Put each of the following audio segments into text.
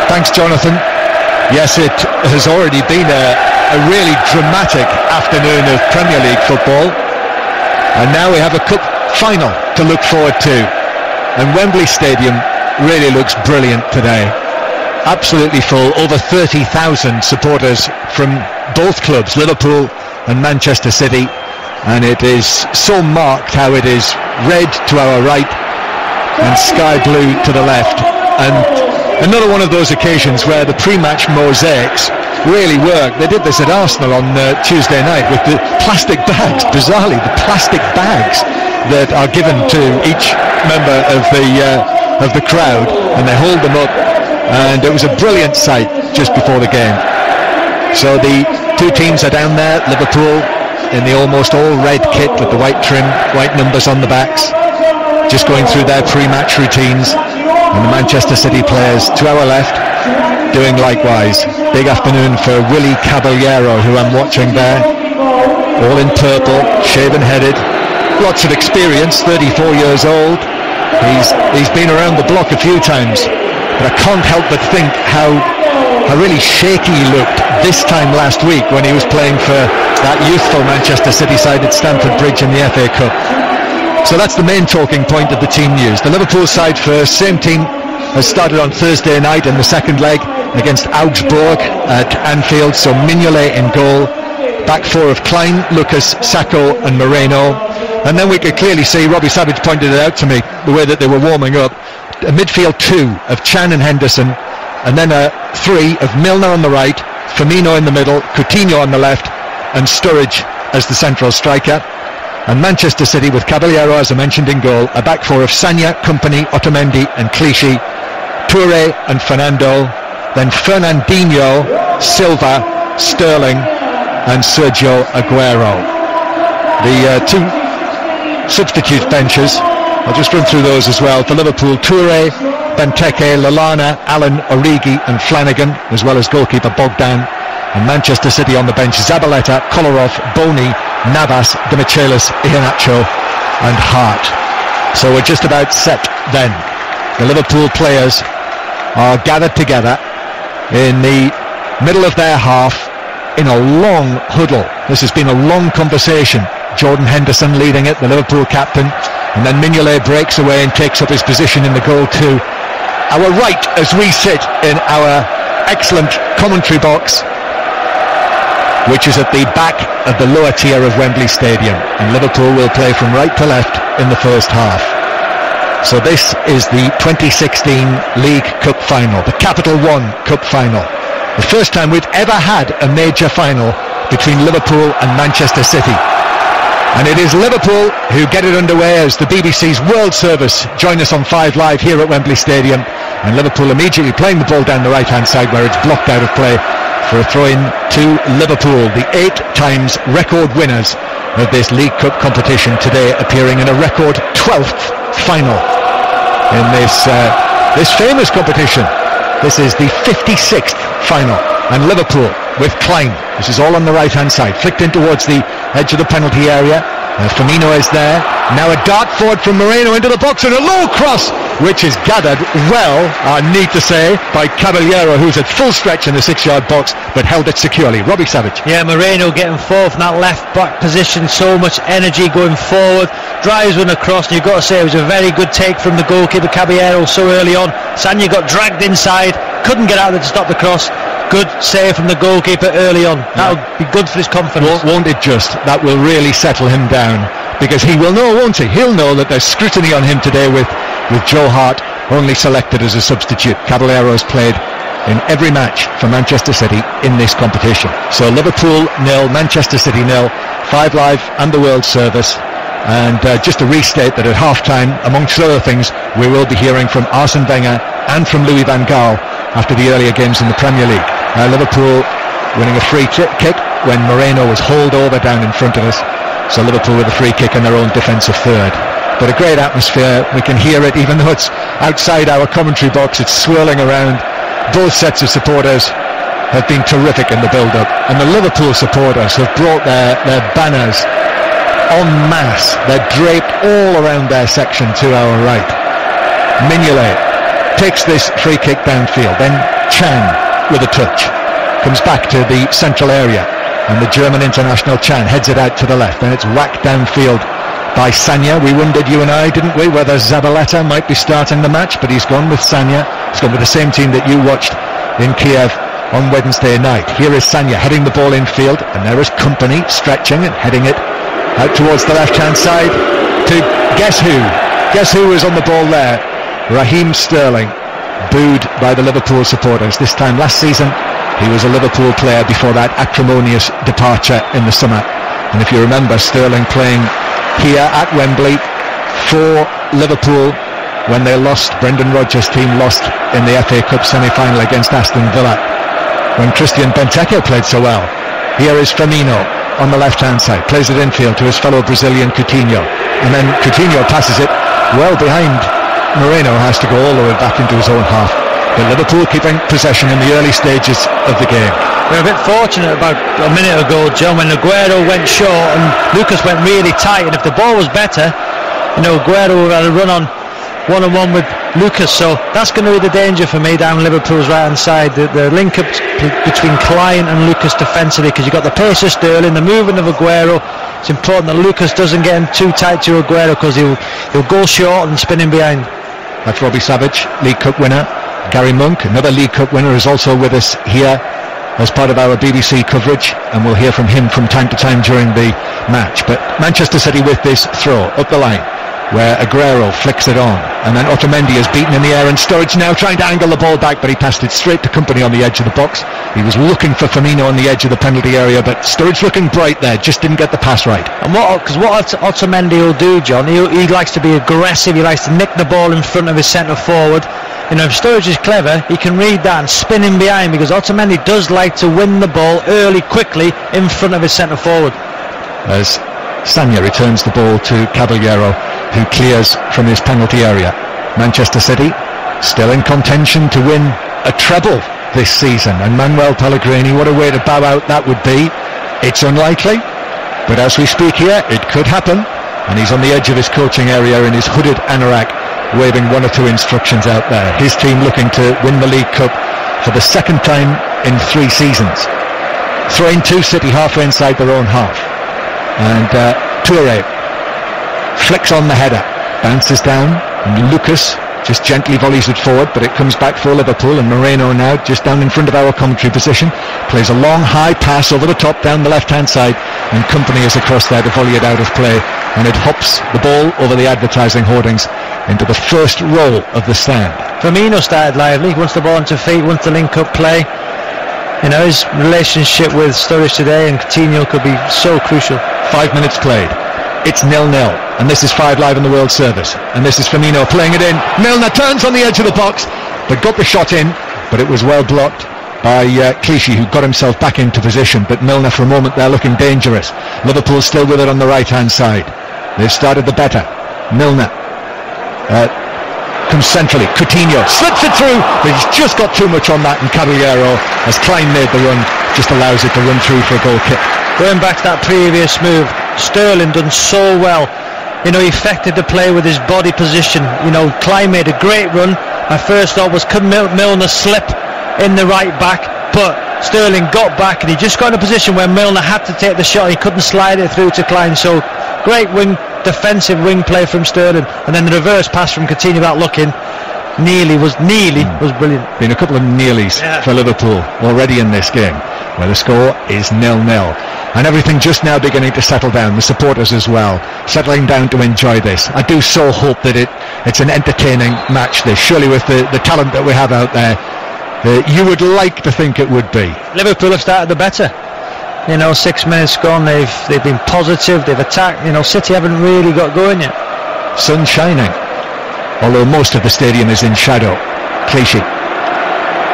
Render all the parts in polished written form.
Thanks, Jonathan. Yes, it has already been a really dramatic afternoon of Premier League football, and now we have a cup final to look forward to, and Wembley Stadium really looks brilliant today. Absolutely full, over 30,000 supporters from both clubs, Liverpool and Manchester City, and it is so marked how it is red to our right and sky blue to the left. And another one of those occasions where the pre-match mosaics really work. They did this at Arsenal on Tuesday night with the plastic bags, bizarrely, the plastic bags that are given to each member of the crowd, and they hold them up, and it was a brilliant sight just before the game. So the two teams are down there, Liverpool in the almost all red kit with the white trim, white numbers on the backs, just going through their pre-match routines, and the Manchester City players to our left doing likewise. Big afternoon for Willy Caballero, who I'm watching there, all in purple, shaven-headed, lots of experience, 34 years old. He's been around the block a few times, but I can't help but think how really shaky he looked this time last week when he was playing for that youthful Manchester City side at Stamford Bridge in the FA Cup. So that's the main talking point of the team news. The Liverpool side first, same team has started on Thursday night in the second leg against Augsburg at Anfield. So Mignolet in goal, back four of Klein, Lucas, Sacco and Moreno. And then we could clearly see, Robbie Savage pointed it out to me, the way that they were warming up, a midfield two of Chan and Henderson, and then a three of Milner on the right, Firmino in the middle, Coutinho on the left, and Sturridge as the central striker. And Manchester City with Caballero, as I mentioned, in goal, a back four of Sagna, Kompany, Otamendi and Clichy, Touré and Fernando, then Fernandinho, Silva, Sterling and Sergio Aguero. The two substitute benches, I'll just run through those as well. For Liverpool, Touré, Benteke, Lallana, Allen, Origi and Flanagan, as well as goalkeeper Bogdan. And Manchester City on the bench, Zabaleta, Kolarov, Boni, Navas, Demichelis, Iheanacho and Hart. So we're just about set then. The Liverpool players are gathered together in the middle of their half in a long huddle. This has been a long conversation. Jordan Henderson leading it, the Liverpool captain, and then Mignolet breaks away and takes up his position in the goal to our right as we sit in our excellent commentary box, which is at the back of the lower tier of Wembley Stadium, and Liverpool will play from right to left in the first half. So this is the 2016 League Cup final, the Capital One Cup final, the first time we've ever had a major final between Liverpool and Manchester City. And it is Liverpool who get it underway as the BBC's World Service join us on 5 Live here at Wembley Stadium, and Liverpool immediately playing the ball down the right hand side where it's blocked out of play for a throw-in to Liverpool, the 8 times record winners of this League Cup competition, today appearing in a record 12th final in this famous competition. This is the 56th final, and Liverpool with Klein, this is all on the right hand side, flicked in towards the edge of the penalty area. Firmino is there, now a dart forward from Moreno into the box and a low cross, which is gathered well, I need to say, by Caballero, who's at full stretch in the 6-yard box but held it securely. Robbie Savage. Yeah, Moreno getting forward from that left back position, so much energy going forward, drives one across, and you've got to say it was a very good take from the goalkeeper Caballero so early on. Sagna got dragged inside, couldn't get out there to stop the cross. Good save from the goalkeeper early on. That'll be good for his confidence. Won't it just? That will really settle him down, because he will know, won't he? He'll know that there's scrutiny on him today with Joe Hart only selected as a substitute. Caballero's played in every match for Manchester City in this competition. So Liverpool 0, Manchester City 0, 5 Live and the World Service. And just to restate that at half-time, amongst other things, we will be hearing from Arsene Wenger and from Louis van Gaal after the earlier games in the Premier League. Liverpool winning a free kick when Moreno was hauled over down in front of us. So Liverpool with a free kick in their own defensive third. But a great atmosphere, we can hear it even though it's outside our commentary box, it's swirling around. Both sets of supporters have been terrific in the build-up, and the Liverpool supporters have brought their banners en masse. They're draped all around their section to our right. Mignolet takes this free kick downfield, then Chan with a touch. Comes back to the central area, and the German international Chan heads it out to the left, and it's whacked downfield by Sanya. We wondered, you and I, didn't we, whether Zabaleta might be starting the match, but he's gone with Sanya. He's gone with the same team that you watched in Kiev on Wednesday night. Here is Sanya heading the ball infield, and there is Company stretching and heading it out towards the left-hand side to guess who? Guess who was on the ball there? Raheem Sterling, booed by the Liverpool supporters. This time last season, he was a Liverpool player before that acrimonious departure in the summer. And if you remember, Sterling playing here at Wembley for Liverpool when they lost, Brendan Rodgers' team lost in the FA Cup semi-final against Aston Villa, when Christian Benteke played so well. Here is Firmino on the left-hand side, plays it infield to his fellow Brazilian Coutinho, and then Coutinho passes it well behind. Moreno has to go all the way back into his own half. But Liverpool keeping possession in the early stages of the game. We were a bit fortunate about a minute ago, John, when Aguero went short and Lucas went really tight, and if the ball was better, Aguero would have had a run on one-on-one with Lucas, so that's going to be the danger for me down Liverpool's right-hand side, the link-up between Klein and Lucas defensively, because you've got the pace of Sterling, the movement of Aguero. It's important that Lucas doesn't get him too tight to Aguero, because he'll go short and spin him behind. That's Robbie Savage, League Cup winner. Gary Monk, another League Cup winner, is also with us here as part of our BBC coverage, and we'll hear from him from time to time during the match. But Manchester City with this throw up the line, where Aguero flicks it on, and then Otamendi is beaten in the air, and Sturridge now trying to angle the ball back, but he passed it straight to Company on the edge of the box. He was looking for Firmino on the edge of the penalty area, but Sturridge looking bright there, just didn't get the pass right. And what Otamendi will do, John, he likes to be aggressive, he likes to nick the ball in front of his centre forward. If Sturridge is clever, he can read that and spin him behind, because Otamendi does like to win the ball early, quickly, in front of his centre forward. As Sanya returns the ball to Caballero, who clears from his penalty area. Manchester City still in contention to win a treble this season, and Manuel Pellegrini, what a way to bow out that would be. It's unlikely, but as we speak here, it could happen, and he's on the edge of his coaching area in his hooded anorak, waving one or two instructions out there. His team looking to win the League Cup for the second time in 3 seasons. Throwing to City halfway inside their own half, and Toure flicks on the header, bounces down, and Lucas just gently volleys it forward, but it comes back for Liverpool, and Moreno now just down in front of our commentary position plays a long high pass over the top down the left hand side, and Company is across there to volley it out of play, and it hops the ball over the advertising hoardings into the first row of the stand. Firmino started lively, wants the ball onto feet, wants the link up play. His relationship with Sturridge today and Coutinho could be so crucial. 5 minutes played. It's 0-0, and this is 5 Live in the World Service, and this is Firmino playing it in. Milner turns on the edge of the box, but got the shot in, but it was well blocked by Clichy, who got himself back into position, but Milner for a moment there looking dangerous. Liverpool still with it on the right hand side. They've started the better. Milner comes centrally, Coutinho slips it through, but he's just got too much on that, and Caballero, as Klein made the run, just allows it to run through for a goal kick. Going back to that previous move, Sterling done so well. He effected the play with his body position. Klein made a great run. My first thought was, could Milner slip in the right back? But Sterling got back, and he just got in a position where Milner had to take the shot. He couldn't slide it through to Klein. So great defensive wing play from Sterling, and then the reverse pass from Coutinho without looking. Was brilliant. Been a couple of nearlies for Liverpool already in this game, where the score is 0-0, and everything just now beginning to settle down. The supporters as well settling down to enjoy this. I do so hope that it's an entertaining match, this. Surely with the talent that we have out there, you would like to think it would be. Liverpool have started the better. 6 minutes gone, they've been positive, they've attacked. City haven't really got going yet. Sun shining, although most of the stadium is in shadow. Clichy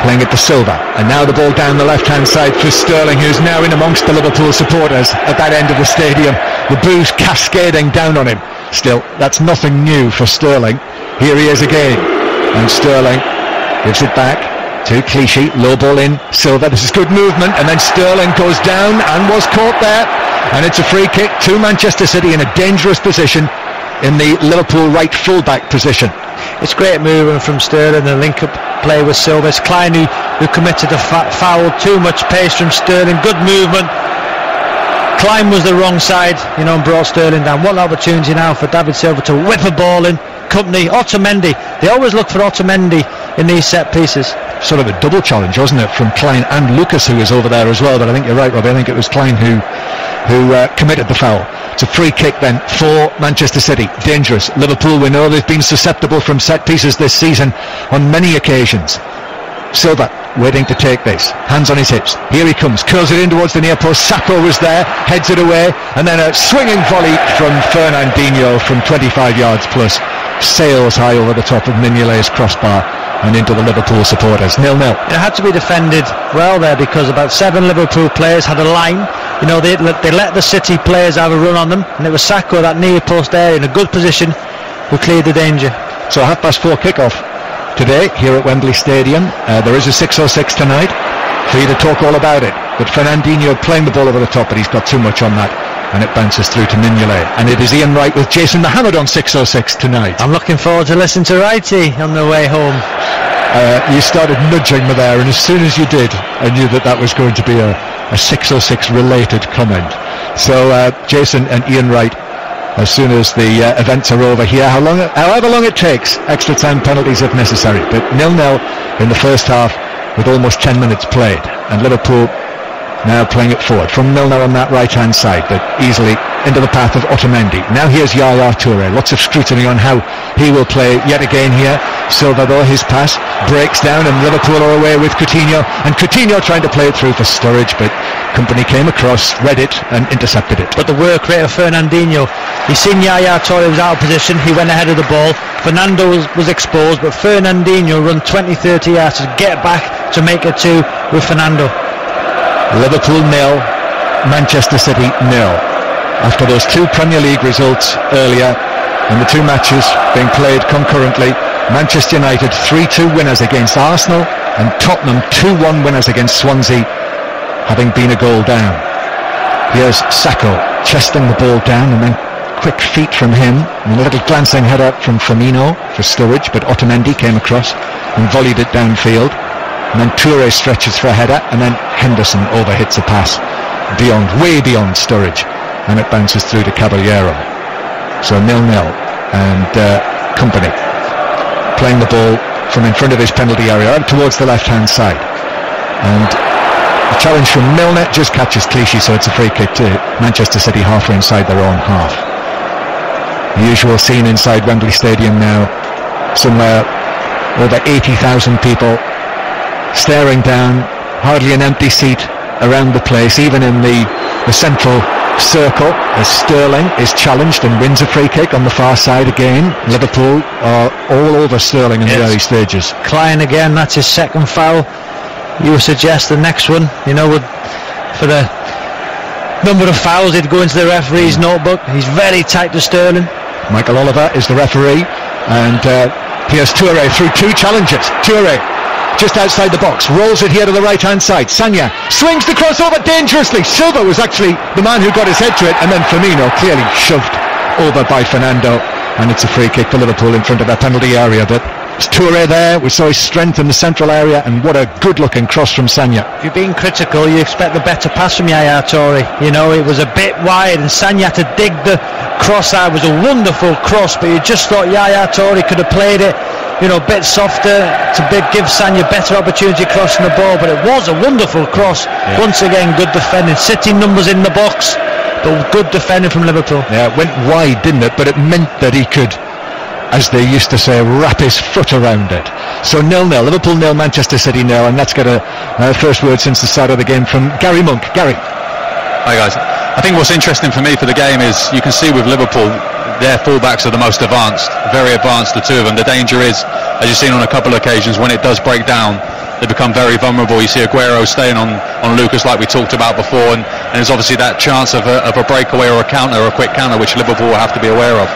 playing it to Silva, and now the ball down the left hand side for Sterling, who's now in amongst the Liverpool supporters at that end of the stadium, the boos cascading down on him. Still, that's nothing new for Sterling. Here he is again, and Sterling gives it back to Clichy, low ball in, Silva, this is good movement, and then Sterling goes down and was caught there, and it's a free kick to Manchester City in a dangerous position in the Liverpool right full-back position. It's great movement from Sterling, the link-up play with Silva. It's Klein who committed the foul. Too much pace from Sterling. Good movement. Klein was the wrong side, and brought Sterling down. What an opportunity now for David Silva to whip a ball in. Company, Otamendi. They always look for Otamendi in these set pieces. Sort of a double challenge, wasn't it, from Klein and Lucas, who was over there as well. But I think you're right, Robbie. I think it was Klein who committed the foul. It's a free kick then for Manchester City. Dangerous. Liverpool, we know they've been susceptible from set pieces this season on many occasions. Silva waiting to take this, hands on his hips, here he comes, curls it in towards the near post. Sacco was there, heads it away, and then a swinging volley from Fernandinho from 25 yards plus, sails high over the top of Mignolet's crossbar and into the Liverpool supporters. 0-0. It had to be defended well there, because about 7 Liverpool players had a line. They let the City players have a run on them, and it was Sacco, that near post there, in a good position, who cleared the danger. So 4:30 kick-off today here at Wembley Stadium. There is a 6:06 tonight for you to talk all about it, but Fernandinho playing the ball over the top, but he's got too much on that, and it bounces through to Mignolet, and it is Ian Wright with Jason Mohammed on 6:06 tonight. I'm looking forward to listening to Wrighty on the way home. You started nudging me there, and as soon as you did, I knew that was going to be a 6:06 related comment. So Jason and Ian Wright, as soon as the events are over here, however long it takes, extra time penalties if necessary, but 0-0 in the first half with almost 10 minutes played, and Liverpool now playing it forward from Milner on that right hand side, but easily into the path of Otamendi. Now here's Yaya Toure, lots of scrutiny on how he will play yet again here. Silva, though, his pass breaks down, and Liverpool are away with Coutinho, and Coutinho trying to play it through for Sturridge, but Company came across, read it and intercepted it. But the work rate of Fernandinho, he's seen Yaya Toure was out of position, he went ahead of the ball, Fernando was exposed, but Fernandinho run 20-30 yards to get back to make it 2 with Fernando. Liverpool 0, Manchester City 0. After those 2 Premier League results earlier, and the 2 matches being played concurrently, Manchester United 3-2 winners against Arsenal, and Tottenham 2-1 winners against Swansea, having been a goal down. Here's Sacco chesting the ball down, and then quick feet from him, and a little glancing header from Firmino for Sturridge, but Otamendi came across and volleyed it downfield. And then Toure stretches for a header, and then Henderson overhits a pass way beyond Sturridge, and it bounces through to Caballero. So 0-0, and Company playing the ball from in front of his penalty area out towards the left hand side, and the challenge from Milner just catches Clichy, so it's a free kick to Manchester City halfway inside their own half. The usual scene inside Wembley Stadium now, somewhere over 80,000 people staring down, hardly an empty seat around the place, even in the central circle, as Sterling is challenged and wins a free kick on the far side again. Liverpool are all over Sterling in the early stages. Klein again, that's his second foul. You would suggest the next one, for the number of fouls, he'd go into the referee's notebook. He's very tight to Sterling. Michael Oliver is the referee, and here's Toure through 2 challenges. Toure just outside the box, rolls it here to the right hand side. Sagna swings the crossover dangerously. Silva was actually the man who got his head to it, and then Firmino clearly shoved over by Fernando, and it's a free kick for Liverpool in front of their penalty area. But it's Toure there, we saw his strength in the central area, and what a good looking cross from Sagna. If you're being critical, you expect the better pass from Yaya Toure. It was a bit wide, and Sagna had to dig the cross out. It was a wonderful cross, but you just thought Yaya Toure could have played it a bit softer to give Sagna better opportunity crossing the ball, but it was a wonderful cross. Once again, good defending. City numbers in the box, but good defending from Liverpool. Yeah, it went wide, didn't it? But it meant that he could, as they used to say, wrap his foot around it. So 0-0, Liverpool 0, Manchester City 0, and let's get a first word since the start of the game from Gary Monk. Gary. Hi guys. I think what's interesting for me for the game is you can see with Liverpool, their fullbacks are the most advanced, very advanced, the 2 of them. The danger is, as you've seen on a couple of occasions, when it does break down, they become very vulnerable. You see Aguero staying on Lucas like we talked about before, and there's obviously that chance of a breakaway or a counter, or a quick counter, which Liverpool will have to be aware of.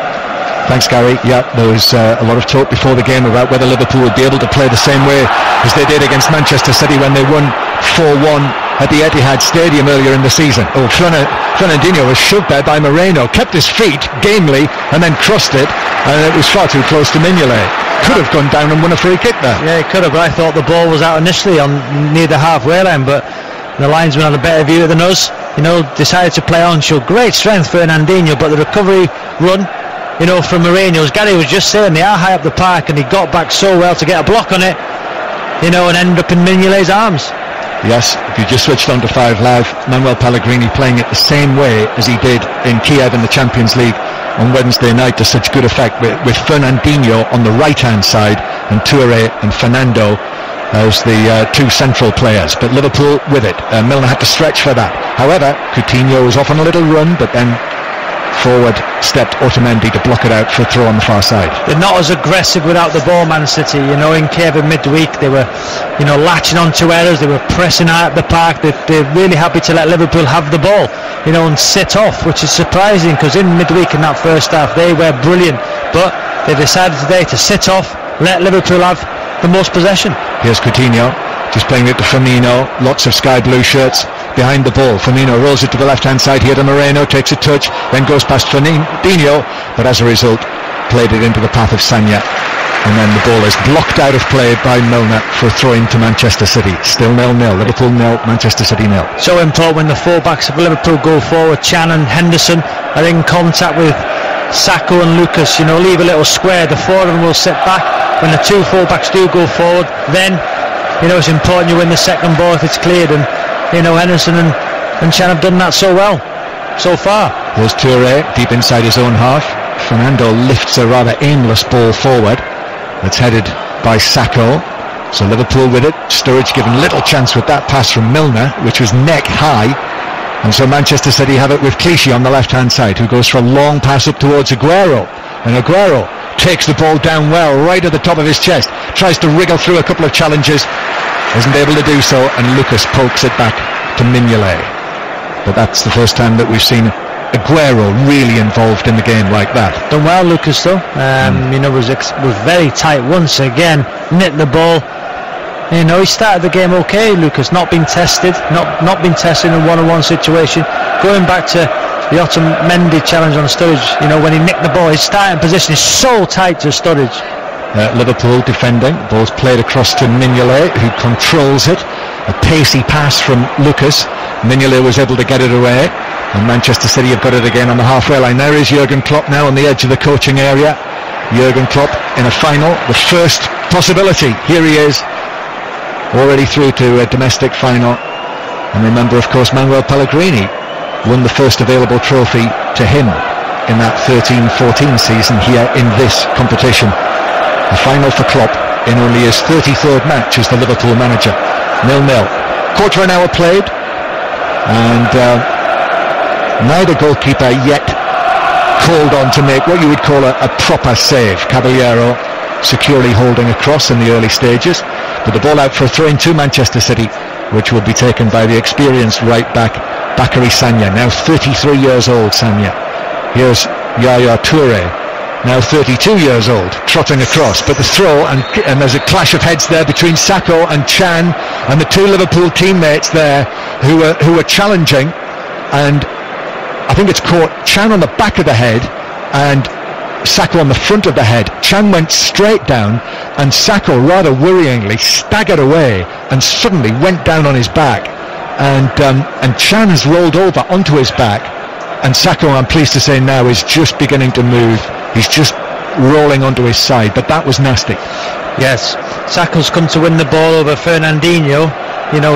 Thanks, Gary. Yeah, there was a lot of talk before the game about whether Liverpool would be able to play the same way as they did against Manchester City when they won 4-1 at the Etihad Stadium earlier in the season. Fernandinho was shoved there by Moreno, kept his feet gamely and then crossed it, and it was far too close to Mignolet. Could have gone down and won a free kick there. Yeah, he could have, but I thought the ball was out initially on near the halfway line, but the linesman had a better view than us, decided to play on, showed great strength Fernandinho, but the recovery run, from Moreno, as Gary was just saying, they are high up the park, and he got back so well to get a block on it, and end up in Mignolet's arms. Yes, if you just switched on to 5 Live, Manuel Pellegrini playing it the same way as he did in Kiev in the Champions League on Wednesday night to such good effect, with Fernandinho on the right-hand side and Touré and Fernando as the 2 central players. But Liverpool with it. Milner had to stretch for that. However, Coutinho was off on a little run, but then forward stepped Otamendi to block it out for a throw on the far side. They're not as aggressive without the ball, Man City. In Kiev in midweek, they were latching on to errors, they were pressing out the park, they're really happy to let Liverpool have the ball and sit off, which is surprising, because in midweek in that first half they were brilliant, but they decided today to sit off, let Liverpool have the most possession. Here's Coutinho just playing it to Firmino, lots of sky blue shirts behind the ball. Firmino rolls it to the left hand side here to Moreno, takes a touch, then goes past Fernandinho, but as a result played it into the path of Sagna, and then the ball is blocked out of play by Milner for a throw-in to Manchester City. Still 0-0, Liverpool 0, Manchester City 0. So important when the full-backs of Liverpool go forward. Chan and Henderson are in contact with Sacco and Lucas, leave a little square, the 4 of them will sit back. When the 2 full-backs do go forward, then it's important you win the second ball if it's cleared, and Henderson and Chan have done that so well so far. There's Touré deep inside his own half. Fernando lifts a rather aimless ball forward. It's headed by Sacco. So Liverpool with it. Sturridge given little chance with that pass from Milner, which was neck high. And so Manchester City have it with Clichy on the left-hand side, who goes for a long pass up towards Aguero. And Aguero takes the ball down well, right at the top of his chest. Tries to wriggle through a couple of challenges. Isn't able to do so, and Lucas pokes it back to Mignolet. But that's the first time that we've seen Aguero really involved in the game like that. Done well, Lucas, though. Was very tight once again. Nicked the ball. He started the game okay, Lucas. Not been tested. Not been tested in a one-on-one situation. Going back to the Otamendi challenge on Sturridge, when he nicked the ball, his starting position is so tight to Sturridge. Liverpool defending. Ball's played across to Mignolet, who controls it. A pacey pass from Lucas. Mignolet was able to get it away, and Manchester City have got it again on the halfway line. There is Jurgen Klopp now on the edge of the coaching area. Jurgen Klopp in a final, the first possibility. Here he is, already through to a domestic final. And remember, of course, Manuel Pellegrini won the first available trophy to him in that 13-14 season here in this competition. The final for Klopp in only his 33rd match as the Liverpool manager. 0-0. Quarter of an hour played, and neither goalkeeper yet called on to make what you would call a proper save. Caballero securely holding across in the early stages, but the ball out for a throw-in to Manchester City, which will be taken by the experienced right back Bakary Sagna, now 33 years old. Sagna. Here's Yaya Touré, now 32 years old, trotting across, but the throw, and there's a clash of heads there between Sacco and Chan, and the 2 Liverpool teammates there who are challenging, and I think it's caught Chan on the back of the head and Sacco on the front of the head. Chan went straight down, and Sacco rather worryingly staggered away and suddenly went down on his back, and Chan has rolled over onto his back, and Sacco, I'm pleased to say now, is just beginning to move. He's just rolling onto his side, but that was nasty. Yes, Sacco's come to win the ball over Fernandinho.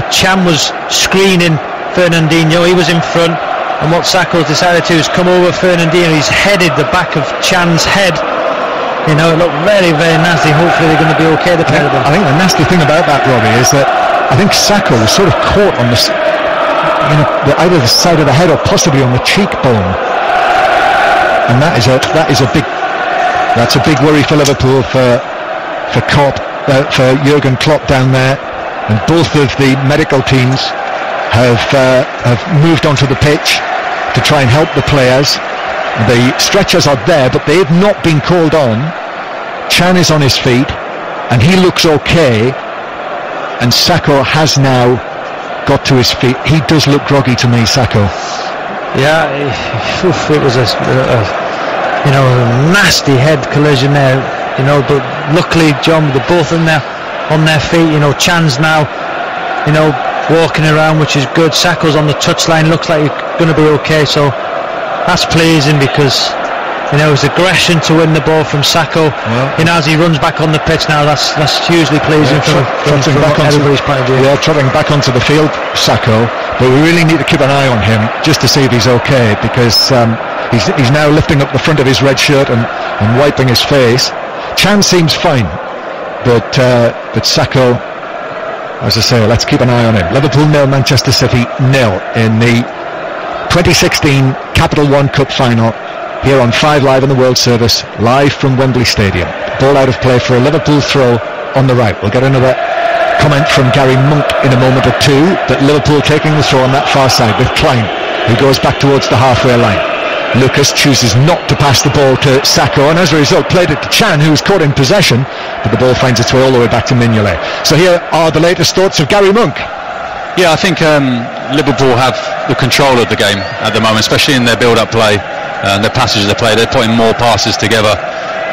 Chan was screening Fernandinho, he was in front, and what Sacco's decided to do is come over Fernandinho. He's headed the back of Chan's head. It looked very, very nasty. Hopefully they're going to be okay, the pair of them. I think the nasty thing about that, Robbie, is that I think Sacco was sort of caught on either the side of the head or possibly on the cheekbone, and that's a big worry for Liverpool, for Jurgen Klopp down there, and both of the medical teams have moved onto the pitch to try and help the players. The stretchers are there, but they've not been called on. Chan is on his feet, and he looks okay, and Sacco has now got to his feet. He does look groggy to me, Sacco. Yeah, it was a nasty head collision there, but luckily, John, they're both on their feet. Chan's now, walking around, which is good. Sacco's on the touchline, looks like he's going to be okay, so that's pleasing because his aggression to win the ball from Sacco, as he runs back on the pitch now, that's hugely pleasing from everybody's point of view. Yeah, trotting back onto the field, Sacco, but we really need to keep an eye on him just to see if he's okay, because he's now lifting up the front of his red shirt and wiping his face. Chan seems fine, but Sacco, as I say, let's keep an eye on him. Liverpool 0, Manchester City 0 in the 2016 Capital One Cup final, here on 5 Live in the World Service, live from Wembley Stadium. Ball out of play for a Liverpool throw on the right. We'll get another comment from Gary Monk in a moment or two, but Liverpool taking the throw on that far side with Klein, who goes back towards the halfway line. Lucas chooses not to pass the ball to Sacco, and as a result played it to Chan, who was caught in possession, but the ball finds its way all the way back to Mignolet. So here are the latest thoughts of Gary Monk. Yeah, I think Liverpool have the control of the game at the moment, especially in their build-up play and the passages they play. They're putting more passes together.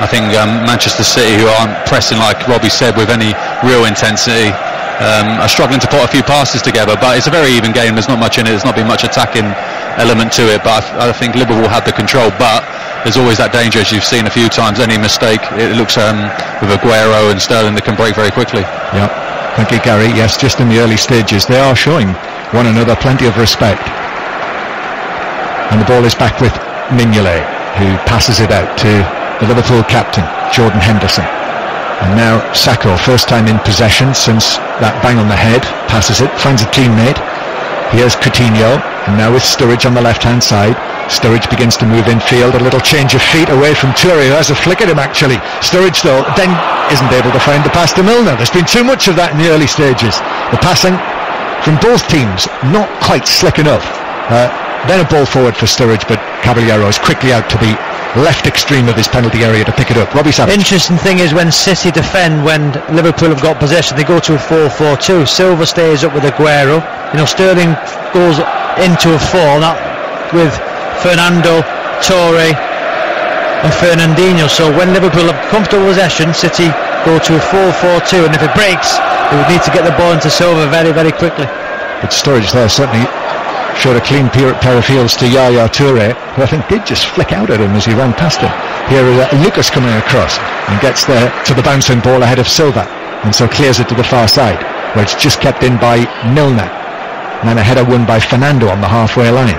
I think Manchester City, who aren't pressing, like Robbie said, with any real intensity, are struggling to put a few passes together, but it's a very even game. There's not much in it. There's not been much attacking element to it, but I think Liverpool have the control, but there's always that danger, as you've seen a few times. Any mistake, it looks with Aguero and Sterling, they can break very quickly. Yeah, thank you, Gary. Yes, just in the early stages they are showing one another plenty of respect, and the ball is back with Mignolet, who passes it out to the Liverpool captain Jordan Henderson. And now Sacco, first time in possession since that bang on the head, passes it, finds a teammate. Here's Coutinho, and now with Sturridge on the left-hand side. Sturridge begins to move infield, a little change of feet away from Toure, who has a flick at him actually. Sturridge, though, then isn't able to find the pass to Milner. There's been too much of that in the early stages. The passing from both teams, not quite slick enough. Then a ball forward for Sturridge, but Caballero is quickly out to the left extreme of his penalty area to pick it up. Robbie Savage. Interesting thing is when City defend, when Liverpool have got possession, they go to a 4-4-2. Silva stays up with Aguero. Sterling goes into a 4, not with Fernando, Toure and Fernandinho. So when Liverpool have comfortable possession, City go to a 4-4-2, and if it breaks, they would need to get the ball into Silva very, very quickly. But Sturridge there certainly showed a clean pair of heels to Yaya Toure, who I think did just flick out at him as he ran past him. Here is Lucas coming across and gets there to the bouncing ball ahead of Silva, and so clears it to the far side, where it's just kept in by Milner, and then a header won by Fernando on the halfway line.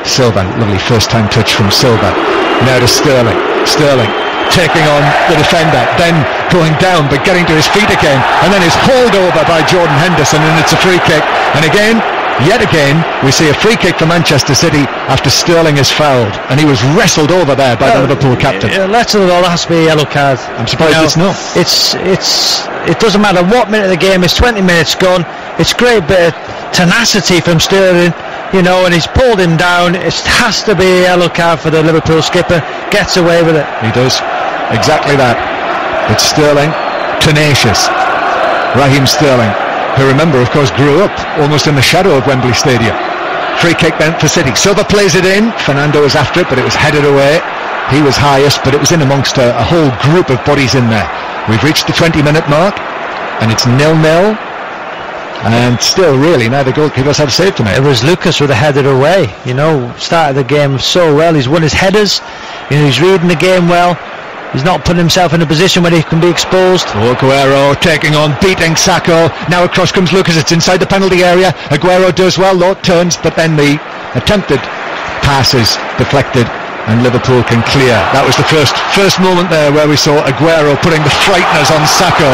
Silva, lovely first time touch from Silva. Now to Sterling taking on the defender, then going down but getting to his feet again, and then is hauled over by Jordan Henderson, and it's a free kick. And yet again, we see a free kick for Manchester City after Sterling is fouled, and he was wrestled over there by the Liverpool captain. Let's all, that has to be a yellow card. I'm surprised it's not. It doesn't matter what minute of the game is, 20 minutes gone. It's great bit of tenacity from Sterling, and he's pulled him down. It has to be a yellow card for the Liverpool skipper. Gets away with it. He does exactly that. But Sterling, tenacious. Raheem Sterling, who, remember, of course, grew up almost in the shadow of Wembley Stadium. Free kick then for City. Silva plays it in. Fernando was after it, but it was headed away. He was highest, but it was in amongst a whole group of bodies in there. We've reached the 20-minute mark, and it's 0-0. And still, really, neither goalkeepers have saved to make. It was Lucas with a header away. Started the game so well. He's won his headers. He's reading the game well. He's not putting himself in a position where he can be exposed. Aguero taking on, beating Sacco. Now across comes Lucas. It's inside the penalty area. Aguero does well, though, turns, but then the attempted pass is deflected, and Liverpool can clear. That was the first moment there where we saw Aguero putting the frighteners on Sacco.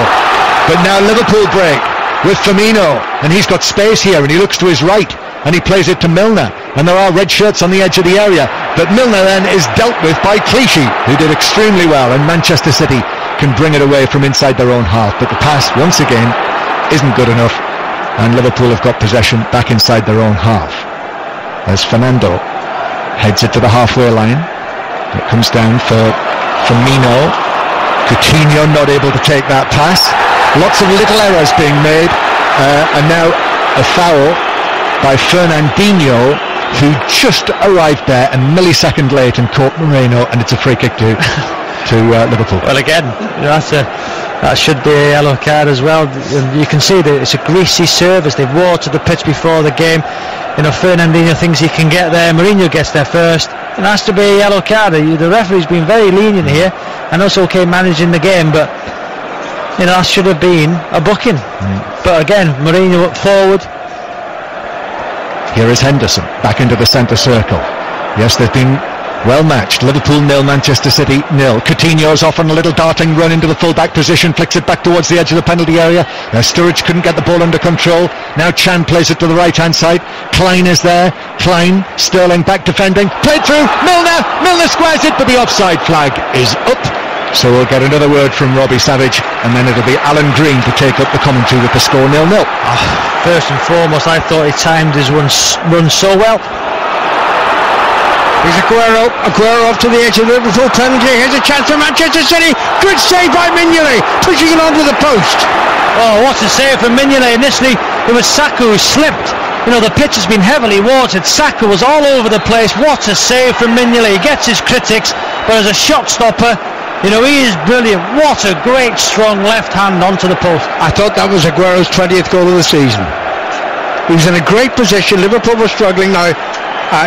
But now Liverpool break with Firmino, and he's got space here, and he looks to his right, and he plays it to Milner, and there are red shirts on the edge of the area, but Milner then is dealt with by Clichy, who did extremely well, and Manchester City can bring it away from inside their own half, but the pass once again isn't good enough, and Liverpool have got possession back inside their own half as Fernando heads it to the halfway line. It comes down for Firmino. Coutinho not able to take that pass. Lots of little errors being made, and now a foul by Fernandinho, who just arrived there a millisecond late and caught Moreno, and it's a free kick to Liverpool. Well, again, that should be a yellow card as well. You can see that it's a greasy service. They've watered the pitch before the game. Fernandinho thinks he can get there. Mourinho gets there first. It has to be a yellow card. The referee's been very lenient here, and also managing the game, but that should have been a booking. But again, Mourinho up forward. Here is Henderson back into the centre circle. Yes, they've been well matched. Liverpool 0, Manchester City 0. Coutinho's off on a little darting run into the full-back position, flicks it back towards the edge of the penalty area. Sturridge couldn't get the ball under control. Now Chan plays it to the right-hand side. Klein is there. Klein, Sterling back defending. Played through. Milner squares it, but the offside flag is up. So we'll get another word from Robbie Savage, and then it'll be Alan Green to take up the commentary with the score 0-0. First and foremost, I thought he timed his run so well. Here's Aguero up to the edge of the Liverpool penalty. Here's a chance for Manchester City. Good save by Mignolet, pushing it onto the post. Oh, what a save from Mignolet. Initially, it was Saka who slipped. The pitch has been heavily watered. Saka was all over the place. What a save from Mignolet. He gets his critics, but as a shot stopper, he is brilliant. What a great strong left hand onto the post. I thought that was Aguero's 20th goal of the season. He was in a great position. Liverpool were struggling now.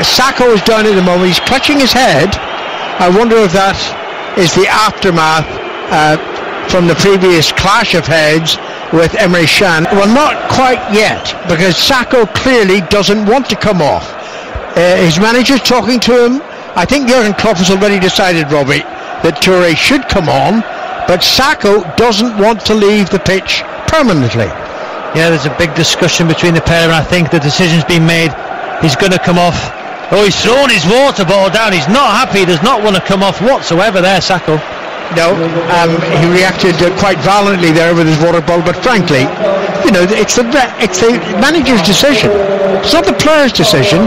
Saka is down at the moment. He's clutching his head. I wonder if that is the aftermath from the previous clash of heads with Emre Can. Well, not quite yet, because Saka clearly doesn't want to come off. His manager's talking to him. I think Jurgen Klopp has already decided, Robbie, that Toure should come on, but Saka doesn't want to leave the pitch permanently. Yeah, there's a big discussion between the pair, and I think the decision's been made. He's going to come off. Oh, he's thrown his water bottle down. He's not happy. He does not want to come off whatsoever there, Saka. No, he reacted quite violently there with his water bottle, but frankly, it's the manager's decision. It's not the player's decision.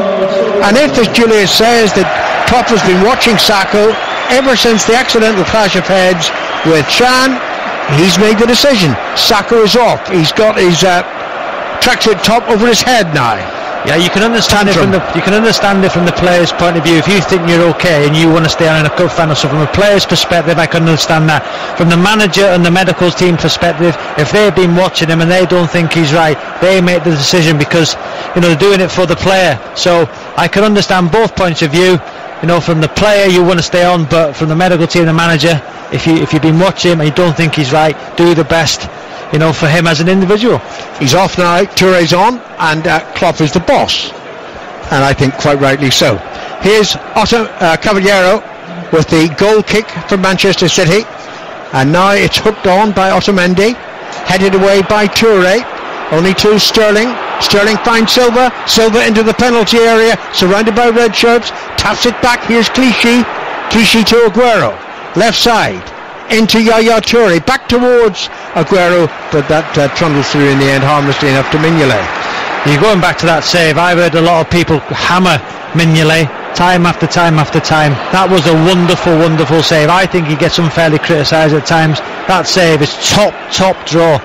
And if, as Julius says, that Klopp has been watching Saka ever since the accidental clash of heads with Can, he's made the decision. Saka is off. He's got his tracksuit top over his head now. Yeah, you can understand it from the player's point of view. If you think you're okay and you want to stay on in a cup final, so from a player's perspective, I can understand that. From the manager and the medical team perspective, if they've been watching him and they don't think he's right, they make the decision because they're doing it for the player. So I can understand both points of view. From the player, you want to stay on, but from the medical team, the manager, if you've been watching him and you don't think he's right, do the best. For him as an individual. He's off now, Toure's on, and Klopp is the boss, and I think quite rightly so. Here's Caballero with the goal kick for Manchester City, and now it's hooked on by Otamendi, headed away by Toure, only to Sterling. Sterling finds Silva into the penalty area, surrounded by red shirts, taps it back. Here's Clichy to Aguero, left side, into Yaya Toure, back towards Aguero, but that trundles through in the end harmlessly enough to Mignolet. You're going back to that save. I've heard a lot of people hammer Mignolet time after time after time. That was a wonderful save. I think he gets unfairly criticised at times. That save is top draw.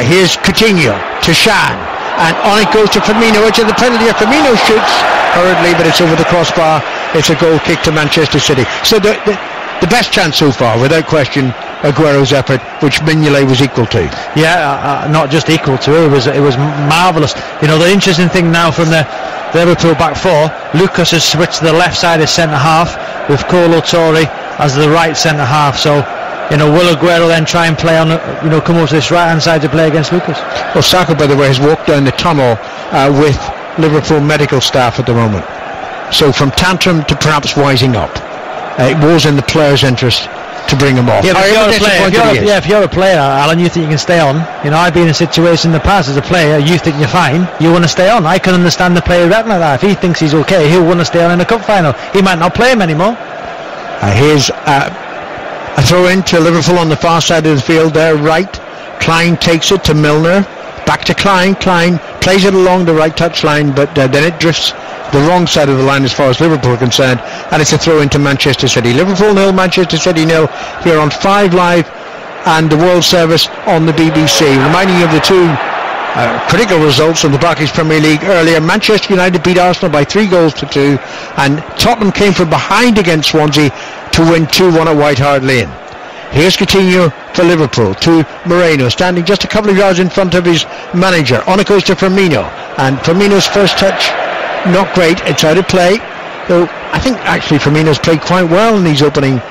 Here's Coutinho to Can, and on it goes to Firmino, edge of the penalty. Firmino shoots hurriedly, but it's over the crossbar. It's a goal kick to Manchester City. So the best chance so far, without question, Aguero's effort, which Mignolet was equal to. Yeah, not just equal to, it was marvellous. The interesting thing now from the Liverpool back four, Lucas has switched to the left side as centre half with Kolo Toure as the right centre half. So, will Aguero then try and play on, come over to this right hand side to play against Lucas? Well, Saka, by the way, has walked down the tunnel with Liverpool medical staff at the moment. So from tantrum to perhaps wising up. It was in the player's interest to bring him off. Yeah, if you're a player, Alan, you think you can stay on. I've been in a situation in the past as a player, you think you're fine, you want to stay on. I can understand the player reacting like that. If he thinks he's okay, he'll want to stay on in a cup final. He might not play him anymore. Here's a throw in to Liverpool on the far side of the field there, right. Klein takes it to Milner, back to Klein. Klein plays it along the right touch line, but then it drifts the wrong side of the line as far as Liverpool are concerned, and it's a throw into Manchester City. Liverpool 0, Manchester City 0 here on 5 Live and the World Service on the BBC. Reminding you of the two critical results in the Barclays Premier League earlier. Manchester United beat Arsenal by 3-2, and Tottenham came from behind against Swansea to win 2-1 at White Hart Lane. Here's Coutinho for Liverpool to Moreno, standing just a couple of yards in front of his manager. On it goes to Firmino, and Firmino's first touch, not great. It's out of play, though I think actually Firmino's played quite well in these opening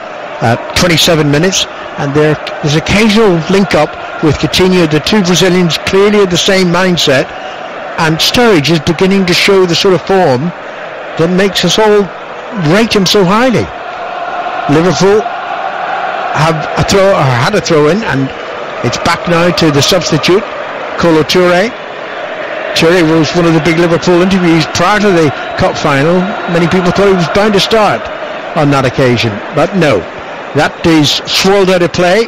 27 minutes, and there's occasional link-up with Coutinho. The two Brazilians clearly have the same mindset, and Sturridge is beginning to show the sort of form that makes us all rate him so highly. Liverpool had a throw in, and it's back now to the substitute, Kolo Touré. Touré was one of the big Liverpool interviews prior to the cup final. Many people thought he was bound to start on that occasion, but no. That is swirled out of play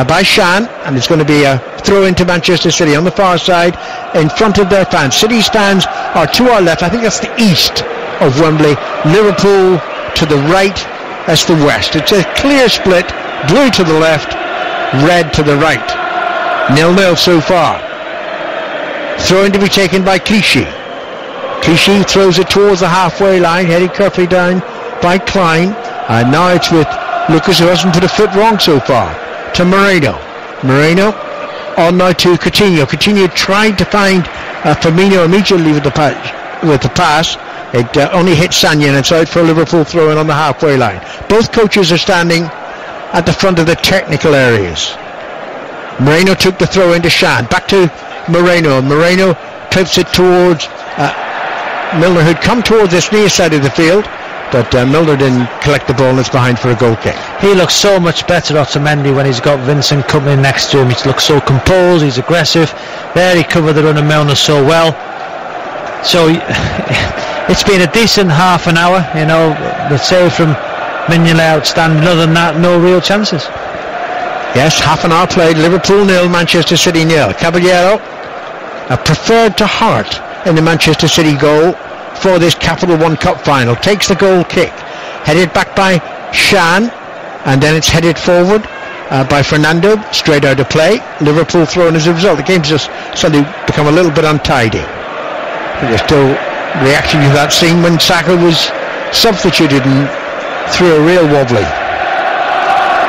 by Shan, and it's going to be a throw into Manchester City on the far side in front of their fans. City's fans are to our left. I think that's the east of Wembley. Liverpool to the right, that's the west. It's a clear split, blue to the left, red to the right. 0-0 so far. Throw in to be taken by Clichy. Clichy throws it towards the halfway line, headed carefully down by Klein, and now it's with Lucas, who hasn't put a foot wrong so far, to Moreno. Moreno on now to Coutinho. Coutinho tried to find Firmino immediately with the pass. It only hit Sanya, and it's out for a Liverpool throw-in on the halfway line. Both coaches are standing at the front of the technical areas. Moreno took the throw into Shan. Back to Moreno. Moreno clips it towards Milner, who'd come towards this near side of the field, but Milner didn't collect the ball, and it's behind for a goal kick. He looks so much better, Otamendi, when he's got Vincent Kompany next to him. He looks so composed, he's aggressive. There he covered the run of Milner so well. So it's been a decent half an hour, you know. The save from Mignolet outstanding. Other than that, no real chances. Yes, half an hour played. Liverpool 0, Manchester City 0. Caballero preferred to Hart in the Manchester City goal for this Capital One Cup final. Takes the goal kick, headed back by Shan, and then it's headed forward by Fernando, straight out of play. Liverpool thrown as a result. The game's just suddenly become a little bit untidy. There's still reaction to that scene when Saka was substituted and threw a real wobbly.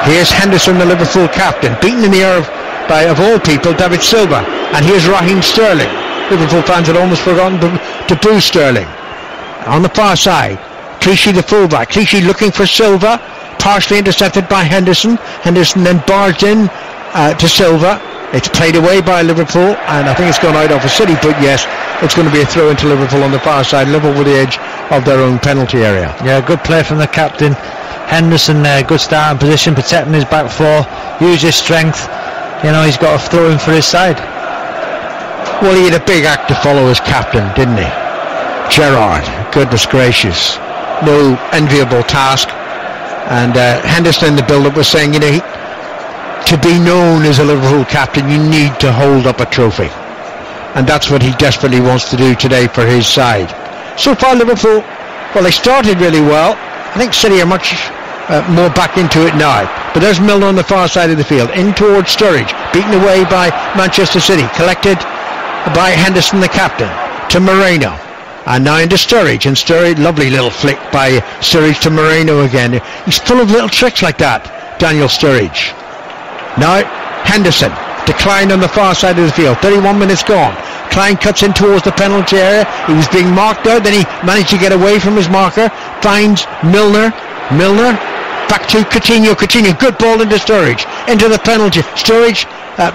Here's Henderson, the Liverpool captain, beaten in the air by, of all people, David Silva. And here's Raheem Sterling. Liverpool fans had almost forgotten to boo Sterling. On the far side, Clichy the fullback. Clichy looking for Silva, partially intercepted by Henderson. Henderson then barged in to Silva. It's played away by Liverpool, and I think it's gone out off a City, but yes, it's going to be a throw into Liverpool on the far side. Liverpool with the edge of their own penalty area. Yeah, good play from the captain. Henderson there, good starting position, protecting his back four, use his strength. You know, he's got a throw in for his side. Well, he had a big act to follow as captain, didn't he? Gerrard, goodness gracious, no enviable task. And Henderson in the build-up was saying, you know, to be known as a Liverpool captain, you need to hold up a trophy. And that's what he desperately wants to do today for his side. So far, Liverpool, well, they started really well. I think City are much more back into it now. But there's Milner on the far side of the field, in towards Sturridge, beaten away by Manchester City, collected by Henderson, the captain, to Moreno. And now into Sturridge, and Sturridge, lovely little flick by Sturridge to Moreno again. He's full of little tricks like that, Daniel Sturridge. Now Henderson, declined on the far side of the field, 31 minutes gone. Klein cuts in towards the penalty area. He was being marked out, then he managed to get away from his marker, finds Milner, back to Coutinho, good ball into Sturridge, into the penalty. Sturridge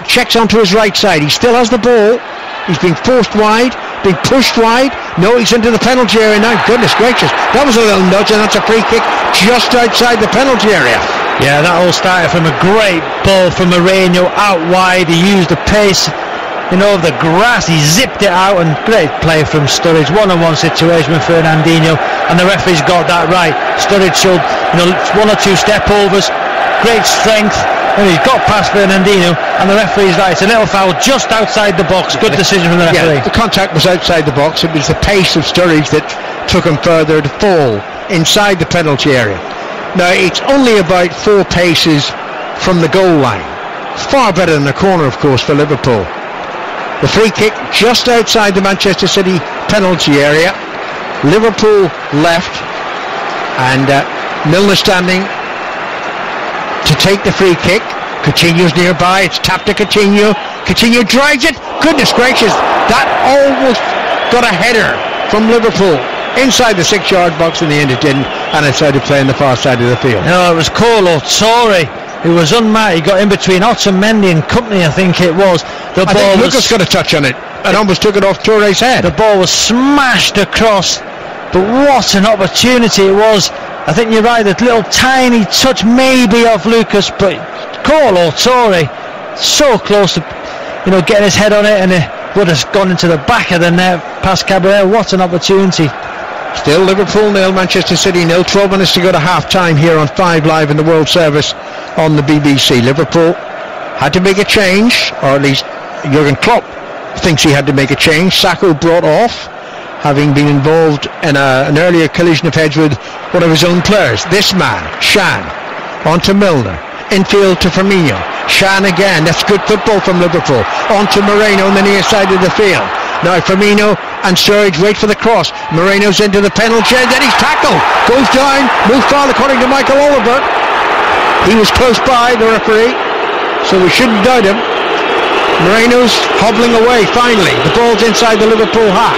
checks onto his right side, he still has the ball, he's being forced wide, being pushed wide. No, he's into the penalty area now. Goodness gracious, that was a little nudge, and that's a free kick just outside the penalty area. Yeah, that all started from a great ball from Moreno out wide. He used the pace, you know, of the grass. He zipped it out, and great play from Sturridge. One-on-one situation with Fernandinho, and the referee's got that right. Sturridge showed, you know, one or two step overs, great strength, and he's got past Fernandinho, and the referee's right. It's a little foul just outside the box. Good decision from the referee. Yeah, the contact was outside the box. It was the pace of Sturridge that took him further to fall inside the penalty area. Now, it's only about 4 paces from the goal line. Far better than the corner, of course, for Liverpool. The free kick just outside the Manchester City penalty area. Liverpool left, and Milner standing to take the free kick. Coutinho's nearby. It's tapped to Coutinho. Coutinho drives it. Goodness gracious, that almost got a header from Liverpool inside the 6-yard box. In the end it didn't, and it's out of play on the far side of the field. No, it was Kolo Toure who was unmarked. He got in between Otamendi and Company, I think it was. I think Lucas got a touch on it and almost took it off Toure's head. The ball was smashed across, but what an opportunity it was. I think you're right, that little tiny touch maybe of Lucas, but Kolo Toure so close to getting his head on it, and it would have gone into the back of the net past Caballero. What an opportunity. Still Liverpool 0, Manchester City 0. 12 minutes to go to half time here on 5 Live in the World Service on the BBC. Liverpool had to make a change, or at least Jurgen Klopp thinks he had to make a change. Sacco brought off, having been involved in an earlier collision of heads with one of his own players. This man, Shan, onto Milner. Infield to Firmino. Shan again. That's good football from Liverpool. On to Moreno on the near side of the field. Now Firmino and Sturridge wait for the cross. Moreno's into the penalty, and then he's tackled. Goes down. No foul according to Michael Oliver. He was close by, the referee, so we shouldn't doubt him. Moreno's hobbling away finally. The ball's inside the Liverpool half.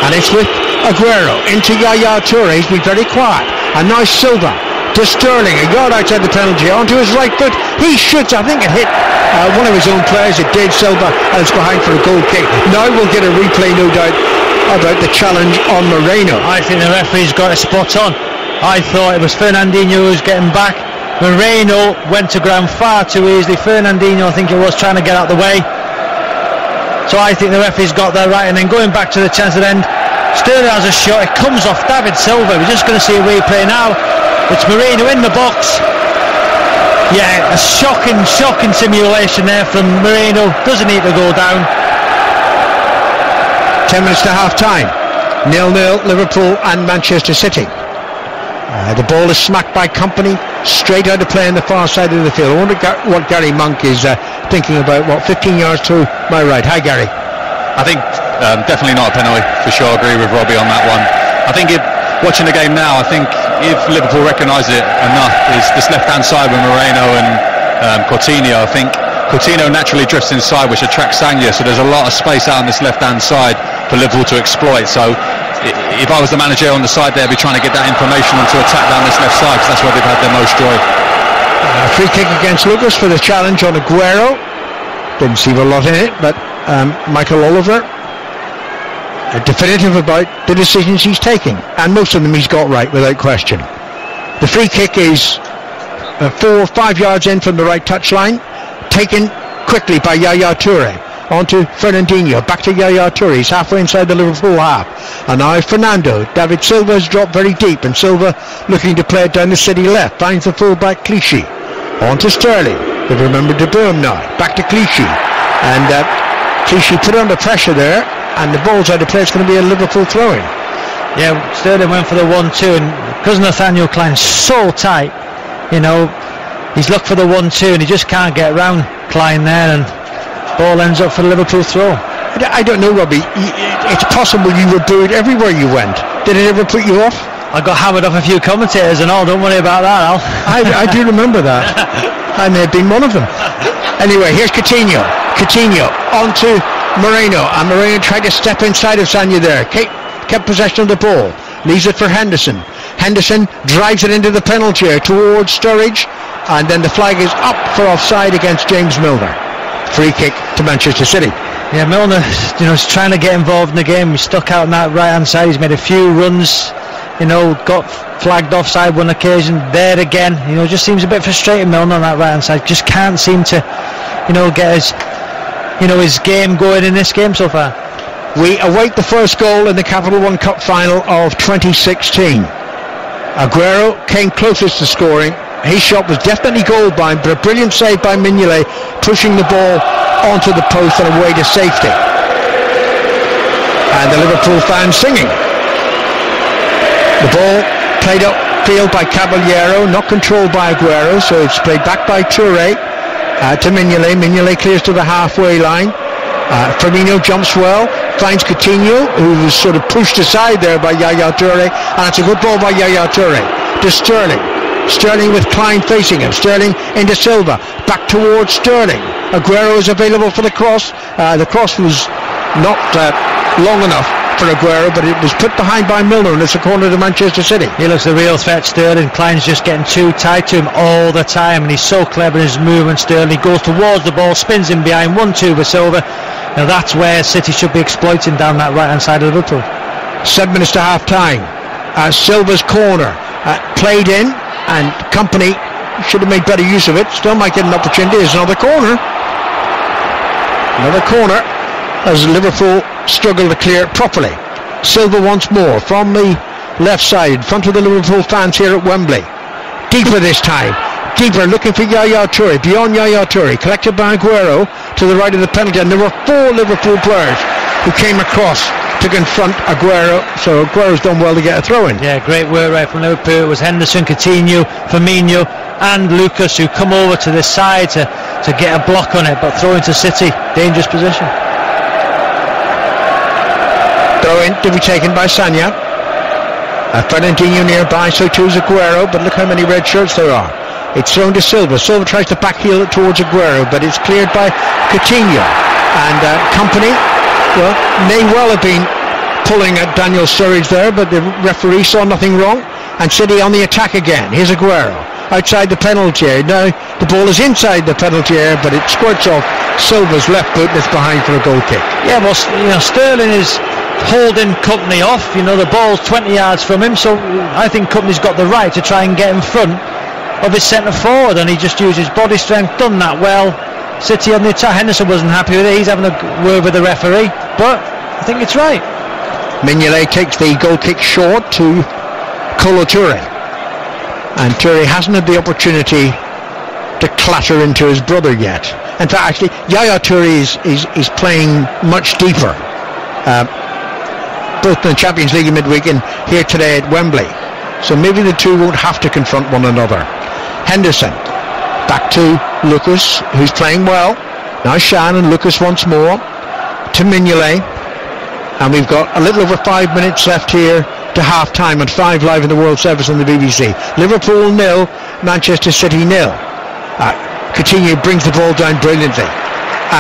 And it's with Aguero into Yaya Toure. He's been very quiet. And now Silva to Sterling, a yard outside the penalty, onto his right foot. He shoots. I think it hit one of his own players. It did, Silva, and it's behind for a goal kick. Now we'll get a replay, no doubt, about the challenge on Moreno. I think the referee's got it spot on. I thought it was Fernandinho who was getting back. Moreno went to ground far too easily. Fernandinho, I think it was, trying to get out the way. So I think the referee's got that right. And then going back to the chance at the end, Sterling has a shot. It comes off David Silva. We're just going to see a replay now. It's Moreno in the box. Yeah, a shocking simulation there from Moreno. Doesn't need to go down. 10 minutes to half time. 0-0 Liverpool and Manchester City. The ball is smacked by Company straight out of play on the far side of the field. I wonder what Gary Monk is thinking about. 15 yards to my right. Hi, Gary. I think definitely not a penalty for sure. I agree with Robbie on that one. I think watching the game now, I think if Liverpool recognise it enough, is this left-hand side with Moreno and Coutinho. I think Coutinho naturally drifts inside, which attracts Sagna, so there's a lot of space out on this left-hand side for Liverpool to exploit. So if I was the manager on the side there, I'd be trying to get that information and to attack down this left side, because that's where they've had their most joy. Free kick against Lucas for the challenge on Aguero. Didn't see a lot in it, but Michael Oliver definitive about the decisions he's taking, and most of them he's got right without question. The free kick is 4 or 5 yards in from the right touchline, taken quickly by Yaya Toure. Onto Fernandinho, back to Yaya Toure. He's halfway inside the Liverpool half, and now Fernando. David Silva has dropped very deep, and Silva looking to play it down the City left, finds the fullback Clichy. Onto Sterling. They've remembered De Boer now, back to Clichy, and Clichy put under pressure there, and the ball's out of play. It's going to be a Liverpool throw-in. Yeah, Sterling went for the 1-2, and because Nathaniel Klein's so tight, he's looked for the 1-2, and he just can't get round Klein there, and ball ends up for the Liverpool throw. I don't know, Robbie. It's possible you were booed everywhere you went. Did it ever put you off? I got hammered off a few commentators and all. Don't worry about that, Al. I do remember that. I may have been one of them. Anyway, here's Coutinho onto Moreno, and Moreno tried to step inside of Sagna there. Kept possession of the ball. Leaves it for Henderson. Henderson drives it into the penalty area towards Sturridge, and then the flag is up for offside against James Milner. Free kick to Manchester City. Yeah, Milner, is trying to get involved in the game. He's stuck out on that right-hand side. He's made a few runs, got flagged offside one occasion. There again, just seems a bit frustrated, Milner, on that right-hand side. Just can't seem to, get his game going in this game so far. We await the first goal in the Capital One Cup final of 2016. Aguero came closest to scoring. His shot was definitely goal-bound, but a brilliant save by Mignolet, pushing the ball onto the post and away to safety. And the Liverpool fans singing. The ball played upfield by Caballero, not controlled by Aguero, so it's played back by Toure to Mignolet. Mignolet clears to the halfway line. Firmino jumps well, finds Coutinho, who was sort of pushed aside there by Yaya Toure, and it's a good ball by Yaya Toure to Sterling. Sterling with Klein facing him. Sterling into Silva, back towards Sterling. Aguero is available for the cross. The cross was not long enough for Aguero, but it was put behind by Milner, and it's a corner to Manchester City. He looks a real threat, Sterling. Klein's just getting too tight to him all the time, and he's so clever in his movement. Sterling goes towards the ball, spins him behind, 1-2 with Silva. Now that's where City should be exploiting down that right hand side of Liverpool. 7 minutes to half time. Silva's corner played in, and Company should have made better use of it. Still might get an opportunity. There's another corner as Liverpool struggle to clear it properly. Silva once more from the left side, in front of the Liverpool fans here at Wembley. Deeper this time, deeper, looking for Yaya Toure, beyond Yaya Toure, collected by Aguero to the right of the penalty, and there were 4 Liverpool players who came across to confront Aguero, so Aguero's done well to get a throw in. Yeah, great work right from Liverpool. It was Henderson, Coutinho, Firmino and Lucas who come over to this side to get a block on it, but throw into City, dangerous position. Throw in to be taken by Sanya. Fernandinho nearby, so too is Aguero, but look how many red shirts there are. It's thrown to Silva. Silva tries to backheel it towards Aguero, but it's cleared by Coutinho. And Company, well, may well have been pulling at Daniel Sturridge there, but the referee saw nothing wrong. And City on the attack again. Here's Aguero outside the penalty area. Now the ball is inside the penalty area, but it squirts off Silva's left boot and it's behind for a goal kick. Yeah, well, Sterling is holding Company off. The ball's 20 yards from him, so I think Company's got the right to try and get in front of his centre forward, and he just used his body strength, done that well. City on the attack. Henderson wasn't happy with it. He's having a word with the referee, but I think it's right. Mignolet takes the goal kick short to Kolo Toure, and Toure hasn't had the opportunity to clatter into his brother yet. In fact, actually, Yaya Toure is playing much deeper, both in the Champions League in midweek and here today at Wembley. So maybe the two won't have to confront one another. Henderson back to Lucas, who's playing well. Now Shan and Lucas once more to Mignolet, and we've got a little over 5 minutes left here to half time and 5 live in the World Service on the BBC. Liverpool 0, Manchester City 0. Coutinho brings the ball down brilliantly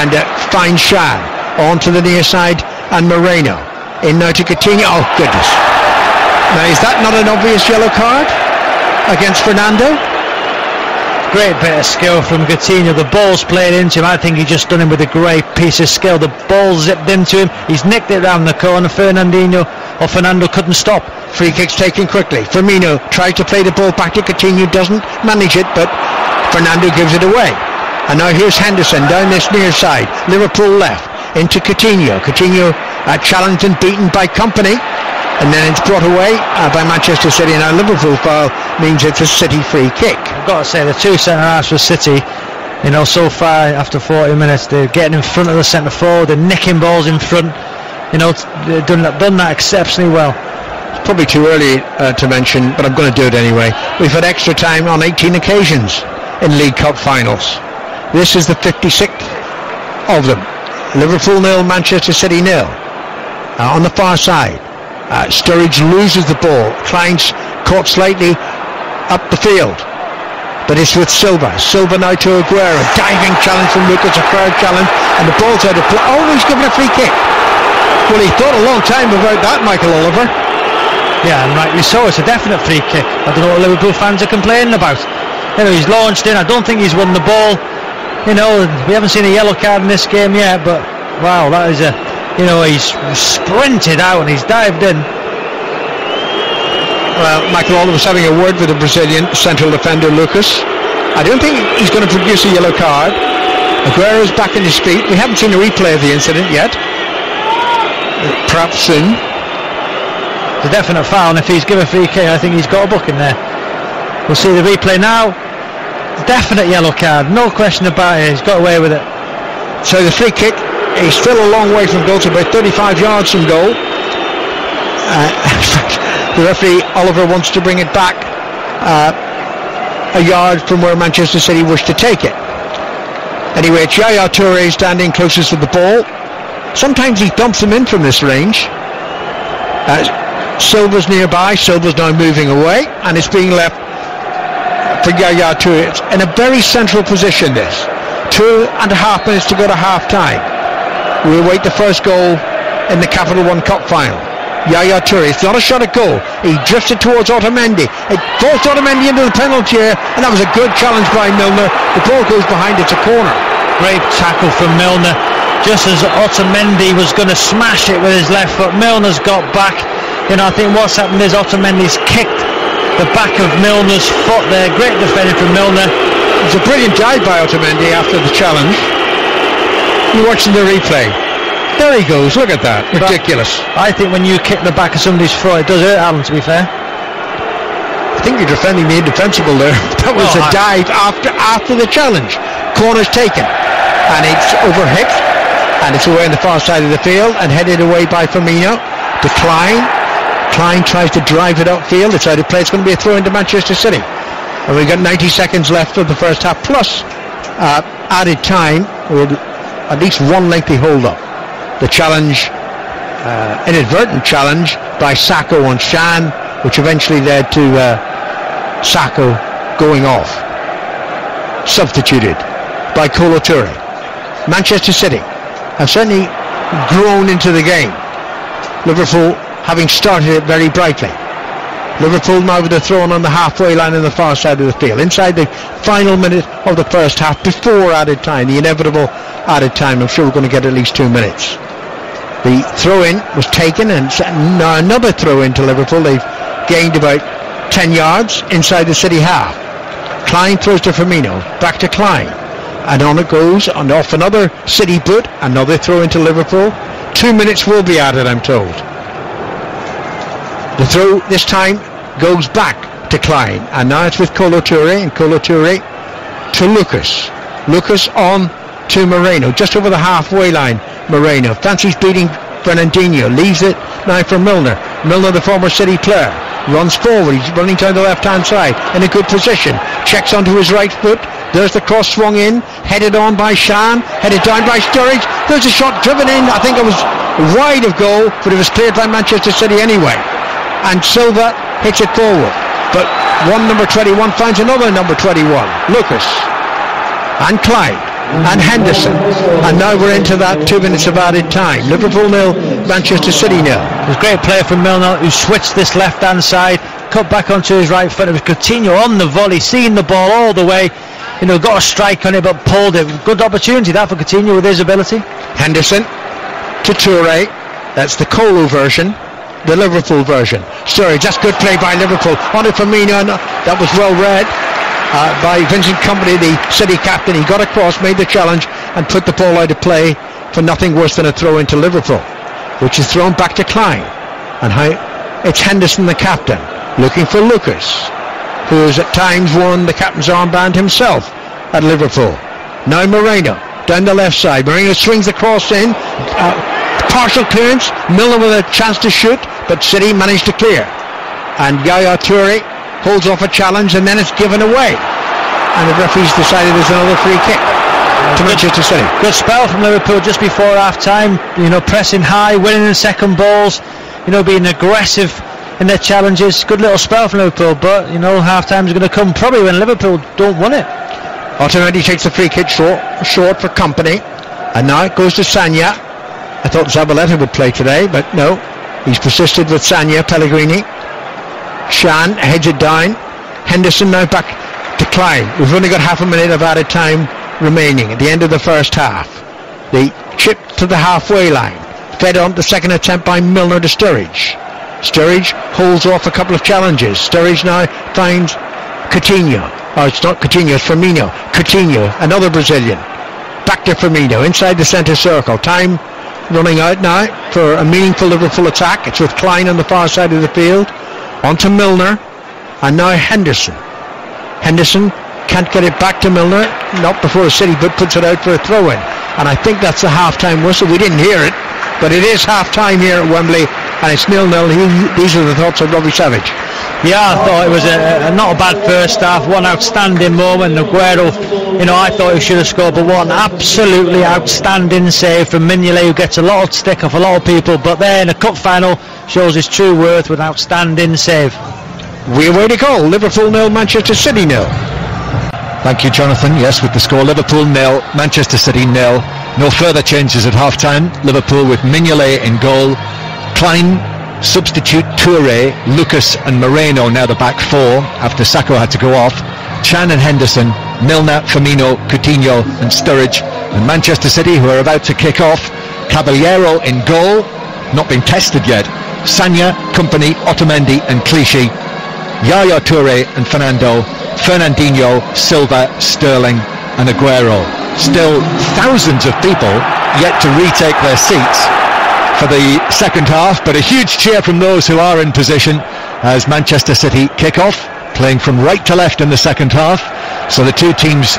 and finds Shan onto the near side, and Moreno in now to Coutinho. Oh goodness, now is that not an obvious yellow card against Fernando? Great bit of skill from Coutinho. The ball's played into him. I think he just done him with a great piece of skill. The ball zipped into him. He's nicked it round the corner. Fernando couldn't stop. Free kicks taken quickly. Firmino tries to play the ball back to Coutinho, doesn't manage it, but Fernando gives it away. And now here's Henderson down this near side. Liverpool left into Coutinho. Coutinho challenged and beaten by Company, and then it's brought away by Manchester City. Now Liverpool foul means it's a City free kick. I've got to say, the two centre-halves for City, so far after 40 minutes, they're getting in front of the centre forward, they're nicking balls in front. They've done that exceptionally well. It's probably too early to mention, but I'm going to do it anyway. We've had extra time on 18 occasions in League Cup finals. This is the 56th of them. Liverpool 0, Manchester City 0. On the far side, Sturridge loses the ball. Klein's caught slightly up the field, but it's with Silva. Silva now to Aguero. Diving challenge from Lucas, a fair challenge, and the ball's out of play. Oh, he's given a free kick. Well, he thought a long time about that, Michael Oliver. Yeah, and rightly so. It's a definite free kick. I don't know what Liverpool fans are complaining about. He's launched in. I don't think he's won the ball. We haven't seen a yellow card in this game yet, but wow, that is he's sprinted out and he's dived in. Well, Michael Oliver's having a word with the Brazilian central defender Lucas. I don't think he's going to produce a yellow card. Aguero's back in his feet. We haven't seen a replay of the incident yet. Perhaps soon. It's a definite foul, and if he's given a free kick, I think he's got a book in there. We'll see the replay now. Definite yellow card, no question about it. He's got away with it. So the free kick is still a long way from goal, to about 35 yards from goal. The referee Oliver wants to bring it back a yard from where Manchester City wish to take it. Anyway, it's Yaya Toure standing closest to the ball. Sometimes he dumps them in from this range. Silva's nearby. Silva's now moving away, and it's being left for Yaya Toure. It's in a very central position, this. 2.5 minutes to go to half-time. We await the first goal in the Capital One Cup final. Yaya Toure, it's not a shot at goal. He drifted towards Otamendi. It forced Otamendi into the penalty area, and that was a good challenge by Milner. The ball goes behind, it's a corner. Great tackle from Milner. Just as Otamendi was going to smash it with his left foot, Milner's got back. You know, I think what's happened is Otamendi's kicked the back of Milner's foot there. Great defending from Milner. It's a brilliant dive by Otamendi after the challenge. You're watching the replay. There he goes, look at that. Ridiculous. But I think when you kick the back of somebody's foot, it does hurt, Alan, to be fair. I think you're defending the indefensible there. That was a dive after the challenge. Corner's taken, and it's overhit, and it's away on the far side of the field, and headed away by Firmino to Klein. Klein tries to drive it upfield. It's out of play. It's going to be a throw into Manchester City. And we've got 90 seconds left of the first half, plus added time with at least one lengthy hold-up. The challenge, inadvertent challenge by Sakho on Shan, which eventually led to Sakho going off. Substituted by Kolo Toure. Manchester City have certainly grown into the game. Liverpool having started it very brightly. Liverpool now with a throw on the halfway line on the far side of the field, inside the final minute of the first half, before added time, the inevitable added time. I'm sure we're going to get at least 2 minutes. The throw-in was taken, and now another throw-in to Liverpool. They've gained about 10 yards inside the City half. Klein throws to Firmino, back to Klein, and on it goes, and off another City boot, another throw-in to Liverpool. 2 minutes will be added, I'm told. The throw this time goes back to Klein, and now it's with Kolo Toure, and Kolo Toure to Lucas. Lucas on to Moreno, just over the halfway line. Moreno fancies beating Fernandinho, leaves it now for Milner. Milner, the former City player, runs forward. He's running down the left-hand side in a good position. Checks onto his right foot. There's the cross swung in, headed on by Shan, headed down by Sturridge. There's a shot driven in. I think it was wide of goal, but it was cleared by Manchester City anyway. And Silva hits it forward. But one number 21 finds another number 21, Lucas, and Klein, and Henderson, and now we're into that 2 minutes of added time. Liverpool 0, Manchester City 0. It was a great play from Milner, who switched this left hand side, cut back onto his right foot. It was Coutinho on the volley, seeing the ball all the way, you know, got a strike on it but pulled it. Good opportunity that for Coutinho with his ability. Henderson to Toure. That's the Kolo version, the Liverpool version. Sturridge, that's good play by Liverpool. On it for Firmino, that was well read by Vincent Kompany, the City captain. He got across, made the challenge, and put the ball out of play for nothing worse than a throw into Liverpool, which is thrown back to Klein. And it's Henderson, the captain, looking for Lucas, who has at times worn the captain's armband himself at Liverpool. Now Moreno, down the left side. Moreno swings the cross in. Partial clearance. Milner with a chance to shoot, but City managed to clear. And Yaya Toure holds off a challenge, and then it's given away. And the referee's decided there's another free kick to Manchester City. Good spell from Liverpool just before half-time. You know, pressing high, winning the second balls. You know, being aggressive in their challenges. Good little spell from Liverpool, but you know, half-time is going to come probably when Liverpool don't want it. Otamendi takes the free kick short for Kompany, and now it goes to Sagna. I thought Zabaleta would play today, but no, he's persisted with Sagna. Pellegrini. Shan heads it down. Henderson now back to Klein. We've only got half a minute of added time remaining at the end of the first half. The chip to the halfway line, fed on the second attempt by Milner to Sturridge. Sturridge holds off a couple of challenges. Sturridge now finds Coutinho. Oh, it's not Coutinho, it's Firmino. Coutinho, another Brazilian. Back to Firmino, inside the centre circle. Time running out now for a meaningful Liverpool attack. It's with Klein on the far side of the field. On to Milner, and now Henderson. Henderson can't get it back to Milner, not before the City but puts it out for a throw-in. And I think that's the half-time whistle. We didn't hear it, but it is half-time here at Wembley, and it's 0-0. These are the thoughts of Robbie Savage. Yeah, I thought it was not a bad first half. One outstanding moment. Aguero, I thought he should have scored, but one absolutely outstanding save from Mignolet, who gets a lot of stick off a lot of people, but there in a cup final shows his true worth with an outstanding save. We await a goal. Liverpool 0, Manchester City 0. Thank you, Jonathan. Yes, with the score, Liverpool 0, Manchester City 0. No further changes at half-time. Liverpool with Mignolet in goal. Klein, substitute Toure, Lucas and Moreno now the back four after Sakho had to go off. Chan and Henderson, Milner, Firmino, Coutinho and Sturridge. And Manchester City, who are about to kick off, Caballero in goal, not been tested yet. Sagna, Kompany, Otamendi and Clichy. Yaya Toure and Fernandinho, Silva, Sterling and Aguero. Still thousands of people yet to retake their seats for the second half, but a huge cheer from those who are in position as Manchester City kick off, playing from right to left in the second half. So the two teams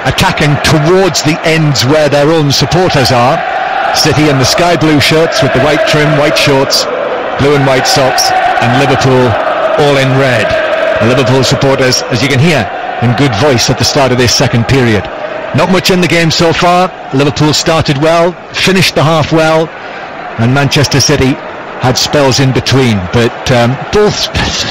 attacking towards the ends where their own supporters are. City in the sky blue shirts with the white trim, white shorts, blue and white socks, and Liverpool all in red. The Liverpool supporters, as you can hear, in good voice at the start of this second period. Not much in the game so far. Liverpool started well, finished the half well, and Manchester City had spells in between, but both,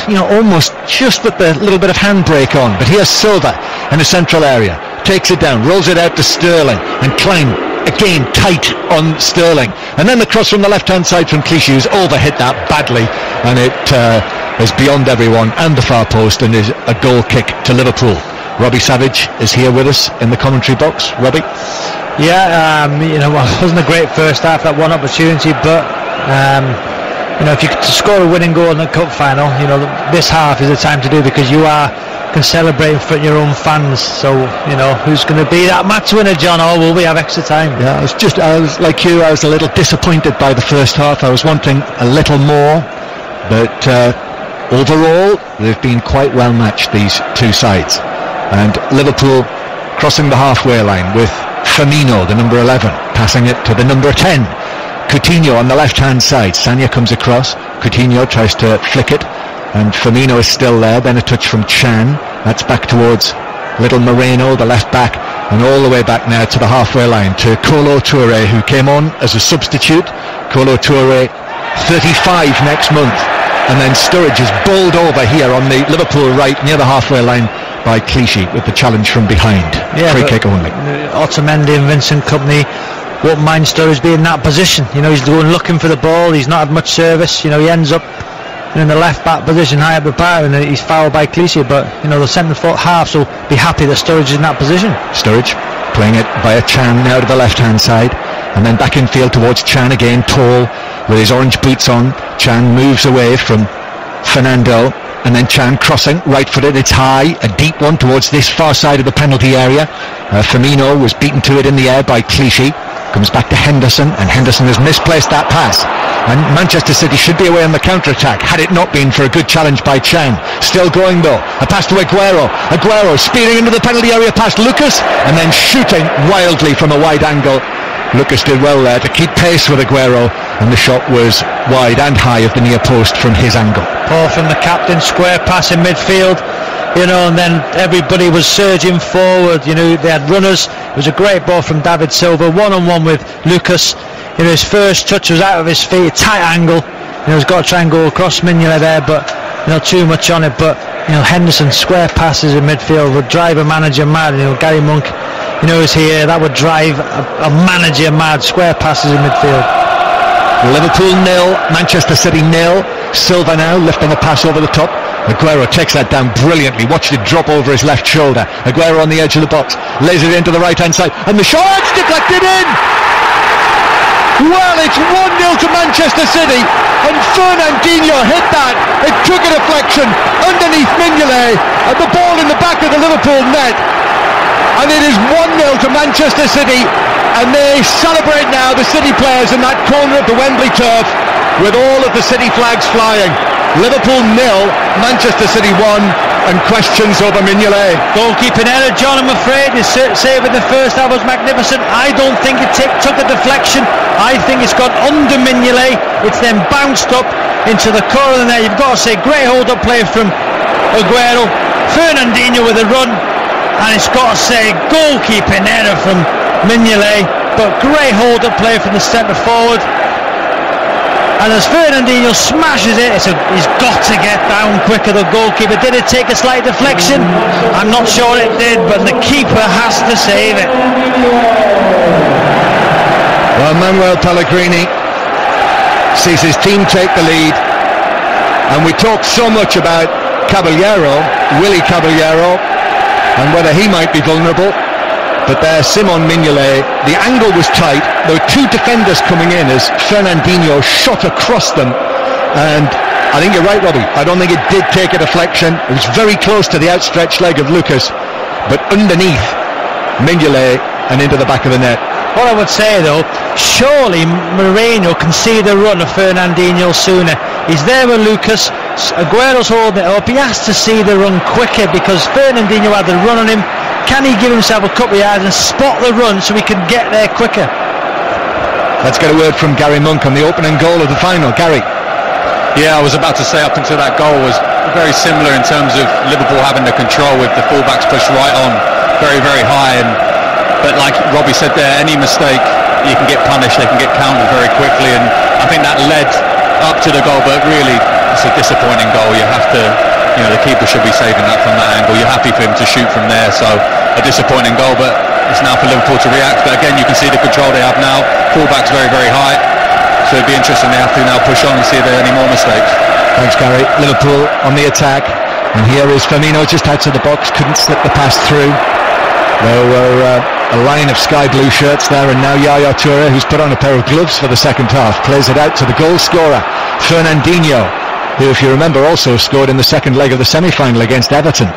almost just with the little bit of handbrake on. But here's Silva in the central area, takes it down, rolls it out to Sterling, and Klein again tight on Sterling, and then the cross from the left-hand side from Clichy, who's overhit that badly, and it is beyond everyone and the far post, and is a goal kick to Liverpool. Robbie Savage is here with us in the commentary box. Robbie? Yeah, it wasn't a great first half, that one opportunity, but if you could score a winning goal in the cup final, this half is the time to do, because you can celebrate in front of your own fans. So who's going to be that match winner, John, or will we have extra time? Yeah, I was like you, I was a little disappointed by the first half. I was wanting a little more, but overall they've been quite well matched, these two sides. And Liverpool crossing the halfway line with Firmino, the number 11, passing it to the number 10. Coutinho on the left-hand side. Sagna comes across. Coutinho tries to flick it, and Firmino is still there. Then a touch from Chan. That's back towards little Moreno, the left back, and all the way back now to the halfway line to Kolo Toure, who came on as a substitute. Kolo Toure, 35 next month. And then Sturridge is bowled over here on the Liverpool right near the halfway line by Clichy with the challenge from behind. Yeah, free kick only. Otamendi and Vincent Kompany won't mind Sturridge being in that position. He's going looking for the ball. He's not had much service. He ends up in the left back position high up the bar, and he's fouled by Clichy. But the centre halves will be happy that Sturridge is in that position. Sturridge playing it via Chan now to the left hand side, and then back in field towards Chan again, tall with his orange boots on. Chan moves away from Fernando, and then Chan crossing, right-footed, it's high, a deep one towards this far side of the penalty area. Firmino was beaten to it in the air by Clichy, comes back to Henderson, and Henderson has misplaced that pass, and Manchester City should be away on the counter-attack had it not been for a good challenge by Chan. Still going though, a pass to Aguero speeding into the penalty area past Lucas, and then shooting wildly from a wide angle. Lucas did well there to keep pace with Aguero, and the shot was wide and high of the near post from his angle. Ball from the captain, square pass in midfield, and then everybody was surging forward. They had runners. It was a great ball from David Silva, one-on-one with Lucas. His first touch was out of his feet, tight angle. He's got to try and go across Mignolet there, but too much on it. But Henderson, square passes in midfield would drive a manager mad. Gary Monk, is here. That would drive a manager mad. Square passes in midfield. Liverpool 0, Manchester City 0. Silva now lifting a pass over the top. Aguero takes that down brilliantly. Watched it drop over his left shoulder. Aguero on the edge of the box, lays it into the right hand side, and the shot's deflected in. Well, it's 1-0 to Manchester City, and Fernandinho hit that. It took a deflection underneath Mignolet, and the ball in the back of the Liverpool net, and it is 1-0 to Manchester City, and they celebrate now, the City players, in that corner of the Wembley turf with all of the City flags flying. Liverpool 0, Manchester City 1, and questions over Mignolet. Goalkeeping error, John, I'm afraid. His save in the first half was magnificent. I don't think it took a deflection. I think it's gone under Mignolet. It's then bounced up into the corner of the net. You've got to say, great hold-up play from Aguero. Fernandinho with a run, and it's got to say, goalkeeping error from Mignolet, but great hold-up play from the centre forward. And as Fernandinho smashes it, he's got to get down quicker, the goalkeeper. Did it take a slight deflection? I'm not sure it did, but the keeper has to save it. Well, Manuel Pellegrini sees his team take the lead, and we talked so much about Willy Caballero, and whether he might be vulnerable. But there, Simon Mignolet, the angle was tight. There were two defenders coming in as Fernandinho shot across them. And I think you're right, Robbie. I don't think it did take a deflection. It was very close to the outstretched leg of Lucas, but underneath Mignolet and into the back of the net. What I would say though, surely Moreno can see the run of Fernandinho sooner. He's there with Lucas, Aguero's holding it up. He has to see the run quicker because Fernandinho had the run on him. Can he give himself a couple of yards and spot the run so he can get there quicker? Let's get a word from Gary Monk on the opening goal of the final. Gary. Yeah, I was about to say up until that goal was very similar in terms of Liverpool having the control with the fullbacks pushed right on very, very high. But like Robbie said there, any mistake you can get punished, they can get countered very quickly, and I think that led up to the goal, but really it's a disappointing goal. You have to, the keeper should be saving that from that angle. You're happy for him to shoot from there, so a disappointing goal, but it's now for Liverpool to react. But again, you can see the control they have now. Fullback's very, very high, so it'd be interesting. They have to now push on and see if there are any more mistakes. Thanks, Gary. Liverpool on the attack, and here is Firmino just outside the box, couldn't slip the pass through. There were a line of sky blue shirts there, and now Yaya Toure, who's put on a pair of gloves for the second half, plays it out to the goal scorer Fernandinho, who, if you remember, also scored in the second leg of the semi-final against Everton.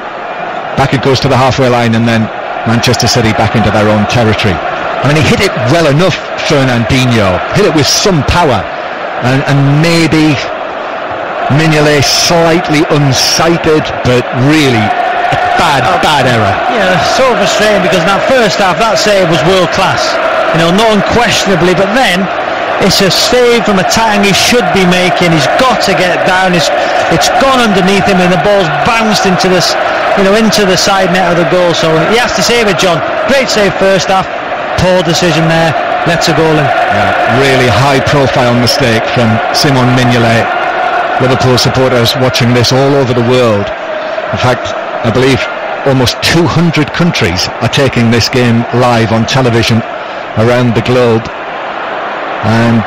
Back it goes to the halfway line, and then Manchester City back into their own territory. I mean, he hit it well enough, Fernandinho, hit it with some power, and maybe Mignolet slightly unsighted, but really bad error. Yeah, so frustrating because in that first half that save was world class, not unquestionably, but then it's a save from a time he should be making. He's got to get down. It's gone underneath him, and the ball's bounced into this, into the side net of the goal. So he has to save it, John. Great save first half, poor decision there. Lets a goal in. Yeah, really high-profile mistake from Simon Mignolet. Liverpool supporters watching this all over the world. In fact, I believe almost 200 countries are taking this game live on television around the globe. And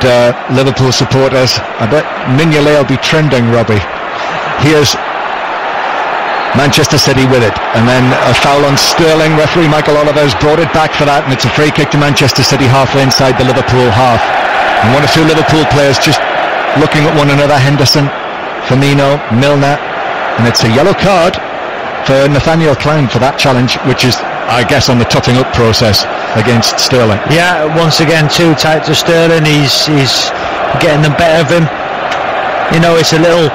Liverpool supporters, I bet Mignolet will be trending, Robbie. Here's Manchester City with it, and then a foul on Sterling. Referee Michael Oliver's brought it back for that, and it's a free kick to Manchester City halfway inside the Liverpool half. And one or two Liverpool players just looking at one another, Henderson, Firmino, Milner, and it's a yellow card for Nathaniel Klein for that challenge, which is, I guess, on the toughing up process against Sterling. Yeah, once again too tight to Sterling. He's getting the better of him. It's a little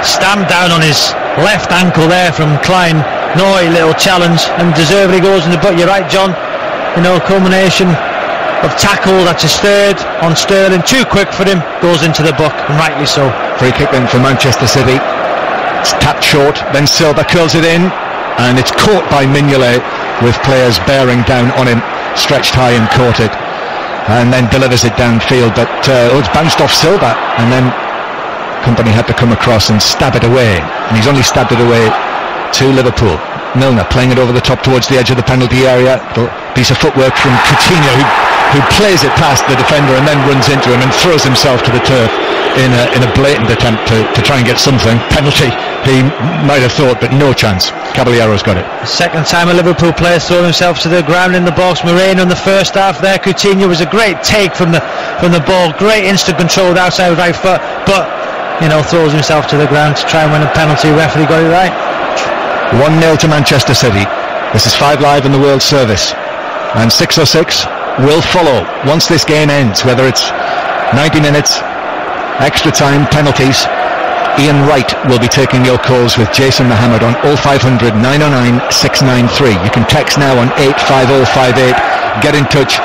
stamp down on his left ankle there from Klein. Naughty little challenge, and deservedly goes in the butt. You're right, John. Culmination of tackle. That's his third on Sterling. Too quick for him. Goes into the buck, and rightly so. Free kick then for Manchester City. It's tapped short, then Silva curls it in, and it's caught by Mignolet with players bearing down on him, stretched high and caught it, and then delivers it downfield, but it's bounced off Silva, and then Company had to come across and stab it away, and he's only stabbed it away to Liverpool. Milner playing it over the top towards the edge of the penalty area. Piece of footwork from Coutinho, who plays it past the defender and then runs into him and throws himself to the turf in a blatant attempt to try and get something. Penalty, he might have thought, but no chance. Caballero's got it. Second time a Liverpool player thrown himself to the ground in the box. Moreno in the first half there. Coutinho was a great take from the ball, great instant control with outside right foot, but throws himself to the ground to try and win a penalty. Referee got it right. 1-0 to Manchester City. This is 5 Live in the World Service, and 606 will follow once this game ends, whether it's 90 minutes, extra time, penalties. Ian Wright will be taking your calls with Jason Mohammed on 0500 909 693. You can text now on 85058. Get in touch.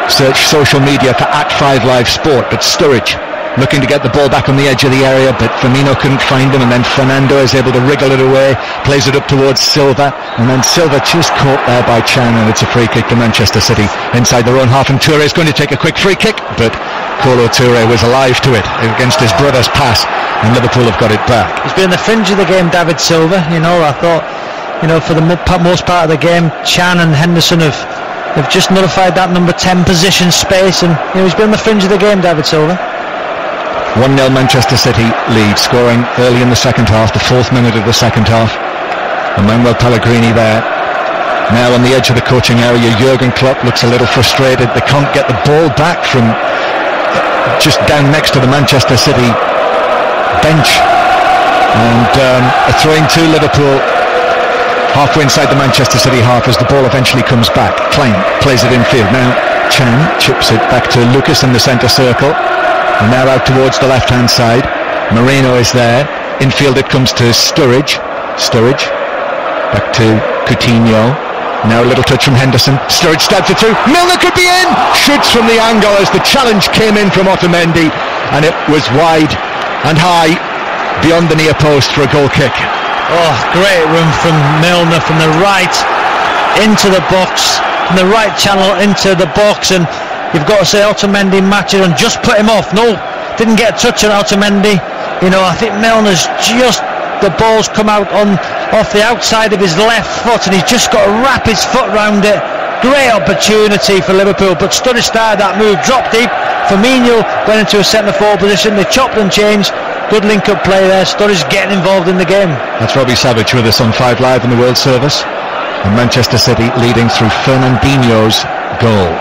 Search social media for @5Live Sport. But Sturridge looking to get the ball back on the edge of the area, but Firmino couldn't find him, and then Fernando is able to wriggle it away, plays it up towards Silva, and then Silva just caught there by Chan, and it's a free kick to Manchester City inside their own half, and Toure is going to take a quick free kick, but Kolo Toure was alive to it against his brother's pass, and Liverpool have got it back. He's been on the fringe of the game, David Silva. I thought, for the most part of the game, Chan and Henderson have just nullified that number 10 position space, and he's been on the fringe of the game, David Silva. 1-0 Manchester City lead, scoring early in the second half, the 4th minute of the second half. And Manuel Pellegrini there. Now on the edge of the coaching area, Jurgen Klopp looks a little frustrated. They can't get the ball back from just down next to the Manchester City bench. And a throw-in to Liverpool, halfway inside the Manchester City half as the ball eventually comes back. Klein plays it infield. Now Chan chips it back to Lucas in the centre circle. And now out towards the left-hand side. Moreno is there. Infield it comes to Sturridge. Back to Coutinho. Now a little touch from Henderson. Sturridge stabs it through. Milner could be in. Shoots from the angle as the challenge came in from Otamendi, and it was wide and high beyond the near post for a goal kick. Oh, great run from Milner from the right into the box, from the right channel into the box, and you've got to say Otamendi matched it and just put him off. No, didn't get a touch on Otamendi. I think Milner's the ball's come out off the outside of his left foot, and he's just got to wrap his foot round it. Great opportunity for Liverpool, but Sturridge started that move, dropped deep. Firmino went into a centre-forward position. They chopped and changed. Good link-up play there. Sturridge getting involved in the game. That's Robbie Savage with us on 5 Live in the World Service. And Manchester City leading through Fernandinho's goal.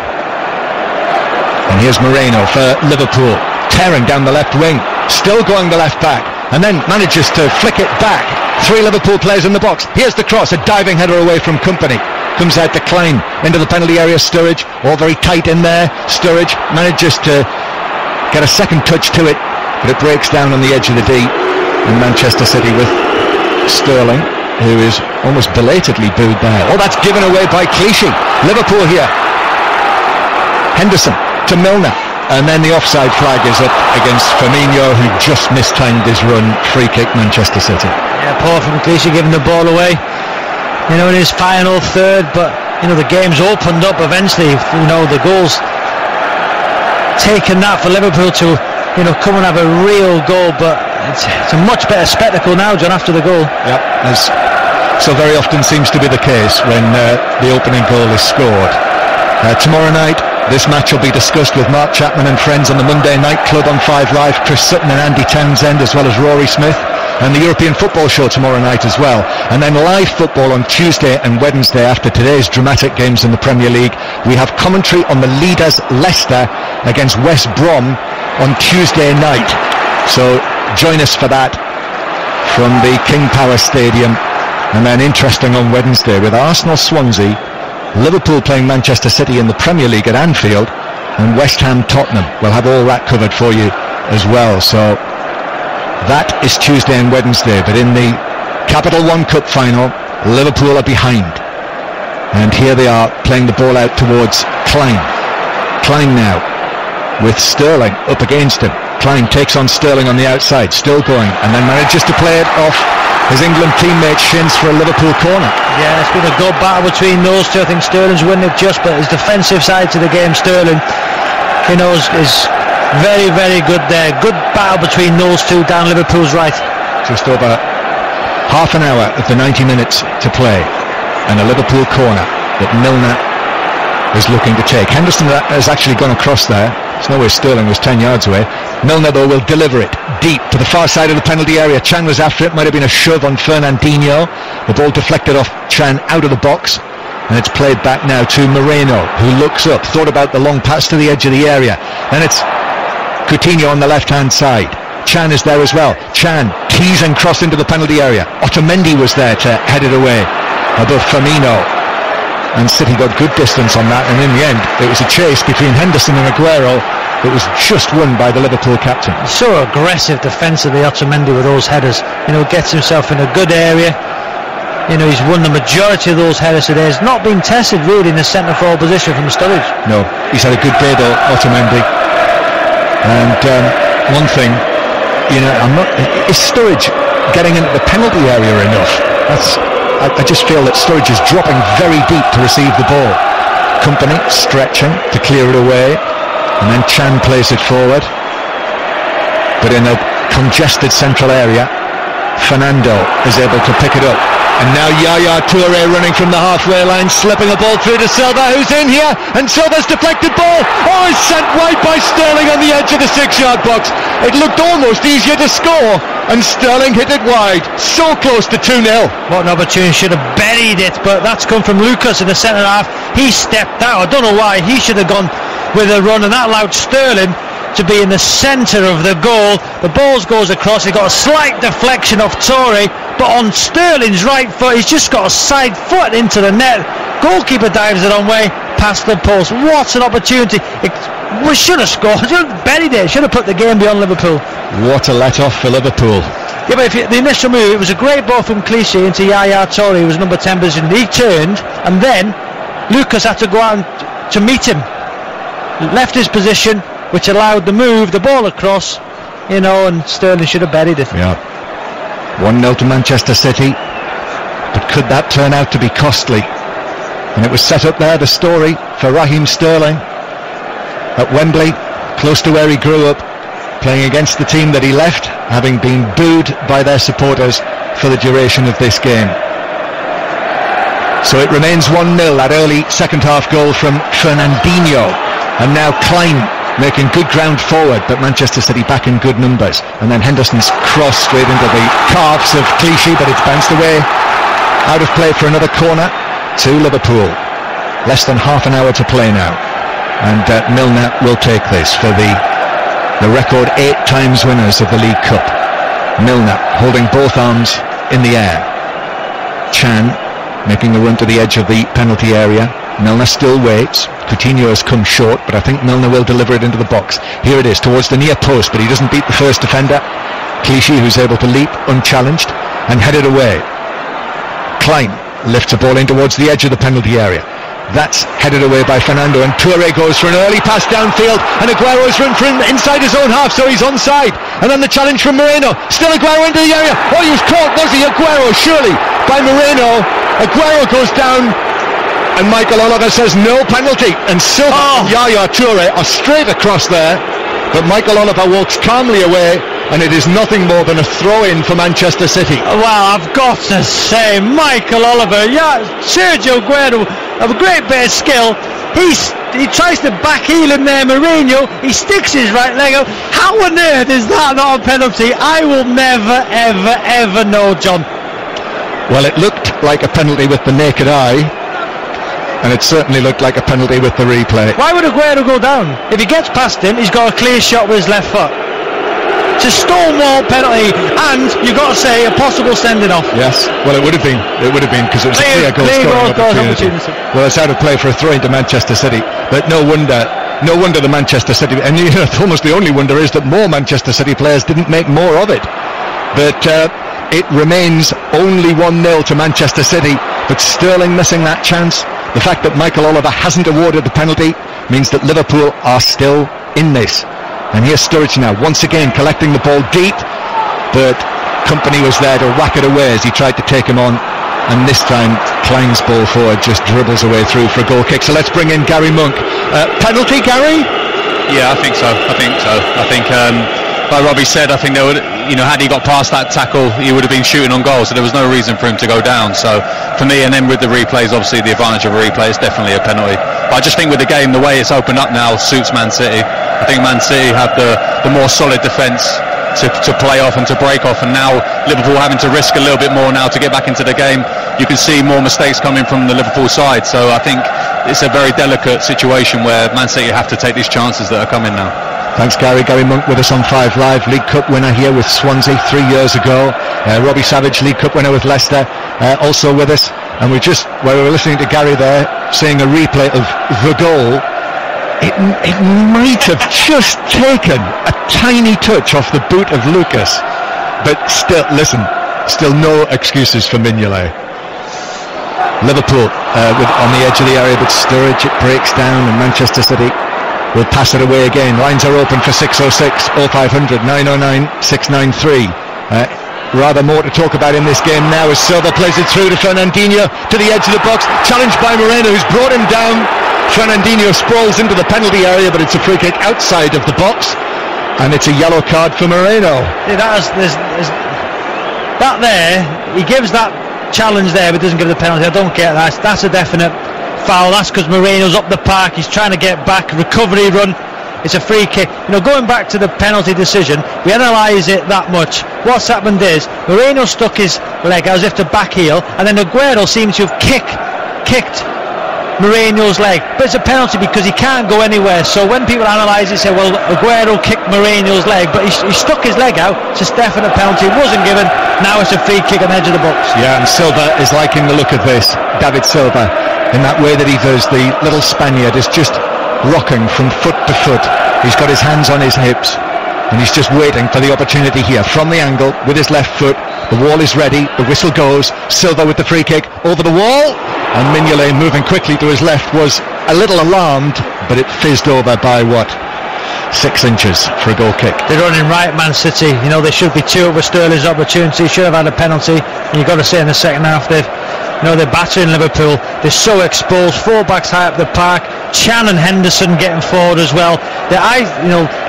And here's Moreno for Liverpool, tearing down the left wing, still going the left back, and then manages to flick it back. 3 Liverpool players in the box. Here's the cross, a diving header away from Kompany. Comes out to Klein into the penalty area. Sturridge, all very tight in there. Sturridge manages to get a second touch to it, but it breaks down on the edge of the D. And Manchester City with Sterling, who is almost belatedly booed there. Oh, that's given away by Clichy. Liverpool here. Henderson to Milner, and then the offside flag is up against Firmino, who just mistimed his run. Free kick Manchester City. Yeah, poor from Clichy giving the ball away in his final third, but the game's opened up eventually. The goal's taken that for Liverpool to come and have a real goal, but it's a much better spectacle now, John, after the goal. Yep, as so very often seems to be the case when the opening goal is scored. Tomorrow night, this match will be discussed with Mark Chapman and friends on the Monday Night Club on 5 Live, Chris Sutton and Andy Townsend, as well as Rory Smith, and the European Football Show tomorrow night as well. And then live football on Tuesday and Wednesday after today's dramatic games in the Premier League. We have commentary on the leaders Leicester against West Brom on Tuesday night. So join us for that from the King Power Stadium. And then interesting on Wednesday with Arsenal Swansea, Liverpool playing Manchester City in the Premier League at Anfield, and West Ham Tottenham. We'll have all that covered for you as well. So that is Tuesday and Wednesday. But in the Capital One Cup final, Liverpool are behind, and here they are playing the ball out towards Klein. Klein now with Sterling up against him. Klein takes on Sterling on the outside, still going, and then manages to play it off his England teammate Shins for a Liverpool corner. Yeah, it's been a good battle between those two. I think Sterling's winning it just, but his defensive side to the game, Sterling, is very, very good there. Good battle between those two down Liverpool's right. Just over half an hour of the 90 minutes to play, and a Liverpool corner that Milner is looking to take. Henderson has actually gone across there. There's no way Sterling was 10 yards away. Milner, though, will deliver it deep to the far side of the penalty area. Chan was after it. Might have been a shove on Fernandinho. The ball deflected off Chan out of the box, and it's played back now to Moreno, who looks up, thought about the long pass to the edge of the area. Then it's Coutinho on the left-hand side. Chan is there as well. Chan tees and cross into the penalty area. Otamendi was there to head it away above Firmino, and City got good distance on that, and in the end it was a chase between Henderson and Aguero that was just won by the Liverpool captain. So aggressive defensively, Otamendi, with those headers. Gets himself in a good area. He's won the majority of those headers today. He's not been tested really in the centre forward position from Sturridge. No, he's had a good day though, Otamendi, and one thing, is Sturridge getting into the penalty area enough? I just feel that Sturridge is dropping very deep to receive the ball. Company stretching to clear it away, and then Chan plays it forward. But in a congested central area, Fernando is able to pick it up. And now Yaya Toure running from the halfway line, slipping a ball through to Silva, who's in here, and Silva's deflected ball. Oh, it's sent wide by Sterling on the edge of the 6-yard box. It looked almost easier to score, and Sterling hit it wide, so close to 2-0. What an opportunity, should have buried it, but that's come from Lucas in the centre half. He stepped out, I don't know why, he should have gone with a run, and that allowed Sterling to be in the centre of the goal. The ball goes across, he got a slight deflection off Toure, but on Sterling's right foot, he's just got a side foot into the net. Goalkeeper dives it on way past the post. What an opportunity. We should have scored, should have buried it, should have put the game beyond Liverpool. What a let off for Liverpool. Yeah, but the initial move, it was a great ball from Clichy into Yaya Toure, who was number 10 position. He turned, and then Lucas had to go out to meet him. Left his position, which allowed the move, the ball across, and Sterling should have buried it. Yeah. 1-0 to Manchester City, but could that turn out to be costly? And it was set up there, the story for Raheem Sterling at Wembley, close to where he grew up, playing against the team that he left, having been booed by their supporters for the duration of this game. So it remains 1-0, that early second half goal from Fernandinho, and now Klein making good ground forward, but Manchester City back in good numbers. And then Henderson's cross straight into the calves of Clichy, but it's bounced away out of play for another corner to Liverpool. Less than half an hour to play now, and Milner will take this for the record 8 times winners of the League Cup. Milner holding both arms in the air. Chan making a run to the edge of the penalty area. Milner still waits. Coutinho has come short, but I think Milner will deliver it into the box. Here it is, towards the near post, but he doesn't beat the first defender. Clichy, who's able to leap unchallenged and head it away. Klein lifts a ball in towards the edge of the penalty area. That's headed away by Fernando, and Toure goes for an early pass downfield, and Aguero's run from inside his own half, so he's onside. And then the challenge from Moreno. Still Aguero into the area. Oh, he was caught, was he? Aguero, surely, by Moreno. Aguero goes down, and Michael Oliver says no penalty, and Silva and Yaya Toure are straight across there, but Michael Oliver walks calmly away, and it is nothing more than a throw-in for Manchester City. Well, I've got to say, Michael Oliver, Sergio Aguero, a great bit of skill. He tries to back heel him there, Mourinho. He sticks his right leg out. How on earth is that not a penalty? I will never, ever, ever know, John. Well, it looked like a penalty with the naked eye, and it certainly looked like a penalty with the replay. Why would Aguero go down? If he gets past him, he's got a clear shot with his left foot. It's a stonewall penalty, and you've got to say a possible sending off. Yes, well, it would have been because it was a clear goal-scoring opportunity. Well, it's out of play for a throw into Manchester City, but no wonder the Manchester City, and almost the only wonder is that more Manchester City players didn't make more of it. But it remains only 1-0 to Manchester City, but Sterling missing that chance. The fact that Michael Oliver hasn't awarded the penalty means that Liverpool are still in this. And here's Sturridge now, once again collecting the ball deep, but Company was there to whack it away as he tried to take him on, and this time Klein's ball forward just dribbles away through for a goal kick. So let's bring in Gary Monk. Penalty, Gary? Yeah, I think so. I think, like Robbie said, I think there would, had he got past that tackle, he would have been shooting on goal. So there was no reason for him to go down. So for me, and then with the replays, obviously the advantage of a replay is definitely a penalty. But I just think with the game, the way it's opened up now suits Man City. I think Man City have the more solid defence to play off and to break off, and now Liverpool having to risk a little bit more now to get back into the game. You can see more mistakes coming from the Liverpool side. So I think it's a very delicate situation where Man City have to take these chances that are coming now. Thanks, Gary. Gary Monk with us on 5 Live. League Cup winner here with Swansea 3 years ago. Robbie Savage, League Cup winner with Leicester, also with us. And we were listening to Gary there, seeing a replay of the goal. It might have just taken a tiny touch off the boot of Lucas. But still no excuses for Mignolet. Liverpool on the edge of the area, but Sturridge, it breaks down, and Manchester City will pass it away again. Lines are open for 606 0500 909 693. Rather more to talk about in this game now as Silva plays it through to Fernandinho to the edge of the box, challenged by Moreno, who's brought him down. Fernandinho sprawls into the penalty area, but it's a free kick outside of the box, and it's a yellow card for Moreno. That there, he gives that challenge there but doesn't give the penalty. I don't get that. That's a definite foul. That's because Moreno's up the park, he's trying to get back, recovery run. It's a free kick. Going back to the penalty decision, we analyse it that much. What's happened is Moreno stuck his leg as if to back heel, and then Aguero seems to have kicked Moreno's leg. But it's a penalty because he can't go anywhere. So when people analyse it, say, well, Aguero kicked Moreno's leg, but he stuck his leg out. It's a definite penalty. It wasn't given. Now it's a free kick on the edge of the box. Yeah, and Silva is liking the look of this. David Silva, in that way that he does, the little Spaniard is just rocking from foot to foot. He's got his hands on his hips and he's just waiting for the opportunity here from the angle with his left foot. The wall is ready, the whistle goes. Silva with the free kick over the wall, and Mignolet moving quickly to his left was a little alarmed, but it fizzed over by 6 inches for a goal kick. They're running right, Man City. They should be 2 over Sterling's opportunity, should have had a penalty, and you've got to say in the second half they're battering Liverpool. They're so exposed, 4 backs high up the park. Chan and Henderson getting forward as well.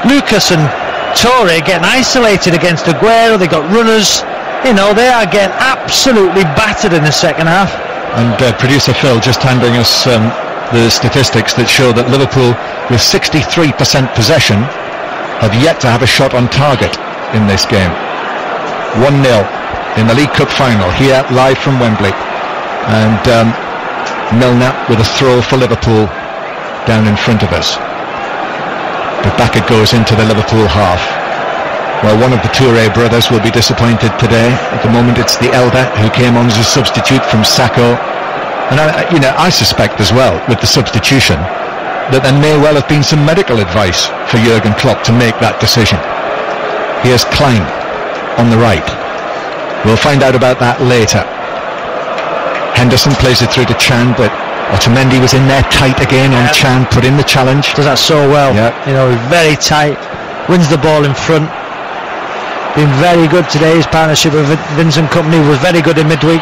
Lucas and Torre getting isolated against Aguero. They got runners. They are getting absolutely battered in the second half. And producer Phil just handing us the statistics that show that Liverpool, with 63% possession, have yet to have a shot on target in this game. 1-0 in the League Cup final here live from Wembley. And Milner with a throw for Liverpool down in front of us, but back it goes into the Liverpool half. Well, one of the Toure brothers will be disappointed today. At the moment it's the elder who came on as a substitute from Sacco, and I suspect as well with the substitution that there may well have been some medical advice for Jurgen Klopp to make that decision. Here's Klein on the right. We'll find out about that later. Henderson plays it through to Chan, but Otamendi was in there tight again on Chan, put in the challenge. Does that so well. Yeah. Very tight, wins the ball in front. Been very good today. His partnership with Vincent Kompany was very good in midweek.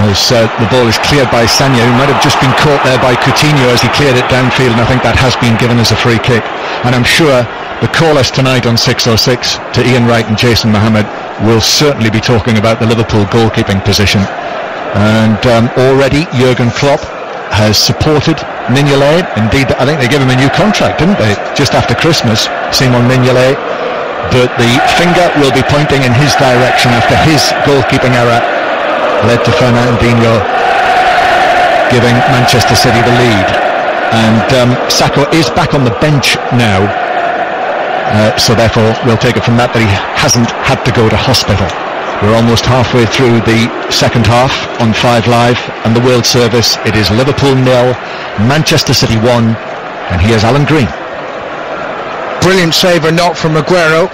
As the ball is cleared by Sagna, who might have just been caught there by Coutinho as he cleared it downfield, and I think that has been given as a free kick. And I'm sure the callers tonight on 606 to Ian Wright and Jason Mohammed will certainly be talking about the Liverpool goalkeeping position. And already Jurgen Klopp has supported Mignolet. Indeed, I think they gave him a new contract, didn't they, just after Christmas, Simon Mignolet. But the finger will be pointing in his direction after his goalkeeping error led to Fernandinho giving Manchester City the lead. And Sacco is back on the bench now, so therefore we'll take it from that he hasn't had to go to hospital. We're almost halfway through the second half on 5 Live and the World Service. It is Liverpool 0, Manchester City 1, and here's Alan Green. Brilliant save or not from Aguero.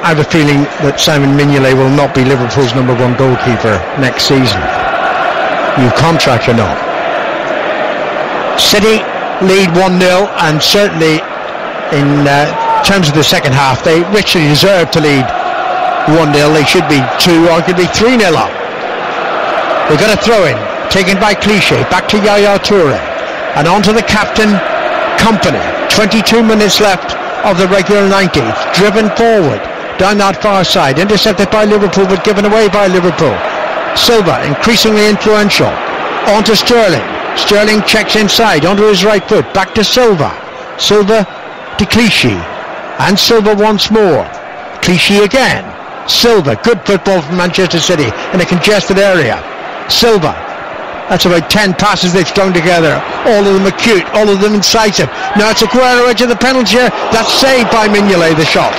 I have a feeling that Simon Mignolet will not be Liverpool's number 1 goalkeeper next season. New contract or not. City lead 1-0, and certainly in terms of the second half, they richly deserve to lead 1-0. They should be 2 or could be 3-0 up. They've got a throw in taken by Clichy, back to Yaya Toure and on to the captain Kompany. 22 minutes left of the regular 90. Driven forward down that far side, intercepted by Liverpool but given away by Liverpool. Silva increasingly influential, on to Sterling. Sterling checks inside onto his right foot, back to Silva. Silva to Clichy, and Silva once more. Clichy again. Silva, good football from Manchester City in a congested area. Silva, that's about 10 passes they've strung together, all of them acute, all of them incisive. Now it's Aguero edge of the penalty area. That's saved by Mignolet, the shot.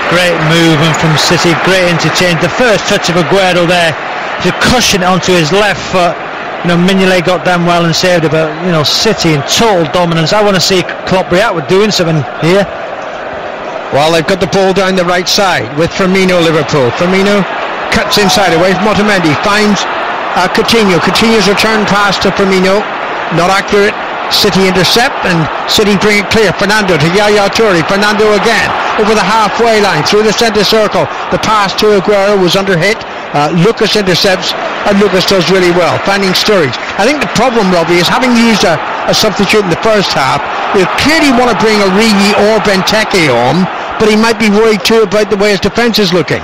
Great movement from City, great interchange. The first touch of Aguero there to cushion it onto his left foot. Mignolet got damn well and saved it, but City in total dominance. I want to see Klopp react with doing something here. Well, they've got the ball down the right side with Firmino. Liverpool. Firmino cuts inside away from Otamendi, finds Coutinho. Coutinho's return pass to Firmino, not accurate. City intercept and City bring it clear. Fernando to Yaya Toure. Fernando again over the halfway line through the centre circle. The pass to Aguero was under hit. Lucas intercepts and Lucas does really well, finding Sturridge. I think the problem, Robbie, is having used a substitute in the first half, they clearly want to bring Origi or Benteke on, but he might be worried too about the way his defence is looking.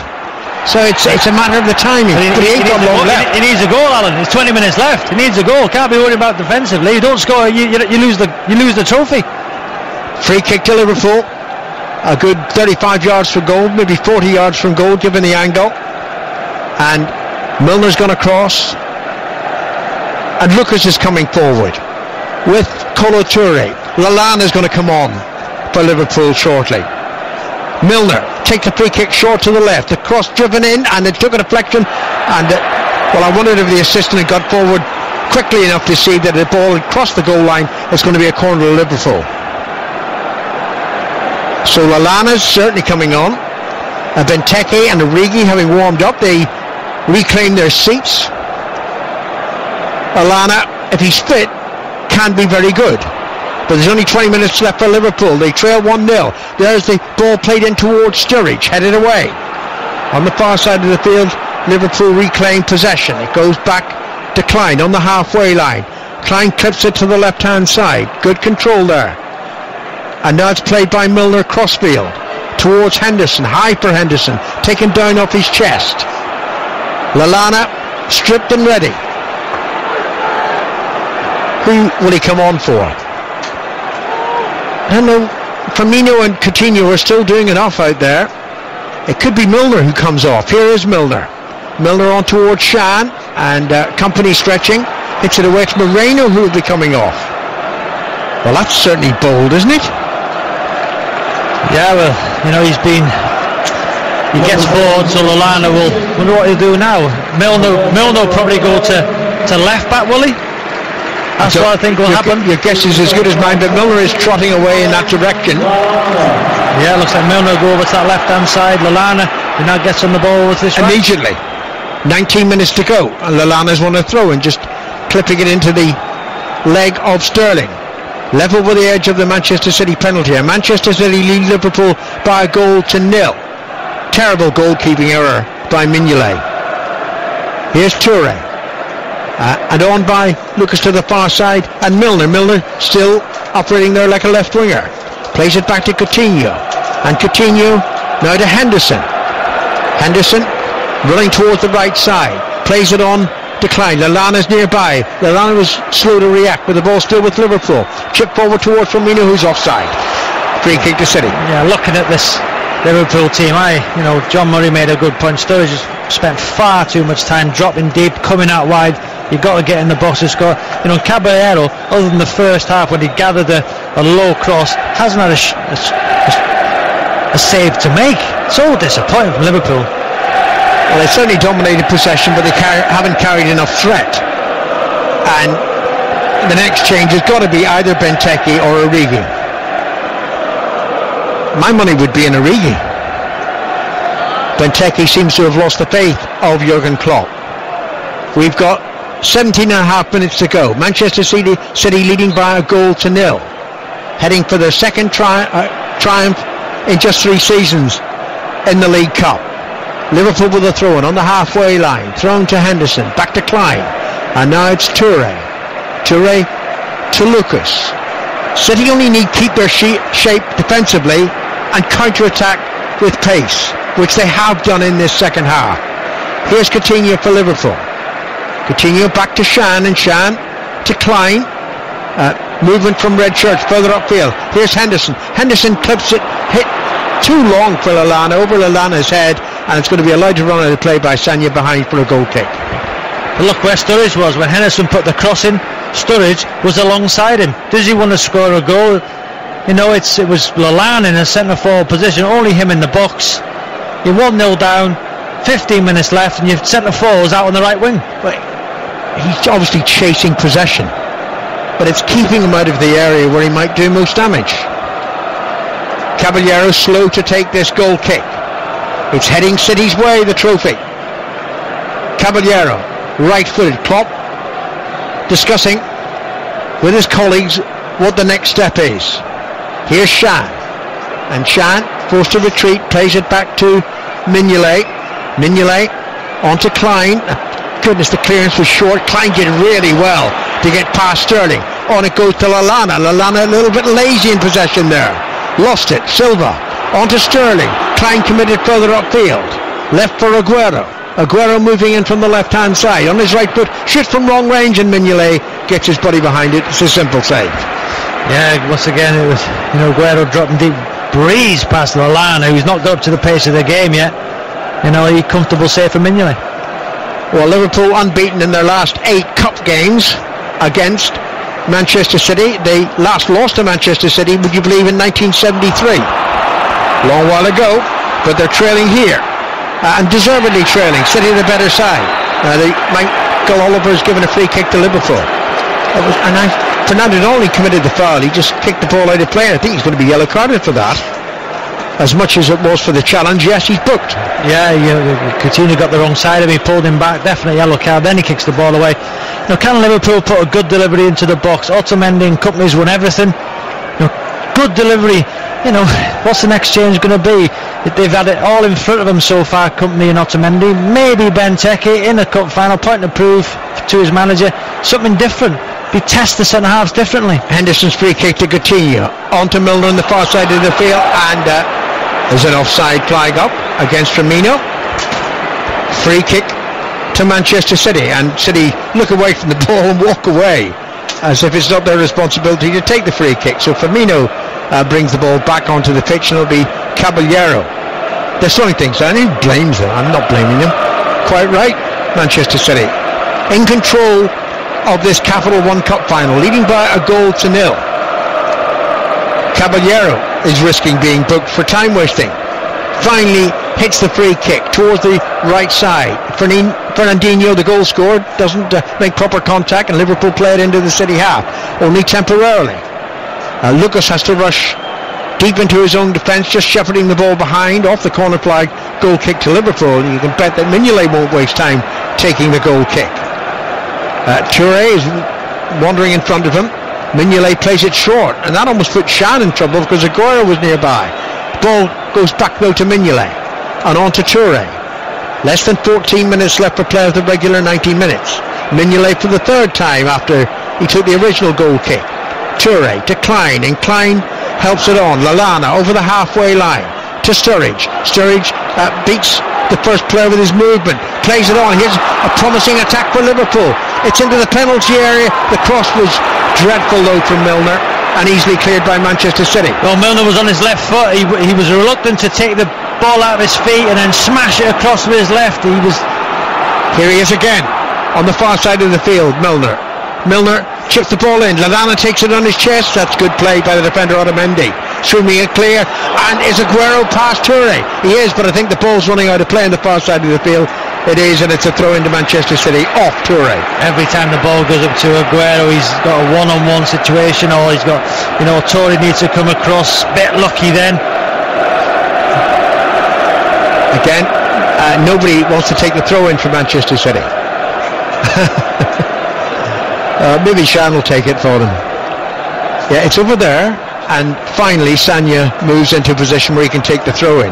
So it's a matter of the timing. But he ain't got long left. He needs a goal, Alan. There's 20 minutes left. He needs a goal. Can't be worried about defensively. You don't score, you lose the trophy. Free kick to Liverpool. A good 35 yards from goal, maybe 40 yards from goal, given the angle. And Milner's going to cross. And Lucas is coming forward with Kolo Toure. Lallana's going to come on for Liverpool shortly. Milner takes a free kick short to the left. The cross driven in and it took a deflection. And well, I wondered if the assistant had got forward quickly enough to see that the ball had crossed the goal line. It's going to be a corner to Liverpool. So Lallana's certainly coming on. Benteke and Origi having warmed up, they reclaim their seats. Lallana, if he's fit, can be very good. But there's only 20 minutes left for Liverpool. They trail 1-0. There's the ball played in towards Sturridge, headed away. On the far side of the field, Liverpool reclaim possession. It goes back to Klein on the halfway line. Klein clips it to the left-hand side. Good control there. And now it's played by Milner crossfield towards Henderson. High for Henderson. Taken down off his chest. Lallana stripped and ready. Who will he come on for? I don't know. Firmino and Coutinho are still doing enough out there. It could be Milner who comes off. Here is Milner. Milner on towards Shan and company stretching. Hits it away to Moreno, who will be coming off. Well, that's certainly bold, isn't it? Yeah, well, he gets bored, so Lallana will wonder what he'll do now. Milner will probably go to left back, will he? That's what I think will happen. Your guess is as good as mine, but Milner is trotting away in that direction. Yeah, looks like Milner will go over to that left-hand side. Lallana, who now gets on the ball with this immediately. 19 minutes to go, and Lallana's won a throw and just clipping it into the leg of Sterling. Level with the edge of the Manchester City penalty. And Manchester City lead Liverpool by a goal to 0. Terrible goalkeeping error by Mignolet. Here's Toure. And on by Lucas to the far side, and Milner still operating there like a left winger. Plays it back to Coutinho, and Coutinho now to Henderson. Henderson running towards the right side, plays it on to Klein. Lallana's nearby. Lallana was slow to react, but the ball still with Liverpool. Chip forward towards Firmino, who's offside. Free kick to City. Yeah, looking at this Liverpool team, John Murray made a good point. Sturridge has spent far too much time dropping deep, coming out wide. You've got to get in the box to score. Caballero, other than the first half when he gathered a low cross, hasn't had a save to make. So disappointing from Liverpool. Well, they certainly dominated possession, but they haven't carried enough threat. And the next change has got to be either Benteke or Origi. My money would be in Origi. Benteke seems to have lost the faith of Jurgen Klopp. We've got 17.5 minutes to go. Manchester City leading by a goal to 0. Heading for their second triumph in just 3 seasons in the League Cup. Liverpool with a throw-in on the halfway line. Thrown to Henderson. Back to Klein. And now it's Toure. Toure to Lucas. City only need to keep their shape defensively and counter-attack with pace, which they have done in this second half. Here's Coutinho for Liverpool. Coutinho back to Shan, and Shan to Klein. Movement from red shirts further upfield. Here's Henderson. Henderson clips it, hit too long for Lallana, over Lallana's head, and it's going to be allowed to run out of play by Sagna behind for a goal kick. But look where Sturridge was when Henderson put the cross in. Sturridge was alongside him. Does he want to score a goal? It was Lallana in a centre forward position, only him in the box. You're 1-0 down, 15 minutes left, and your centre forward was out on the right wing. But he's obviously chasing possession, but it's keeping him out of the area where he might do most damage. Caballero slow to take this goal kick. It's heading City's way, the trophy. Caballero, right-footed. Klopp discussing with his colleagues what the next step is. Here's Shan, and Shan forced to retreat, plays it back to Mignolet. Mignolet onto Klein. Goodness, the clearance was short. Klein did really well to get past Sterling. On it goes to Lallana. Lallana a little bit lazy in possession there. Lost it. Silva onto Sterling. Klein committed further upfield. Left for Aguero. Aguero moving in from the left-hand side. On his right foot, shoots from wrong range, and Mignolet gets his buddy behind it. It's a simple save. Yeah, once again it was, Aguero dropping deep, breeze past Lallana, who's not got up to the pace of the game yet. A comfortable save for Mignolet. Well, Liverpool unbeaten in their last 8 cup games against Manchester City. They last lost to Manchester City, would you believe, in 1973. Long while ago, but they're trailing here. And deservedly trailing. City the better side. Michael Oliver's given a free kick to Liverpool. Fernando only committed the foul. He just kicked the ball out of play. I think he's going to be yellow carded for that. As much as it was for the challenge, yes, he's booked. Yeah, Coutinho got the wrong side of him, he pulled him back, definitely yellow card, then he kicks the ball away. Can Liverpool put a good delivery into the box? Otamendi and company's won everything. Good delivery. What's the next change going to be? They've had it all in front of them so far, Company and Otamendi. Maybe Benteke in a cup final, point of proof to his manager. Something different. Test the centre halves differently. Henderson's free kick to Coutinho. On to Milner on the far side of the field, and there's an offside flag up against Firmino. Free kick to Manchester City, and City look away from the ball and walk away as if it's not their responsibility to take the free kick. So Firmino brings the ball back onto the pitch, and it'll be Caballero. They're slowing things down. Who blames them? I'm not blaming them. Quite right, Manchester City in control of this Capital One Cup final, leading by a goal to 0. Caballero is risking being booked for time wasting. Finally hits the free kick towards the right side. Fernandinho, the goal scorer, doesn't make proper contact, and Liverpool play it into the City half, only temporarily. Lucas has to rush deep into his own defence, just shepherding the ball behind, off the corner flag, goal kick to Liverpool. You can bet that Mignolet won't waste time taking the goal kick. Touré is wandering in front of him. Mignolet plays it short, and that almost put Shan in trouble because Aguero was nearby. Ball goes back though to Mignolet, and on to Touré. Less than 14 minutes left for play of the regular 90 minutes. Mignolet for the third time after he took the original goal kick. Touré to Klein, and Klein helps it on. Lallana over the halfway line to Sturridge. Sturridge beats the first player with his movement, plays it on. Here's a promising attack for Liverpool. It's into the penalty area. The cross was dreadful though from Milner, and easily cleared by Manchester City. Well, Milner was on his left foot. He was reluctant to take the ball out of his feet and then smash it across with his left. Here he is again on the far side of the field. Milner chips the ball in. Lallana takes it on his chest. That's good play by the defender Otamendi. Swimming it clear, and is Aguero past Touré? He is, but I think the ball's running out of play on the far side of the field. It is, and it's a throw into Manchester City off Touré. Every time the ball goes up to Aguero, he's got a one-on-one situation, or he's got, Touré needs to come across. Bit lucky then. Again, nobody wants to take the throw in for Manchester City. Maybe Shan will take it for them. Yeah, it's over there, and finally Sanya moves into a position where he can take the throw in.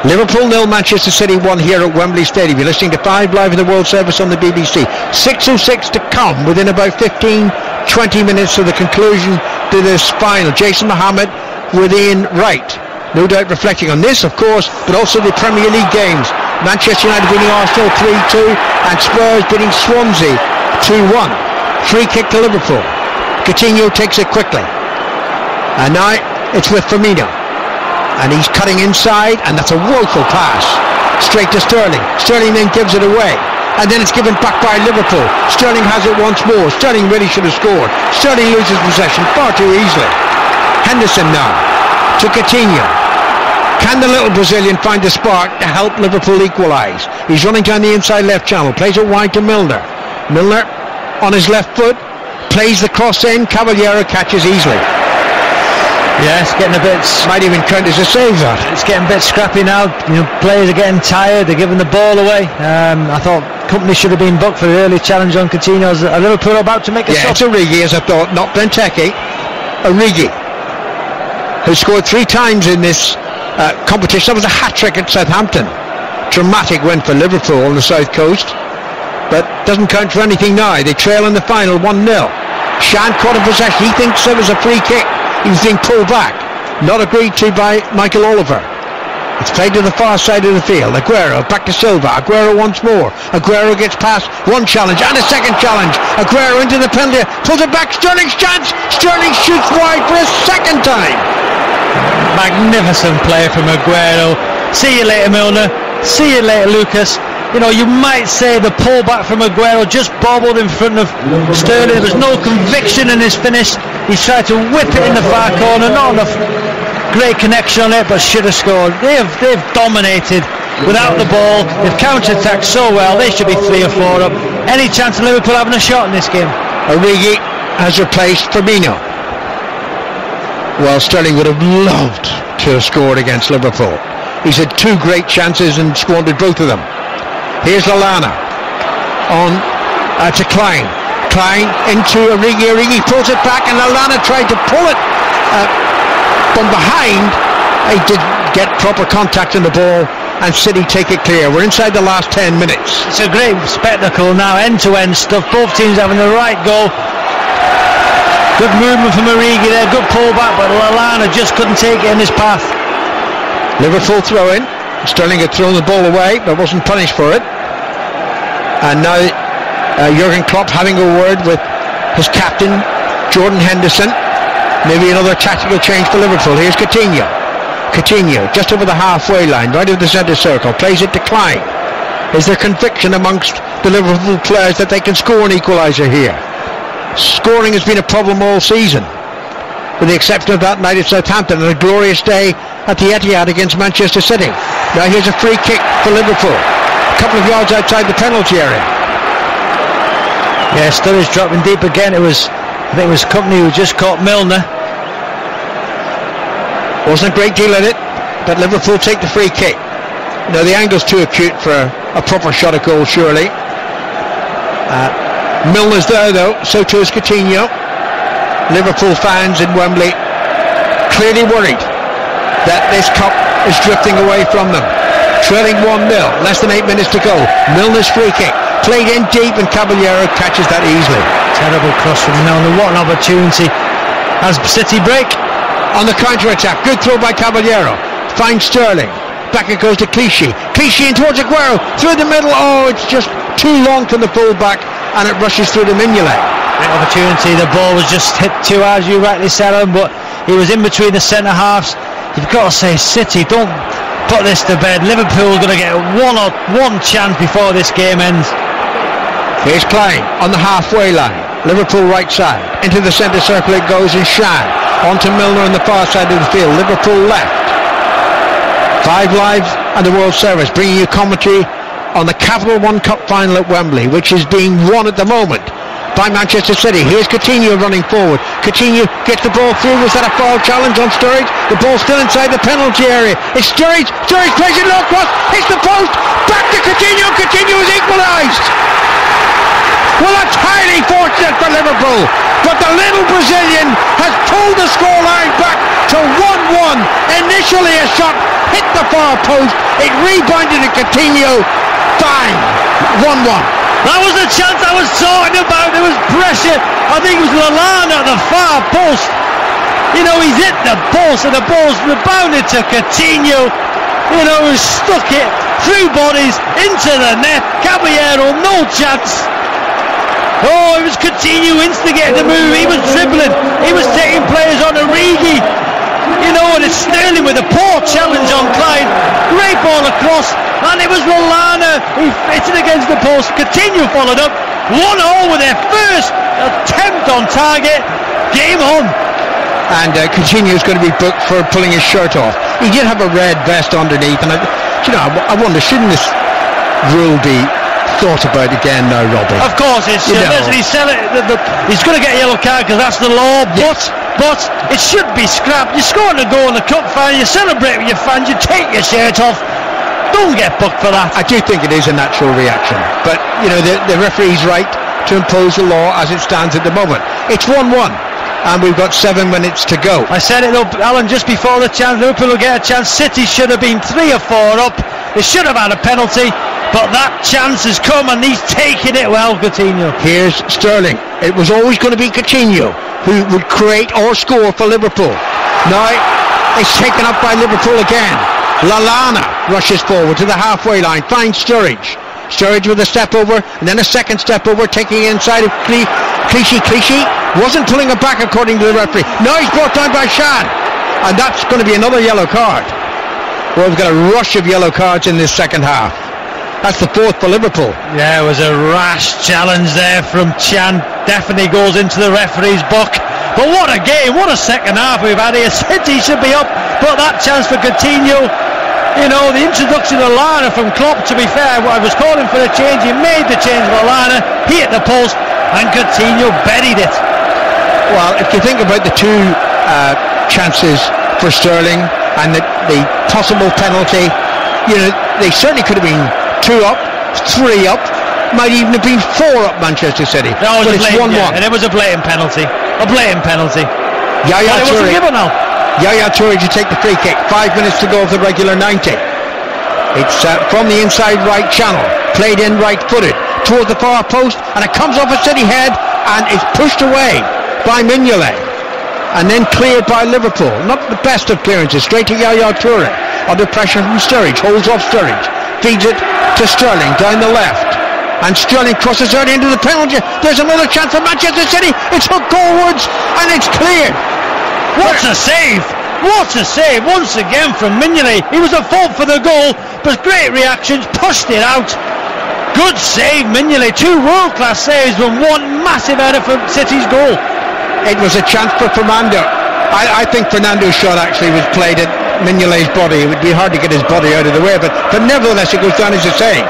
Liverpool 0, Manchester City 1 here at Wembley Stadium. You're listening to 5 Live in the World Service on the BBC. 6:06 to come within about 15-20 minutes of the conclusion to this final. Jason Mohammed with Ian Wright, no doubt reflecting on this, of course, but also the Premier League games. Manchester United beating Arsenal 3-2, and Spurs beating Swansea 2-1. Free kick to Liverpool. Coutinho takes it quickly, and now it's with Firmino, and he's cutting inside, and that's a woeful pass straight to Sterling. Sterling then gives it away, and then it's given back by Liverpool. Sterling has it once more. Sterling really should have scored. Sterling loses possession far too easily. Henderson now to Coutinho. Can the little Brazilian find a spark to help Liverpool equalise? He's running down the inside left channel, plays it wide to Milner. Milner on his left foot, plays the cross in. Caballero catches easily. Yeah, it's getting a bit... Might even count as a save, that. It's getting a bit scrappy now. Players are getting tired. They're giving the ball away. I thought Company should have been booked for the early challenge on Coutinho. Are Liverpool about to make a sub? It's Origi, as I thought, not Benteke. Origi, who scored 3 times in this competition. That was a hat-trick at Southampton. Dramatic win for Liverpool on the south coast, but doesn't count for anything now. They trail in the final 1-0. Shan caught in possession. He thinks it was a free kick. He was being pulled back. Not agreed to by Michael Oliver. It's played to the far side of the field. Aguero back to Silva. Aguero once more. Aguero gets past one challenge and a second challenge. Aguero into the penalty. Pulls it back. Sterling's chance. Sterling shoots wide for a second time. Magnificent play from Aguero. See you later, Milner. See you later, Lucas. You know, you might say the pullback from Aguero just bobbled in front of Sterling. There was no conviction in his finish. He's tried to whip it in the far corner. Not enough great connection on it, but should have scored. They've dominated without the ball. They've counter-attacked so well. They should be 3 or 4 up. Any chance of Liverpool having a shot in this game? Origi has replaced Firmino. Well, Sterling would have loved to have scored against Liverpool. He's had 2 great chances and squandered both of them. Here's Lallana on to Klein. Klein into Origi. Origi pulls it back, and Lallana tried to pull it from behind. He did get proper contact in the ball, and City take it clear. We're inside the last 10 minutes. It's a great spectacle now, end-to-end stuff. Both teams having the right goal. Good movement from Origi there, good pullback, but Lallana just couldn't take it in his path. Liverpool throw in. Sterling had thrown the ball away but wasn't punished for it. And now Jurgen Klopp having a word with his captain Jordan Henderson. Maybe another tactical change for Liverpool. Here's Coutinho. Coutinho just over the halfway line, right of the centre circle, plays it to Klein. Is there conviction amongst the Liverpool players that they can score an equaliser here? Scoring has been a problem all season, with the exception of that night at Southampton and a glorious day at the Etihad against Manchester City. Now here's a free kick for Liverpool, a couple of yards outside the penalty area. Yeah, Sturridge dropping deep again. I think it was Company who just caught Milner. Wasn't a great deal in it, but Liverpool take the free kick. Now the angle's too acute for a proper shot at goal, surely. Milner's there though, so too is Coutinho. Liverpool fans in Wembley clearly worried that this cup is drifting away from them. Trailing 1-0, less than 8 minutes to go. Milner's free kick, played in deep, and Caballero catches that easily. Terrible cross from Milner. What an opportunity as City break. On the counter-attack, good throw by Caballero. Finds Sterling. Back it goes to Clichy. Clichy in towards Aguero. Through the middle. Oh, it's just too long from the full-back, and it rushes through the Mignolet. Great opportunity. The ball was just hit too hard, as you rightly said, but he was in between the centre-halves. You've got to say, City, don't put this to bed. Liverpool are going to get one chance before this game ends. Here's Klein on the halfway line. Liverpool right side. Into the centre circle it goes, and Shan on to Milner on the far side of the field. Liverpool left. 5 Live and the World Service bringing you commentary on the Capital One Cup final at Wembley, which is being won at the moment by Manchester City. Here's Coutinho running forward. Coutinho gets the ball through. Was that a foul challenge on Sturridge? The ball still inside the penalty area. It's Sturridge. Sturridge plays it low cross. Hits the post. Back to Coutinho. Coutinho is equalised. Well, that's highly fortunate for Liverpool, but the little Brazilian has pulled the scoreline back to 1-1. Initially a shot hit the far post. It rebounded to Coutinho. Bang! 1-1. That was the chance I was talking about. There was pressure. I think it was Lallana at the far post. You know, he's hit the post, and the ball's rebounded to Coutinho. You know, he stuck it through bodies into the net. Caballero, no chance. Oh, it was Coutinho instigating the move. He was dribbling. He was taking players on Origi. You know, and it's Sterling with a poor challenge on Klein. Great ball across, and it was Lallana who fitted against the post. Coutinho followed up. 1-0 with their first attempt on target. Game on. And Coutinho's going to be booked for pulling his shirt off. He did have a red vest underneath, and I wonder, shouldn't this rule be thought about again now, Robbie? Of course it's he's going to get a yellow card because that's the law, yes. but it should be scrapped. You're scoring a goal in the cup final, you celebrate with your fans, you take your shirt off. Don't get booked for that. I do think it is a natural reaction, but you know the referee's right to impose the law as it stands at the moment. It's 1-1 and we've got 7 minutes to go. I said it though, Alan, just before the chance. Liverpool will get a chance. City should have been 3 or 4 up. They should have had a penalty, but that chance has come and he's taken it well, Coutinho. Here's Sterling. It was always going to be Coutinho who would create or score for Liverpool. Now it's taken up by Liverpool again. Lallana rushes forward to the halfway line, finds Sturridge. Sturridge with a step over and then a second step over, taking it inside of Clichy. Clichy wasn't pulling it back according to the referee. Now he's brought down by Shan, and that's going to be another yellow card. Well, we've got a rush of yellow cards in this second half. That's the 4th for Liverpool. Yeah, it was a rash challenge there from Chan. Definitely goes into the referee's book. But what a game, what a second half we've had here. City should be up, but that chance for Coutinho, you know, the introduction of Lallana from Klopp, to be fair, I was calling for the change. He made the change for Lallana, he hit the post, and Coutinho buried it. Well, if you think about the 2 chances for Sterling and the possible penalty, you know, they certainly could have been 2 up, 3 up, might even have been 4 up Manchester City. No, but it's 1-1. Yeah, and it was a blatant penalty. A blatant penalty. Yaya Toure. It wasn't given now. Yaya Toure to take the free kick. 5 minutes to go of the regular 90. It's from the inside right channel, played in right-footed towards the far post, and it comes off a City head and is pushed away by Mignolet, and then cleared by Liverpool. Not the best of clearances. Straight to Yaya Toure under pressure from Sturridge. Holds off Sturridge, feeds it to Sterling down the left. And Sterling crosses early into the penalty. There's another chance for Manchester City. It's hooked goalwards and it's cleared. What a save! What a save once again from Mignolet. He was at fault for the goal, but great reactions, pushed it out. Good save, Mignolet. 2 world-class saves and 1 massive header for City's goal. It was a chance for Fernando. I think Fernando's shot actually was played at Mignolet's body. It would be hard to get his body out of the way, but nevertheless it goes down as a save.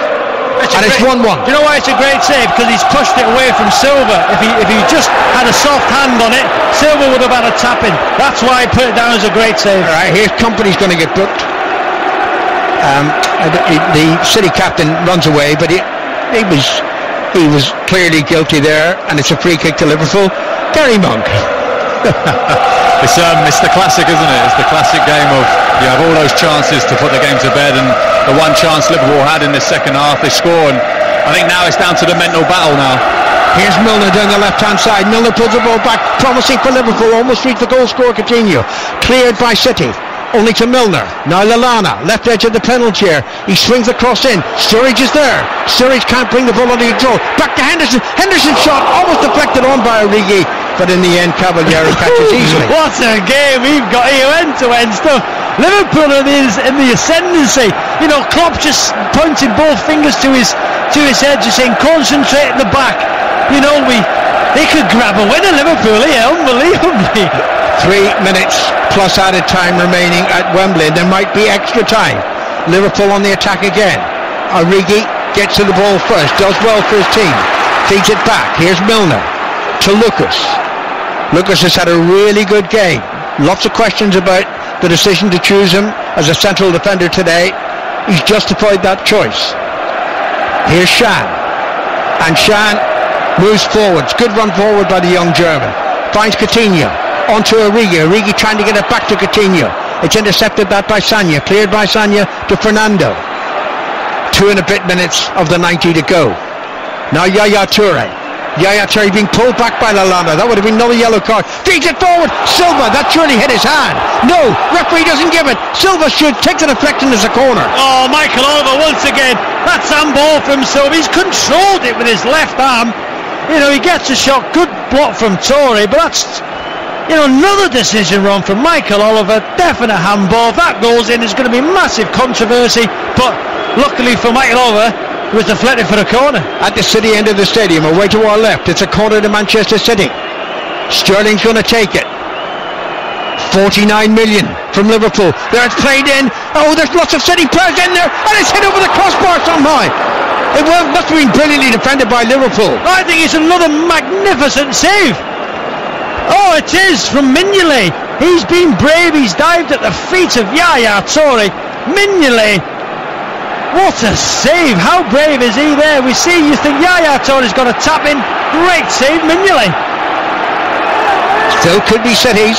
And it's 1-1. Do you know why it's a great save? Because he's pushed it away from Silva. If he just had a soft hand on it, Silva would have had a tap in. That's why I put it down as a great save. All right, here's Kompany's going to get booked. The City captain runs away, but he was clearly guilty there, and it's a free kick to Liverpool. Gary Monk. It's the classic, isn't it? It's the classic game of you have all those chances to put the game to bed, and the one chance Liverpool had in this second half, they score, and I think now it's down to the mental battle now. Here's Milner down the left-hand side. Milner pulls the ball back, promising for Liverpool. Almost reached the goal scorer, Coutinho. Cleared by City. Only to Milner. Now Lallana, left edge of the penalty area. He swings across in. Sturridge is there. Sturridge can't bring the ball under control. Back to Henderson. Henderson's shot almost deflected on by Origi, but in the end Caballero catches easily. What a game we've got here, end-to-end stuff. Liverpool is in the ascendancy. You know, Klopp just pointing both fingers to his head, just saying concentrate at the back. You know, they could grab a winner, Liverpool here, unbelievably. 3 minutes plus added time remaining at Wembley. There might be extra time. Liverpool on the attack again. Origi gets to the ball first, does well for his team, feeds it back. Here's Milner to Lucas. Lucas has had a really good game. Lots of questions about the decision to choose him as a central defender today. He's justified that choice. Here's Shan, and Shan moves forwards. Good run forward by the young German. Finds Coutinho onto Origi. Origi trying to get it back to Coutinho. It's intercepted that by Sagna. Cleared by Sagna to Fernando. 2 and a bit minutes of the 90 to go. Now Yaya Toure. Yaya Toure being pulled back by Lallana. That would have been another yellow card. Feeds it forward. Silva, that surely hit his hand. No, referee doesn't give it. Silva should take the deflection as a corner. Oh, Michael Oliver once again. That's handball from Silva. He's controlled it with his left arm. You know, he gets a shot. Good block from Toure, but that's, you know, another decision wrong from Michael Oliver. Definite handball. If that goes in, there's going to be massive controversy. But luckily for Michael Oliver, it was deflected for a corner. At the City end of the stadium, away to our left, it's a corner to Manchester City. Sterling's going to take it. 49 million from Liverpool. There it's played in. Oh, there's lots of City players in there, and it's hit over the crossbar somehow. It must have been brilliantly defended by Liverpool. I think it's another magnificent save. Oh, it is from Mignolet. He's been brave. He's dived at the feet of Yaya Toure. Mignolet What a save! How brave is he there? We see, you think Yaya Touré's got a tap in. Great save, Mignolet. Still could be City's.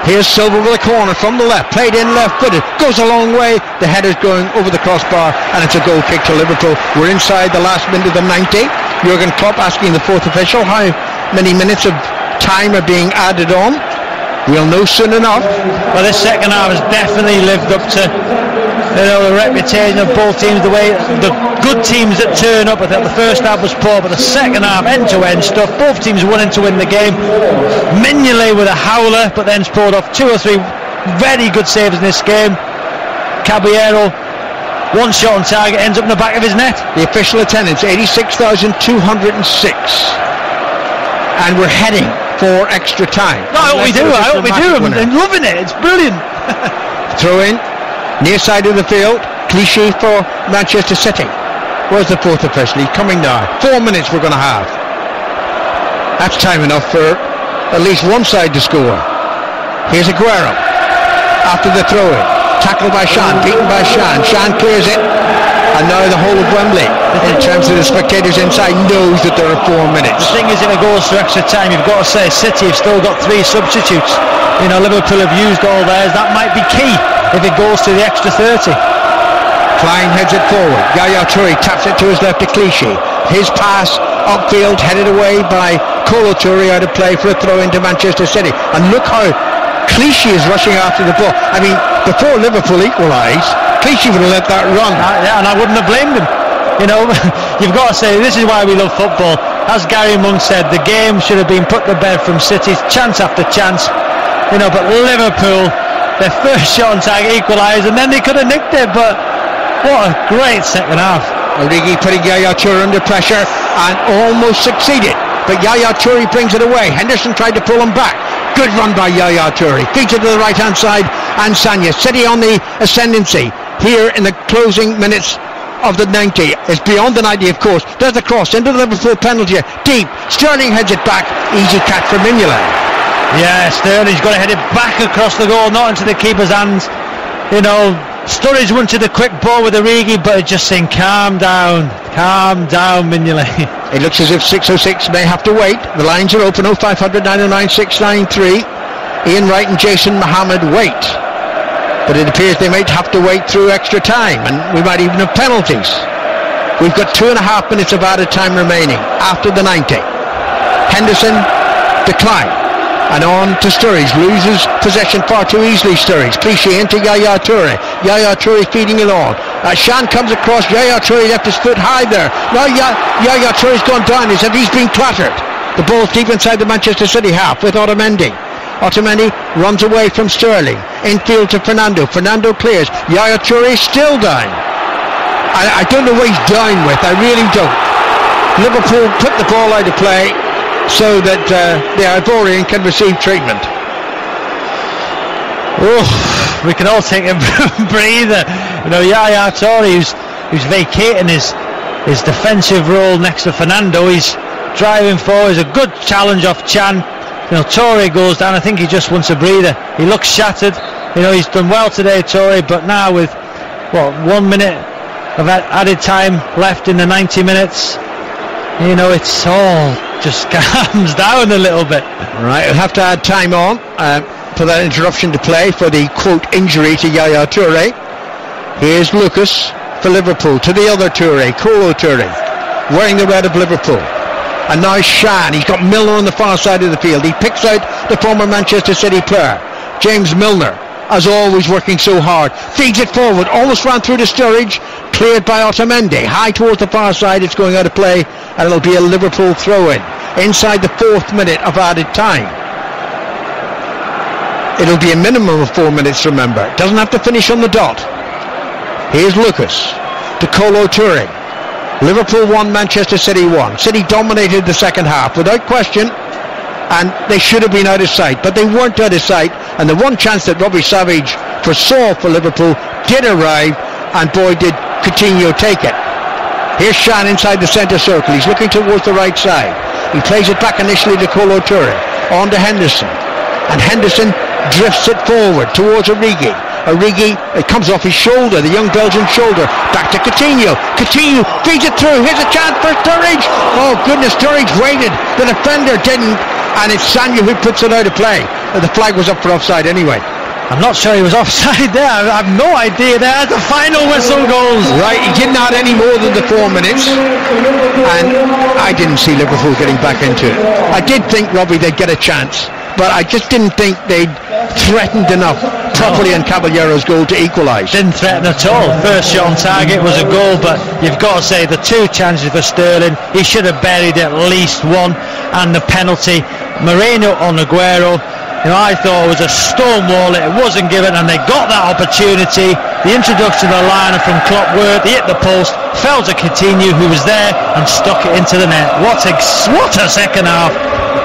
Here's Silva with a corner from the left, played in left-footed, goes a long way. The header's going over the crossbar, and it's a goal kick to Liverpool. We're inside the last minute of the 90. Jurgen Klopp asking the fourth official how many minutes of time are being added on. We'll know soon enough. Well, this second half has definitely lived up to the reputation of both teams, the way the good teams that turn up. I think the first half was poor, but the second half, end-to-end stuff, both teams wanting to win the game. Mignolet with a howler, but then pulled off 2 or 3 very good saves in this game. Caballero, one shot on target, ends up in the back of his net. The official attendance, 86,206. And we're heading for extra time. No, I hope we do. I'm loving it. It's brilliant. Throw in, near side of the field, Clichy for Manchester City. Where's the fourth official? He's coming now. 4 minutes we're going to have. That's time enough for at least one side to score. Here's Aguero. After the throw in. Tackled by Shan, beaten by Shan. Shan clears it. And now the whole of Wembley, in terms of the spectators inside, knows that there are 4 minutes. The thing is, if it goes to extra time, you've got to say City have still got 3 substitutes. Liverpool have used all theirs. That might be key if it goes to the extra 30. Klein heads it forward. Yaya Touré taps it to his left to Clichy. His pass upfield, headed away by Kolo Touré, out of play for a throw into Manchester City. And look how Clichy is rushing after the ball. I mean, before Liverpool equalised, Clichy would have let that run. And I wouldn't have blamed him. You've got to say, this is why we love football. As Gary Monk said, the game should have been put to bed from City, chance after chance. But Liverpool, their first shot on target equalised, and then they could have nicked it. But what a great second half. Origi putting Yaya Touré under pressure and almost succeeded. But Yaya Touré brings it away. Henderson tried to pull him back. Good run by Yaya Touré. Feeds it to the right hand side, and Sagna. City on the ascendancy here in the closing minutes of the 90. It's beyond the 90, of course. There's the cross into the Liverpool penalty. Deep. Sterling heads it back. Easy catch for Mignolet. Yeah, Sterling's got to head it back across the goal, not into the keeper's hands. Sturridge wanted a quick ball with Origi, but just saying, calm down, Mignolet. It looks as if 606 may have to wait. The lines are open. 0500 909 693. Ian Wright and Jason Mohammed wait. But it appears they might have to wait through extra time, and we might even have penalties. We've got 2.5 minutes of added time remaining after the 90. Henderson decline. And on to Sturridge, loses possession far too easily. Sturridge, Clichy into Yaya Touré. Yaya Touré feeding it on. Shan comes across. Yaya Touré left his foot high there. Now Yaya Touré's gone down as if he's been clattered. The ball's deep inside the Manchester City half with Otamendi. Otamendi runs away from Sterling. Infield to Fernando. Fernando clears. Yaya Touré still down. I don't know what he's down with. I really don't. Liverpool put the ball out of play so that the Ivorian can receive treatment. We can all take a breather. Yaya Touré, who's vacating his defensive role next to Fernando. He's driving forward. It's a good challenge off Chan. Touré goes down. I think he just wants a breather. He looks shattered. He's done well today, Touré, but now with 1 minute of added time left in the 90 minutes, it's all just calms down a little bit. Right, we'll have to add time on for that interruption to play for the quote injury to Yaya Touré. Here's Lucas for Liverpool to the other Touré, Kolo Touré, wearing the red of Liverpool. And now Shan, he's got Milner on the far side of the field. He picks out the former Manchester City player, James Milner, as always working so hard. Feeds it forward, almost ran through to Sturridge, cleared by Otamendi. High towards the far side, it's going out of play, and it'll be a Liverpool throw-in inside the 4th minute of added time. It'll be a minimum of 4 minutes, remember. It doesn't have to finish on the dot. Here's Lucas to Kolo Touré. Liverpool 1, Manchester City 1. City dominated the second half without question, and they should have been out of sight, but they weren't out of sight, and the one chance that Robbie Savage foresaw for Liverpool did arrive, and boy did Coutinho take it. Here's Shan inside the centre circle. He's looking towards the right side. He plays it back initially to Kolo Touré, on to Henderson, and Henderson drifts it forward towards Origi. Origi, it comes off his shoulder, the young Belgian shoulder. Back to Coutinho. Coutinho feeds it through. Here's a chance for Sturridge. Oh goodness, Sturridge waited. The defender didn't, and it's Sanya who puts it out of play. The flag was up for offside anyway. I'm not sure he was offside there. I have no idea there. The final whistle goes. Right, he didn't add any more than the 4 minutes, and I didn't see Liverpool getting back into it. I did think, Robbie, they'd get a chance, but I just didn't think they'd threatened enough properly on Caballero's goal to equalise. Didn't threaten at all. First shot on target was a goal, but you've got to say the 2 chances for Sterling, he should have buried at least one, and the penalty, Moreno on Aguero, I thought it was a stone wall, it wasn't given, and they got that opportunity. The introduction of the liner from Klopp worked, he hit the post, fell to Coutinho, who was there, and stuck it into the net. What a second half.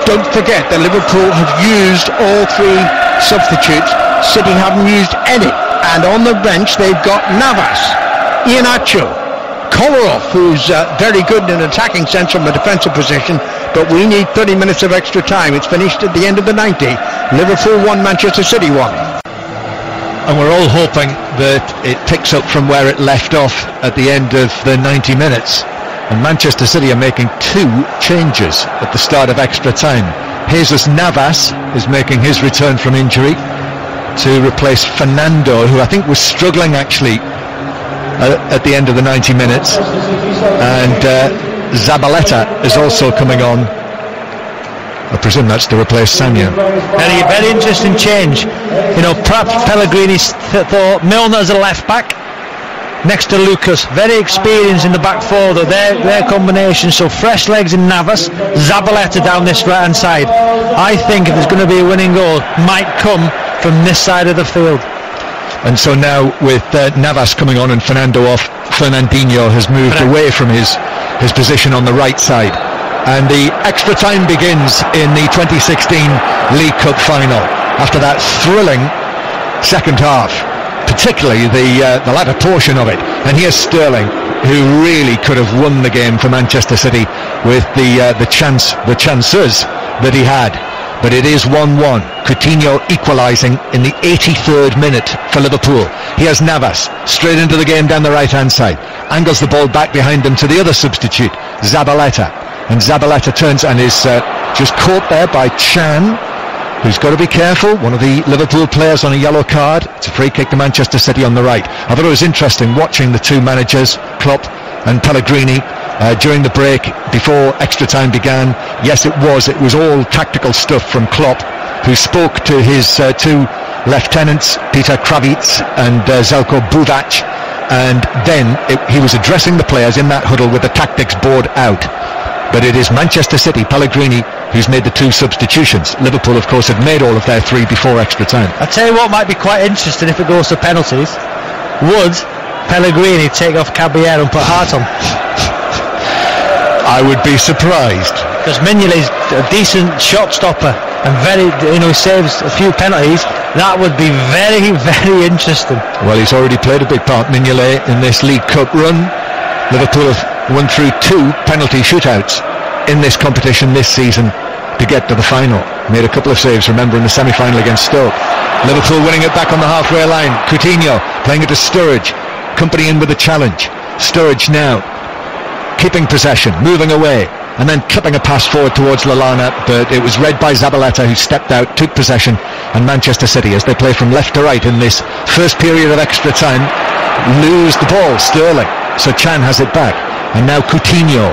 Don't forget that Liverpool have used all 3 substitutes. City haven't used any, and on the bench they've got Navas, Iheanacho, Kolarov, who's very good in an attacking sense from a defensive position, but we need 30 minutes of extra time. It's finished at the end of the 90. Liverpool 1, Manchester City 1. And we're all hoping that it picks up from where it left off at the end of the 90 minutes. And Manchester City are making 2 changes at the start of extra time. Jesus Navas is making his return from injury to replace Fernando, who I think was struggling actually at the end of the 90 minutes, and Zabaleta is also coming on. I presume that's to replace Sanya. Very interesting change. Perhaps Pellegrini thought Milner as a left back next to Lucas, very experienced in the back four, though their combination. So fresh legs in Navas, Zabaleta down this right hand side. I think if there's going to be a winning goal, might come from this side of the field. And so now with Navas coming on and Fernando off, Fernandinho has moved away from his position on the right side. And the extra time begins in the 2016 League Cup final. After that thrilling second half, particularly the latter portion of it. And here's Sterling, who really could have won the game for Manchester City with the chances that he had. But it is 1-1. Coutinho equalising in the 83rd minute for Liverpool. Here's Navas, straight into the game down the right-hand side. Angles the ball back behind him to the other substitute, Zabaleta. And Zabaleta turns and is just caught there by Chan, who's got to be careful. One of the Liverpool players on a yellow card. It's a free kick to Manchester City on the right. I thought it was interesting watching the two managers, Klopp and Pellegrini, during the break before extra time began. Yes, it was all tactical stuff from Klopp, who spoke to his two lieutenants, Peter Kravitz and Zelko Buvac, and then he was addressing the players in that huddle with the tactics board out. But it is Manchester City, Pellegrini, who's made the two substitutions. Liverpool, of course, had made all of their three before extra time. I'll tell you what might be quite interesting if it goes to penalties. Would Pellegrini take off Caballero and put Hart on? I would be surprised. Because Mignolet's a decent shot stopper and very, he saves a few penalties. That would be very, very interesting. Well, he's already played a big part, Mignolet, in this League Cup run. Liverpool have won through two penalty shootouts in this competition this season to get to the final. Made a couple of saves, remember, in the semi-final against Stoke. Liverpool winning it back on the halfway line. Coutinho playing it to Sturridge. Company in with a challenge. Sturridge now keeping possession, moving away, and then clipping a pass forward towards Lallana, but it was read by Zabaleta, who stepped out, took possession, and Manchester City, as they play from left to right in this first period of extra time, lose the ball. Sterling, so Chan has it back, and now Coutinho.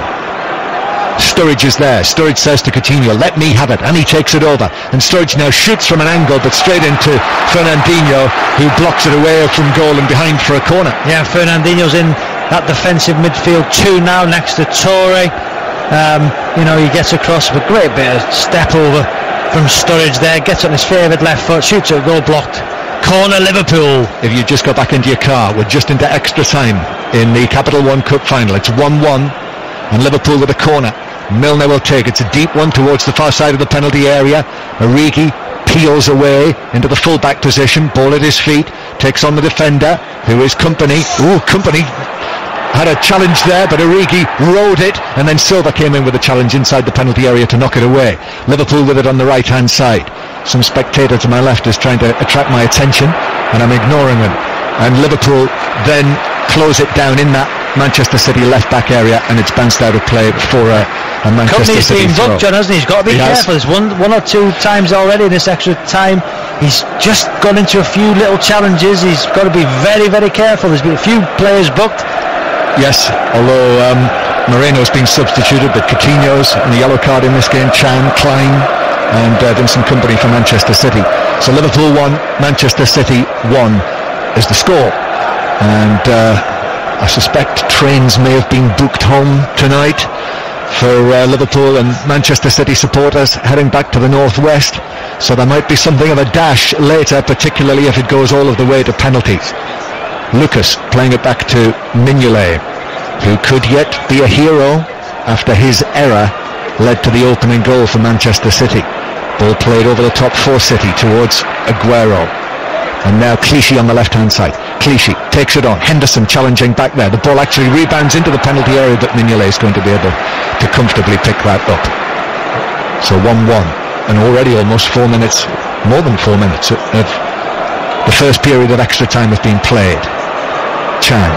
Sturridge is there. Sturridge says to Coutinho, let me have it, and he takes it over, and Sturridge now shoots from an angle but straight into Fernandinho, who blocks it away from goal and behind for a corner. Yeah, Fernandinho's in that defensive midfield two now next to Torre. He gets across with a great bit of step over from Sturridge there, gets on his favoured left foot, shoots it, goal blocked. Corner Liverpool. If you just got back into your car, we're just into extra time in the Capital One Cup final. It's 1-1 and Liverpool with a corner. Milner will take it. It's a deep one towards the far side of the penalty area. Origi peels away into the full-back position, ball at his feet, takes on the defender, who is Company. Company had a challenge there, but Origi rode it, and then Silva came in with a challenge inside the penalty area to knock it away. Liverpool with it on the right-hand side. Some spectator to my left is trying to attract my attention. and I'm ignoring them. And Liverpool then close it down in that Manchester City left-back area, and it's bounced out of play for a Manchester Company's City been throw. booked, John, hasn't he? He's got to be careful. There's one or two times already in this extra time. He's just gone into a few little challenges. He's got to be very, very careful. There's been a few players booked. Yes, although Moreno's been substituted, but Coutinho's and the yellow card in this game, Chan, Klein and Vincent Kompany for Manchester City. So Liverpool 1, Manchester City 1 is the score. And I suspect trains may have been booked home tonight for Liverpool and Manchester City supporters heading back to the northwest. So there might be something of a dash later, particularly if it goes all of the way to penalties. Lucas playing it back to Mignolet, who could yet be a hero after his error led to the opening goal for Manchester City. Ball played over the top for City towards Aguero. And now Clichy on the left-hand side. Clichy takes it on. Henderson challenging back there. The ball actually rebounds into the penalty area, but Mignolet is going to be able to comfortably pick that up. So 1-1. And already almost 4 minutes, more than 4 minutes of the first period of extra time has been played. Chan.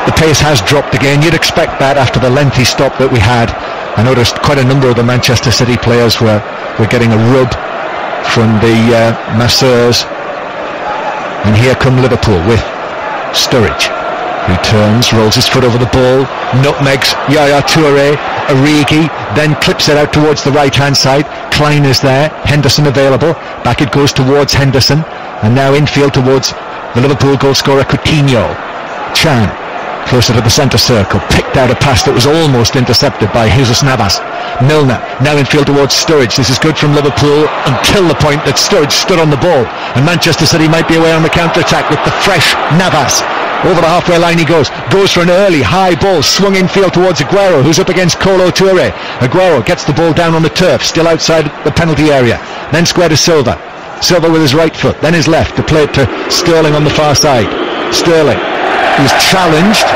The pace has dropped again. You'd expect that after the lengthy stop that we had. I noticed quite a number of the Manchester City players were getting a rub from the masseurs. And here come Liverpool with Sturridge, who turns, rolls his foot over the ball, nutmegs Yaya Touré, Origi, then clips it out towards the right-hand side. Klein is there, Henderson available, back it goes towards Henderson, and now infield towards the Liverpool goal scorer Coutinho. Chan, closer to the centre circle, picked out a pass that was almost intercepted by Jesus Navas. Milner, now infield towards Sturridge. This is good from Liverpool until the point that Sturridge stood on the ball, and Manchester City might be away on the counter-attack with the fresh Navas. Over the halfway line he goes for an early high ball, swung infield towards Aguero, who's up against Kolo Touré. Aguero gets the ball down on the turf, still outside the penalty area, then square to Silva with his right foot, then his left to play it to Sterling on the far side. Sterling, who's challenged,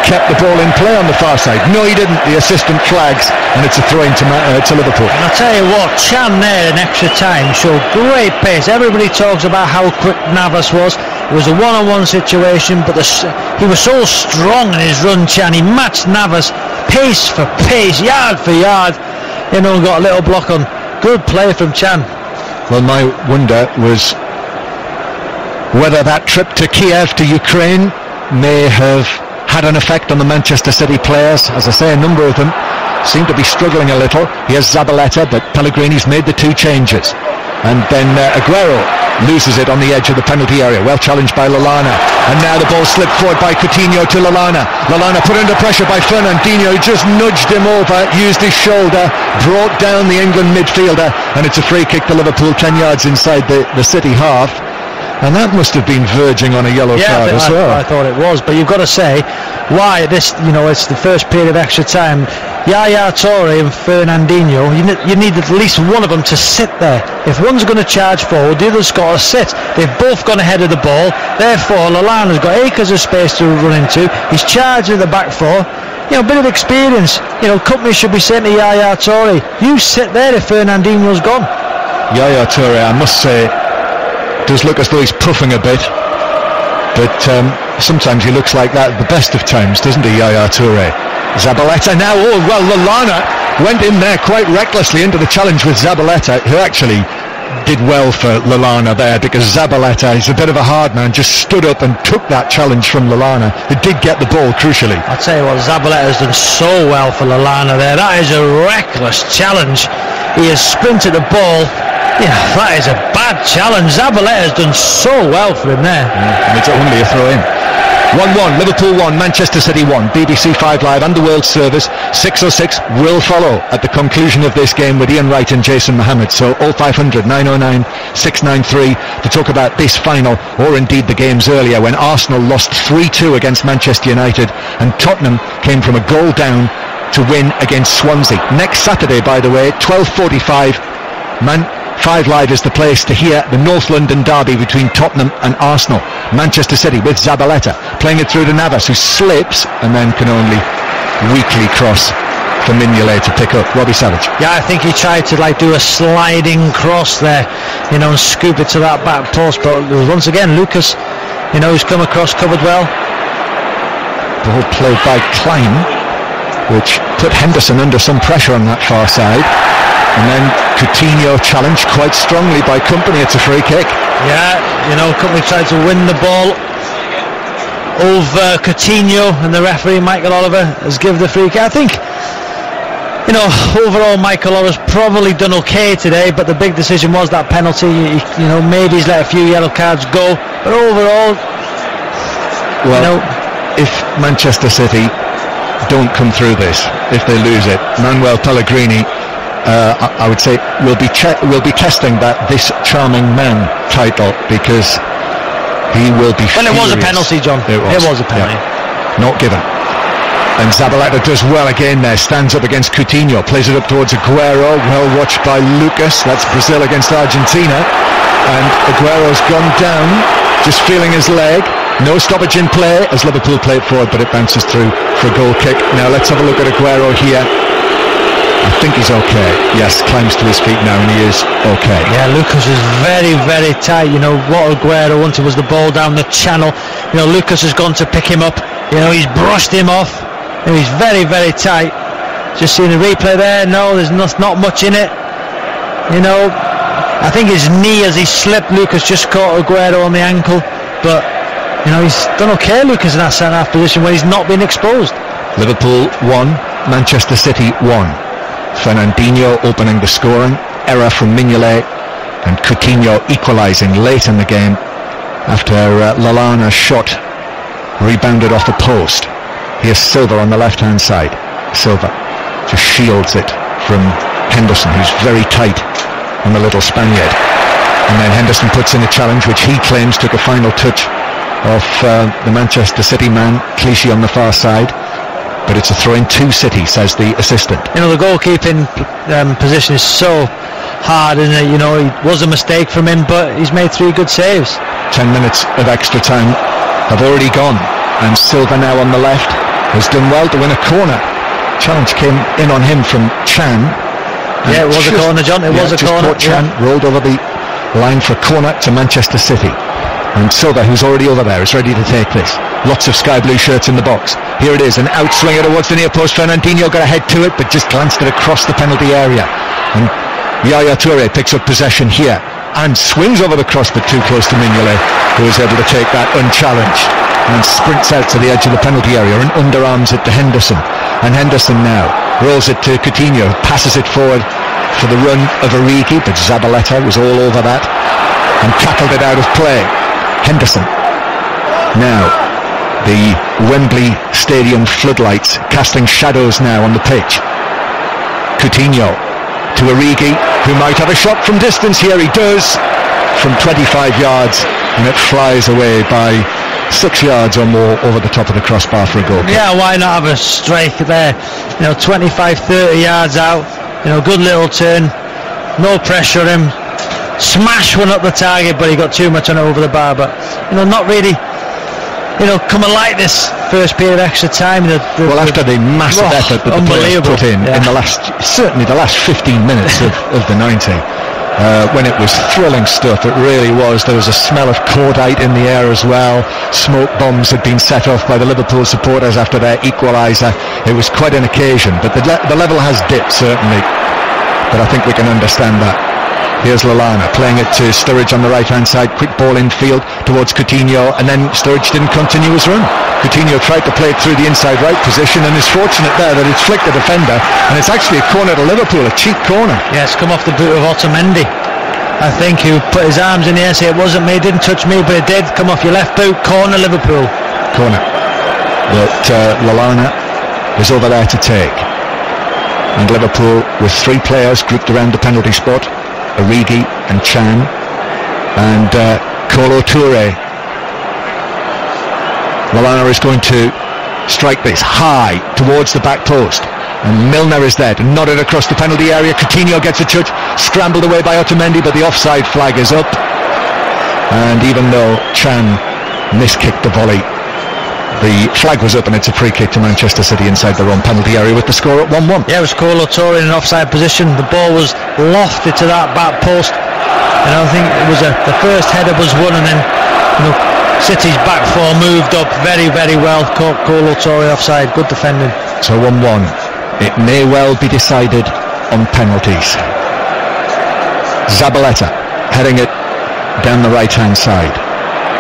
kept the ball in play on the far side. No, he didn't. The assistant flags, and it's a throw-in to Liverpool. And I'll tell you what, Chan there in extra time showed great pace. Everybody talks about how quick Navas was. It was a one-on-one situation, but he was so strong in his run, Chan. He matched Navas pace for pace, yard for yard. And got a little block on. Good play from Chan. Well, my wonder was whether that trip to Kiev, to Ukraine, may have had an effect on the Manchester City players. As I say, a number of them seem to be struggling a little. Here's Zabaleta, but Pellegrini's made the two changes. And then Aguero loses it on the edge of the penalty area. Well challenged by Lallana. And now the ball slipped forward by Coutinho to Lallana. Lallana put under pressure by Fernandinho, who just nudged him over, used his shoulder, brought down the England midfielder, and it's a free kick to Liverpool 10 yards inside the City half. And that must have been verging on a yellow card as well. I thought it was, but you've got to say why this. It's the first period of extra time. Yaya Touré and Fernandinho, you need at least one of them to sit there. If one's going to charge forward, the other's got to sit. They've both gone ahead of the ball. Therefore, Lallana's got acres of space to run into. He's charging at the back four. A bit of experience. Company should be saying to Yaya Touré, you sit there if Fernandinho's gone. Yaya Touré, I must say, does look as though he's puffing a bit, but sometimes he looks like that at the best of times, doesn't he, Yaya Touré? Zabaleta now, Lallana went in there quite recklessly into the challenge with Zabaleta, who actually did well for Lallana there, because Zabaleta is a bit of a hard man, just stood up and took that challenge from Lallana, who did get the ball crucially. I'll tell you what, Zabaleta's done so well for Lallana there. That is a reckless challenge. He has sprinted the ball. That is a bad challenge. Zabaleta's done so well for him there. And it's only a throw in. 1-1, Liverpool 1, Manchester City 1. BBC 5 Live and the World Service 6:06 will follow at the conclusion of this game with Ian Wright and Jason Mohammed. So 0500 909 693 to talk about this final, or indeed the games earlier when Arsenal lost 3-2 against Manchester United and Tottenham came from a goal down to win against Swansea. Next Saturday, by the way, 12:45, 5 Live is the place to hear the North London derby between Tottenham and Arsenal. Manchester City with Zabaleta playing it through to Navas, who slips and then can only weakly cross for Mignolet to pick up. Robbie Savage. Yeah, I think he tried to do a sliding cross there, and scoop it to that back post, but once again Lucas He's come across, covered well. Ball played by Klein, which put Henderson under some pressure on that far side. And then Coutinho challenged quite strongly by Company. It's a free kick. Yeah, Company tried to win the ball over Coutinho, and the referee Michael Oliver has given the free kick. I think overall Michael Oliver's probably done okay today, but the big decision was that penalty. Maybe he's let a few yellow cards go, but overall, if Manchester City don't come through this, if they lose it, Manuel Pellegrini, I would say, will be testing that "this charming man" title, because he will be furious. Well, it was a penalty, John. It was a penalty. Yeah. Not given. And Zabaleta does well again there, stands up against Coutinho, plays it up towards Aguero, well watched by Lucas. That's Brazil against Argentina, and Aguero's gone down, just feeling his leg. No stoppage in play as Liverpool play it forward, but it bounces through for a goal kick. Now let's have a look at Aguero here. I think he's okay. Yes, climbs to his feet now, and he is okay. Yeah, Lucas is very, very tight. What Aguero wanted was the ball down the channel. Lucas has gone to pick him up. He's brushed him off. He's very, very tight. Just seeing the replay there. No, there's not much in it. I think his knee, as he slipped, Lucas just caught Aguero on the ankle. But he's done okay, Lucas, in that centre-half position where he's not been exposed. Liverpool 1, Manchester City 1. Fernandinho opening the scoring. Error from Mignolet, and Coutinho equalising late in the game after Lallana's shot rebounded off a post. Here's Silva on the left-hand side. Silva just shields it from Henderson, who's very tight on the little Spaniard. And then Henderson puts in a challenge, which he claims took a final touch off the Manchester City man, Clichy, on the far side. But it's a throw in to City, says the assistant. The goalkeeping position is so hard, isn't it? It was a mistake from him, but he's made 3 good saves. 10 minutes of extra time have already gone, and Silva now on the left has done well to win a corner. Challenge came in on him from Chan. Yeah, it was a corner, John. It was a corner. Chan rolled over the line for a corner to Manchester City. And Silva, who's already over there, is ready to take this. Lots of sky blue shirts in the box. Here it is, an outswinger towards the near post. Fernandinho got a head to it, but just glanced it across the penalty area. And Yaya Toure picks up possession here and swings over the cross, but too close to Mignolet, who is able to take that unchallenged and sprints out to the edge of the penalty area and underarms it to Henderson. And Henderson now rolls it to Coutinho, passes it forward for the run of Origi, but Zabaleta was all over that and tackled it out of play. Henderson. Now the Wembley Stadium floodlights casting shadows now on the pitch. Coutinho to Origi, who might have a shot from distance. Here he does, from 25 yards, and it flies away by 6 yards or more over the top of the crossbar for a goal. Yeah, why not have a strike there? 25-30 yards out. Good little turn, no pressure on him. Smash one up the target, but he got too much on it over the bar. But not really coming like this first period extra time. After the massive effort that the players put in the last 15 minutes of the 90, when it was thrilling stuff, it really was. There was a smell of cordite in the air as well. Smoke bombs had been set off by the Liverpool supporters after their equaliser. It was quite an occasion, but the level has dipped, certainly. But I think we can understand that. Here's Lallana playing it to Sturridge on the right-hand side. Quick ball in field towards Coutinho, and then Sturridge didn't continue his run. Coutinho tried to play it through the inside right position and is fortunate there that it's flicked the defender, and it's actually a corner to Liverpool, a cheap corner. Yeah, it's come off the boot of Otamendi, I think, who put his arms in the air, say it wasn't me, didn't touch me, but it did come off your left boot. Corner, Liverpool. Corner that Lallana is over there to take. And Liverpool with 3 players grouped around the penalty spot, Origi and Chan and Kolo Toure. Lallana is going to strike this high towards the back post, and Milner is there to nod it across the penalty area. Coutinho gets a touch, scrambled away by Otamendi, but the offside flag is up. And even though Chan miskicked the volley, the flag was up, and it's a free kick to Manchester City inside their own penalty area with the score at 1-1. Yeah, it was Kolo Toure in an offside position. The ball was lofted to that back post, and I think it was the first header was won, and then City's back four moved up very, very well. Caught Kolo Toure offside. Good defending. So 1-1. It may well be decided on penalties. Zabaleta heading it down the right-hand side.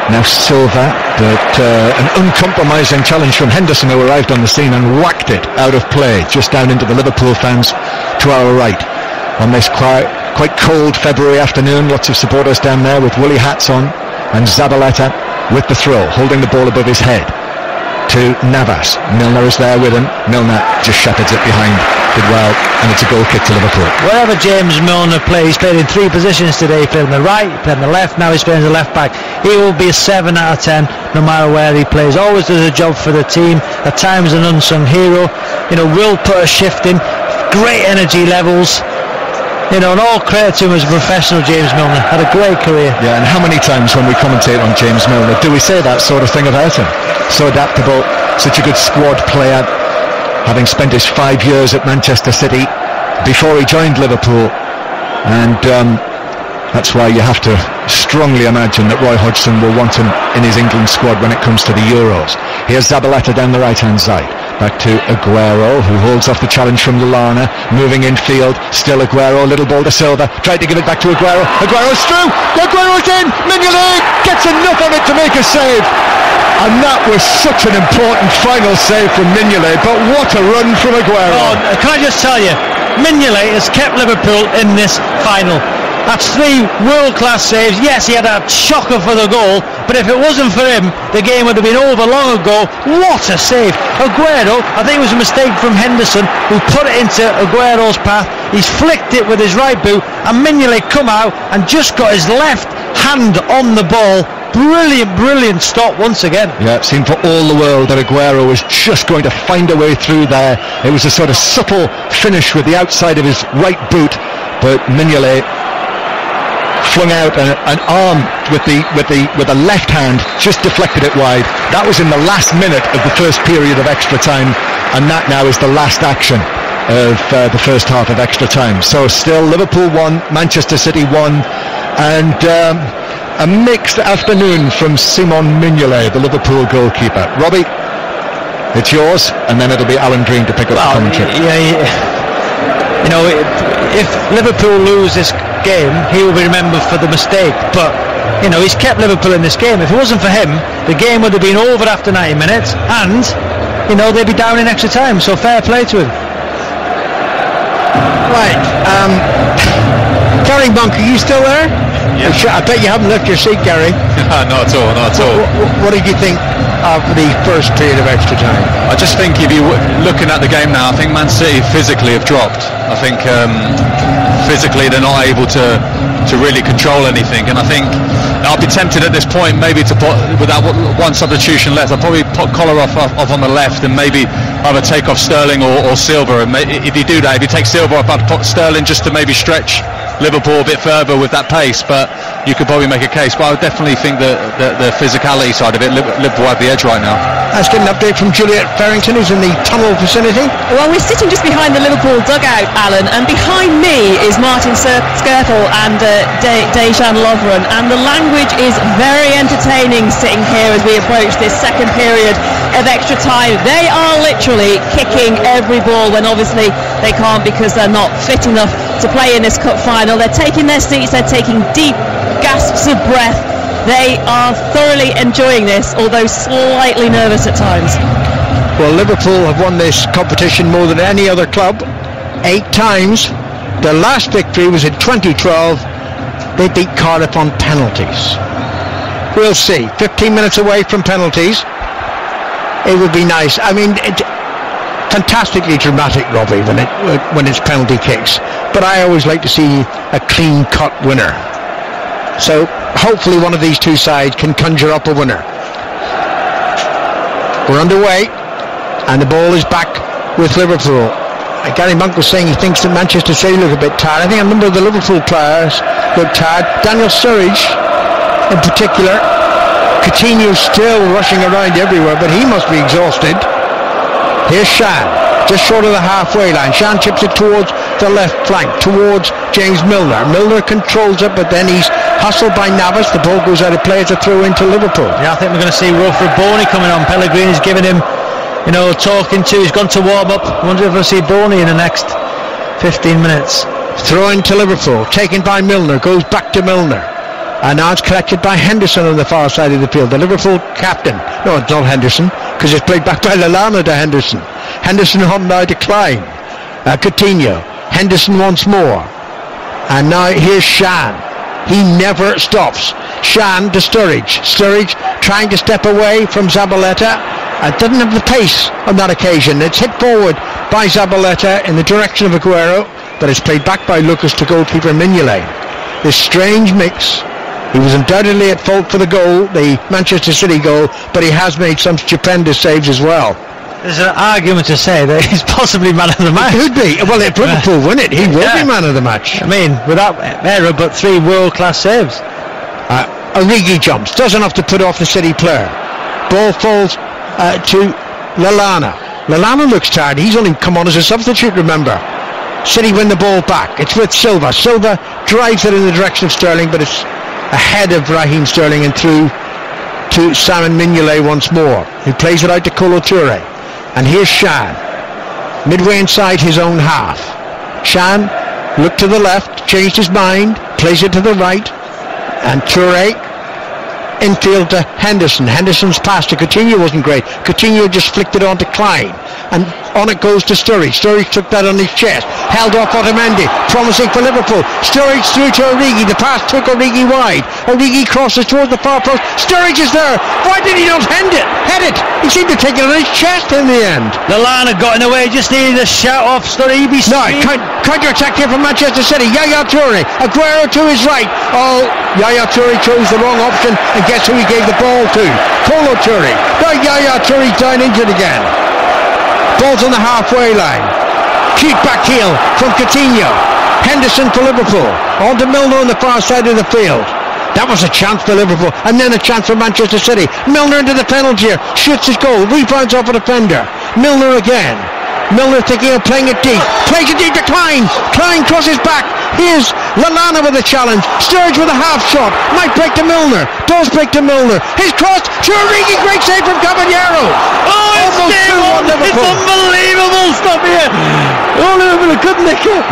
Now Silva, but an uncompromising challenge from Henderson, who arrived on the scene and whacked it out of play just down into the Liverpool fans to our right. On this quite cold February afternoon, lots of supporters down there with woolly hats on, and Zabaleta with the throw, holding the ball above his head to Navas. Milner is there with him. Milner just shepherds it behind. Did well, and it's a goal kick to Liverpool. Wherever James Milner plays, he's played in three positions today. He played on the right, he played on the left, now he's playing as a left back. He will be a 7 out of 10 no matter where he plays. Always does a job for the team. At times an unsung hero. Will put a shift in. Great energy levels. And all credit to him as a professional. James Milner had a great career. Yeah, and how many times when we commentate on James Milner do we say that sort of thing about him? So adaptable, such a good squad player, having spent his 5 years at Manchester City before he joined Liverpool, and that's why you have to strongly imagine that Roy Hodgson will want him in his England squad when it comes to the Euros. Here's Zabaleta down the right-hand side. Back to Aguero, who holds off the challenge from Lallana. Moving infield, still Aguero, little ball to Silva. Tried to give it back to Aguero. Aguero's through! Aguero's in! Mignolet gets enough of it to make a save. And that was such an important final save from Mignolet, but what a run from Aguero. Oh, can I just tell you, Mignolet has kept Liverpool in this final. That's 3 world-class saves. Yes, he had a shocker for the goal, but if it wasn't for him, the game would have been over long ago. What a save. Aguero, I think it was a mistake from Henderson, who put it into Aguero's path. He's flicked it with his right boot, and Mignolet come out and just got his left hand on the ball. Brilliant stop once again. Yeah, it seemed for all the world that Aguero was just going to find a way through there. It was a sort of subtle finish with the outside of his right boot, but Mignolet flung out an arm with the left hand, just deflected it wide. That was in the last minute of the first period of extra time, and that now is the last action of the first half of extra time. So still Liverpool 1, Manchester City 1, and a mixed afternoon from Simon Mignolet, the Liverpool goalkeeper. Robbie, it's yours, and then it'll be Alan Green to pick up the commentary. If Liverpool lose this game, he will be remembered for the mistake, but he's kept Liverpool in this game. If it wasn't for him, the game would have been over after 90 minutes, and they'd be down in extra time, so fair play to him. Right, Gary Monk, are you still there? Yeah. I bet you haven't left your seat, Gary. Not at all. What did you think of the first period of extra time? I just think if you're looking at the game now, I think Man City physically have dropped. I think physically they're not able to really control anything, and I think I'll be tempted at this point maybe to put, with that one substitution left, I'll probably put Kolarov off on the left and maybe either take off Sterling or Silva, and if you do that, if you take Silva off, I'd put Sterling just to maybe stretch Liverpool a bit further with that pace, but you could probably make a case. But I would definitely think that the physicality side of it, Liverpool have the edge right now. Let's get an update from Juliet Farrington, who's in the tunnel vicinity. Well, we're sitting just behind the Liverpool dugout, Alan, and behind me is Martin Skirtle and Dejan Lovren, and the language is very entertaining sitting here as we approach this second period of extra time. They are literally kicking every ball when obviously they can't because they're not fit enough to play in this cup final. They're taking their seats, they're taking deep gasps of breath. They are thoroughly enjoying this, although slightly nervous at times. Well, Liverpool have won this competition more than any other club, 8 times. Their last victory was in 2012. They beat Cardiff on penalties. We'll see. 15 minutes away from penalties. It would be nice. I mean, fantastically dramatic, Robbie, when it's penalty kicks. But I always like to see a clean-cut winner. So hopefully one of these two sides can conjure up a winner. We're underway, and the ball is back with Liverpool. Gary Monk was saying he thinks that Manchester City look a bit tired. I think a number of the Liverpool players look tired. Daniel Sturridge in particular. Coutinho still rushing around everywhere, but he must be exhausted. Here's Shan, just short of the halfway line. Shan chips it towards the left flank, towards James Milner. Milner controls it, but then he's hustled by Navas. The ball goes out of play. It's a throw into Liverpool. Yeah, I think we're going to see Wilfred Boney coming on. Pellegrini's giving him, talking to. He's gone to warm up. I wonder if we'll see Boney in the next 15 minutes. Throw into Liverpool, taken by Milner, goes back to Milner. And now it's collected by Henderson on the far side of the field. The Liverpool captain. No, it's not Henderson, because it's played back by Lallana to Henderson. Henderson on now to Klein. Coutinho. Henderson once more. And now here's Shan. He never stops. Shan to Sturridge. Sturridge trying to step away from Zabaleta. Doesn't have the pace on that occasion. It's hit forward by Zabaleta in the direction of Aguero, but it's played back by Lucas to goalkeeper Mignolet. This strange mix. He was undoubtedly at fault for the goal, the Manchester City goal, but he has made some stupendous saves as well. There's an argument to say that he's possibly man of the match. He could be. Well, if Liverpool win it, he will be man of the match. I mean, without error, but 3 world-class saves. Origi jumps, doesn't have to put off the City player. Ball falls to Lallana. Lallana looks tired. He's only come on as a substitute, remember. City win the ball back. It's with Silva. Silva drives it in the direction of Sterling, but it's ahead of Raheem Sterling and through to Simon Mignolet once more, who plays it out to Kolo Touré. And here's Shan, midway inside his own half. Shan looked to the left, changed his mind, plays it to the right, and Touré infield to Henderson. Henderson's pass to Coutinho wasn't great. Coutinho just flicked it on to Klein, and on it goes to Sturridge. Sturridge took that on his chest, held off Otamendi, promising for Liverpool. Sturridge through to Origi. The pass took Origi wide. Origi crosses towards the far post. Sturridge is there. Why did he not head it? He seemed to take it on his chest in the end. Lallana got in the way, just needed a shout off Sturridge. No, counter-attack here from Manchester City. Yaya Touré, Aguero to his right. Oh, Yaya Touré chose the wrong option, and guess who he gave the ball to? Kolo Touré. Now Yaya Touré down injured again. Ball's on the halfway line. Cute back heel from Coutinho. Henderson for Liverpool. On to Milner on the far side of the field. That was a chance for Liverpool, and then a chance for Manchester City. Milner into the penalty here, shoots his goal, rebounds off a defender. Milner again. Milner thinking of playing it deep. Plays it deep to Klein. Klein crosses back. Here's Lallana with a challenge. Sturridge with a half shot. Might break to Milner. Does break to Milner. His cross to Origi. Great save from Caballero. Oh, it's unbelievable stuff here. Oh, Liverpool couldn't nick it.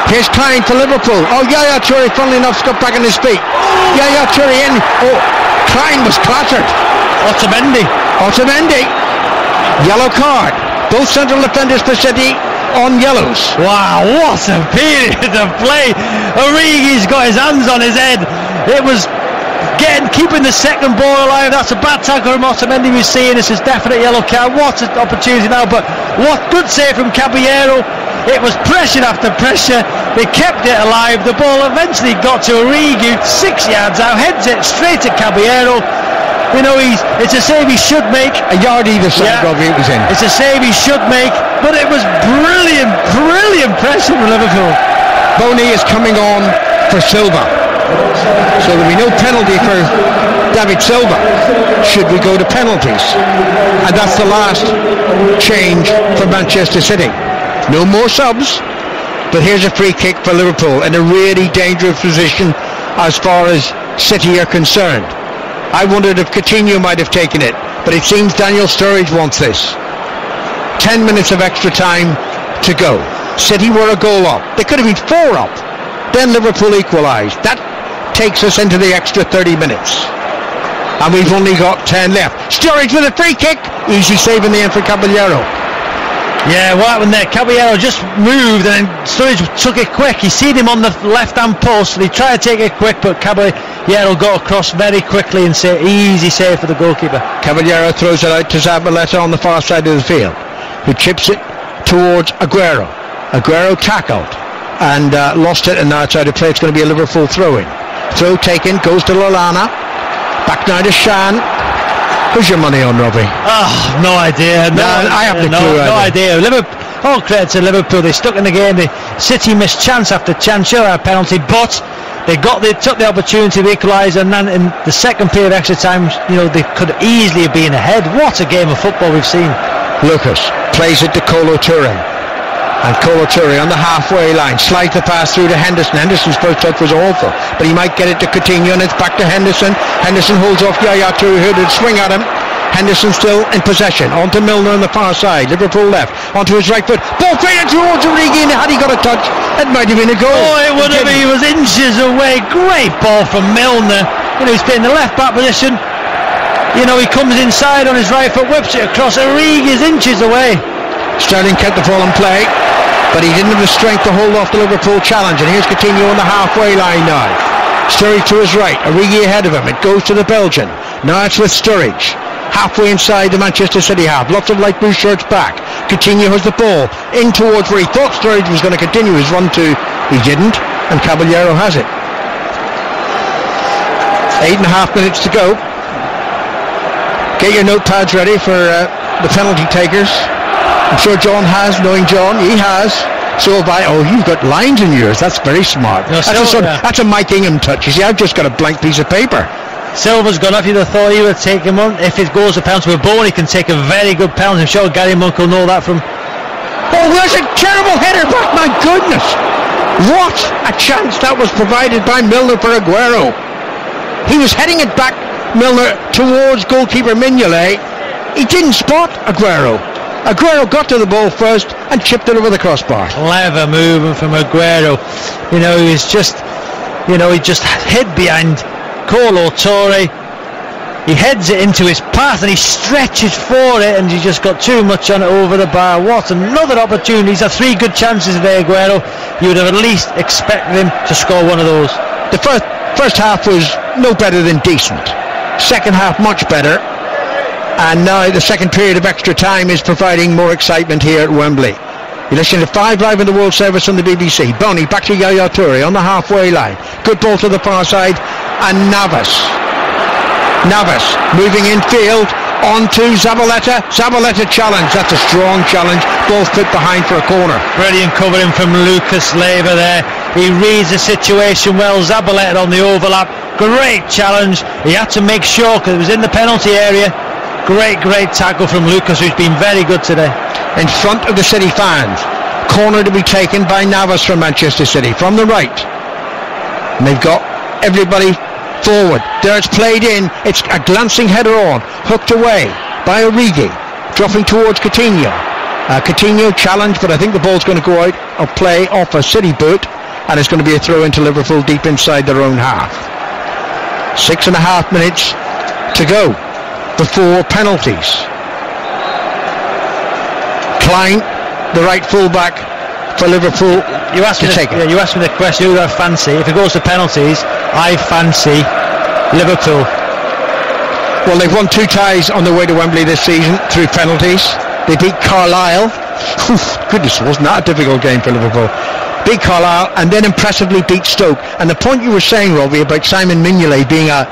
Here's Klein for Liverpool. Oh, Yaya Touré, funnily enough, got back on his feet. Yaya Touré in. Oh, Klein was clattered. Otamendi. Yellow card. Both central defenders for City on yellows. Wow, what a period of play. Origi's got his hands on his head. It was keeping the second ball alive. That's a bad tackle from Otamendi we're seeing. This is definite yellow card. What an opportunity now, but what good save from Caballero. It was pressure after pressure. They kept it alive. The ball eventually got to Origi, 6 yards out, heads it straight at Caballero. It's a save he should make. A yard either side, Robbie, it was in. It's a save he should make, but it was brilliant pressure from Liverpool. Boney is coming on for Silva. So there'll be no penalty for David Silva should we go to penalties. And that's the last change for Manchester City. No more subs, but here's a free kick for Liverpool in a really dangerous position as far as City are concerned. I wondered if Coutinho might have taken it, but it seems Daniel Sturridge wants this. 10 minutes of extra time to go. City were a goal up. They could have been 4 up. Then Liverpool equalised. That takes us into the extra 30 minutes. And we've only got 10 left. Sturridge with a free kick. Easy save in the end for Caballero. Yeah, what happened there? Caballero just moved and then Sturridge took it quick. He seen him on the left-hand post and he tried to take it quick, but Caballero got across very quickly and easy save for the goalkeeper. Caballero throws it out to Zabaleta on the far side of the field, who chips it towards Aguero. Aguero tackled and lost it, and now it's out of play. It's going to be a Liverpool throw-in. Throw taken, goes to Lallana. Back now to Shan. Who's your money on, Robbie? Oh, no idea. No, I have the clue. No idea. All credit to Liverpool. They stuck in the game. The City missed chance after chance. Sure, a penalty, but they took the opportunity to equalise, and then in the second period of extra time, they could easily have been ahead. What a game of football we've seen. Lucas plays it to Kolo Touré. And Colo Touré on the halfway line slides the pass through to Henderson. Henderson's first touch was awful, but he might get it to Coutinho, and it's back to Henderson. Henderson holds off Yaya Touré, who did swing at him. Henderson still in possession. On to Milner on the far side. Liverpool left. Onto his right foot. Ball straight towards Origi, and had he got a touch, it might have been a goal. Oh, it would have been. He was inches away. Great ball from Milner. He's playing the left back position. He comes inside on his right foot, whips it across. Origi is inches away. Sterling kept the ball in play, but he didn't have the strength to hold off the Liverpool challenge. And here's Coutinho on the halfway line now. Sturridge to his right, Origi ahead of him. It goes to the Belgian. Now it's with Sturridge, halfway inside the Manchester City half. Lots of light blue shirts back. Coutinho has the ball in towards where he thought Sturridge was going to continue his run to. He didn't, and Caballero has it. 8.5 minutes to go. Get your notepads ready for the penalty takers. I'm sure John has, knowing John, he has. So have I. Oh, you've got lines in yours. That's very smart. No, that's a Mike Ingham touch. You see, I've just got a blank piece of paper. Silva's gone off. You'd have thought he would take him on. If it goes to penalty with Bone, he can take a very good penalty. I'm sure Gary Monk will know that from. Oh, there's a terrible header back. My goodness. What a chance that was provided by Milner for Aguero. He was heading it back, Milner, towards goalkeeper Mignolet. He didn't spot Aguero. Aguero got to the ball first and chipped it over the crossbar. Clever movement from Aguero. He just hid behind Colo Touré. He heads it into his path and he stretches for it, and he just got too much on it over the bar. What another opportunity. He's had 3 good chances today, Aguero. You would have at least expected him to score one of those. The first half was no better than decent. Second half much better. And now the second period of extra time is providing more excitement here at Wembley. You're listening to 5 Live in the World Service on the BBC. Boney back to Yaya Touré on the halfway line. Good ball to the far side. And Navas moving infield onto Zabaleta. Zabaleta challenge. That's a strong challenge. Ball's put behind for a corner. Brilliant covering from Lucas Leiva there. He reads the situation well. Zabaleta on the overlap. Great challenge. He had to make sure because it was in the penalty area. Great tackle from Lucas, who's been very good today. In front of the City fans. Corner to be taken by Navas from Manchester City from the right. And they've got everybody forward. There it's played in. It's a glancing header on. Hooked away by Origi. Dropping towards Coutinho. Coutinho challenged, but I think the ball's going to go out of play off a City boot. And it's going to be a throw into Liverpool deep inside their own half. 6.5 minutes to go before penalties. Klein, the right fullback for Liverpool. You asked me the question, who do I fancy? If it goes to penalties, I fancy Liverpool. Well, they've won 2 ties on their way to Wembley this season through penalties. They beat Carlisle. Goodness, wasn't that a difficult game for Liverpool? Beat Carlisle and then impressively beat Stoke. And the point you were saying, Robbie, about Simon Mignolet being a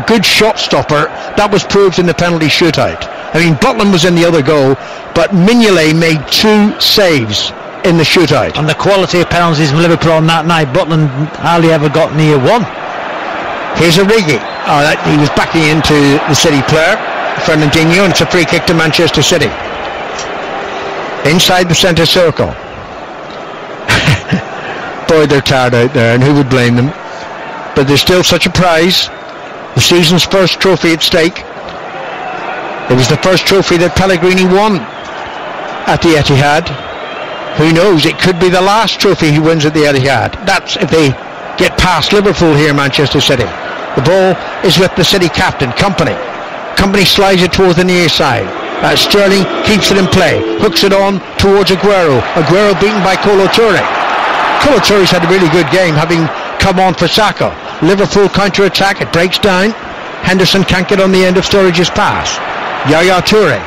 good shot stopper, that was proved in the penalty shootout. I mean, Butland was in the other goal, but Mignolet made 2 saves in the shootout. And the quality of penalties from Liverpool on that night, Butland hardly ever got near one. Here's Origi. He was backing into the City player, Fernandinho, and it's a free kick to Manchester City. Inside the centre circle. Boy, they're tired out there, and who would blame them? But there's still such a prize. The season's first trophy at stake. It was the first trophy that Pellegrini won at the Etihad. Who knows, it could be the last trophy he wins at the Etihad. That's if they get past Liverpool here, Manchester City. The ball is with the City captain, Company. Company slides it towards the near side. Sterling keeps it in play, hooks it on towards Aguero. Aguero beaten by Colo Touré. Colo Touré's had a really good game, having come on for Saka. Liverpool counter-attack, it breaks down. Henderson can't get on the end of Sturridge's pass. Yaya Touré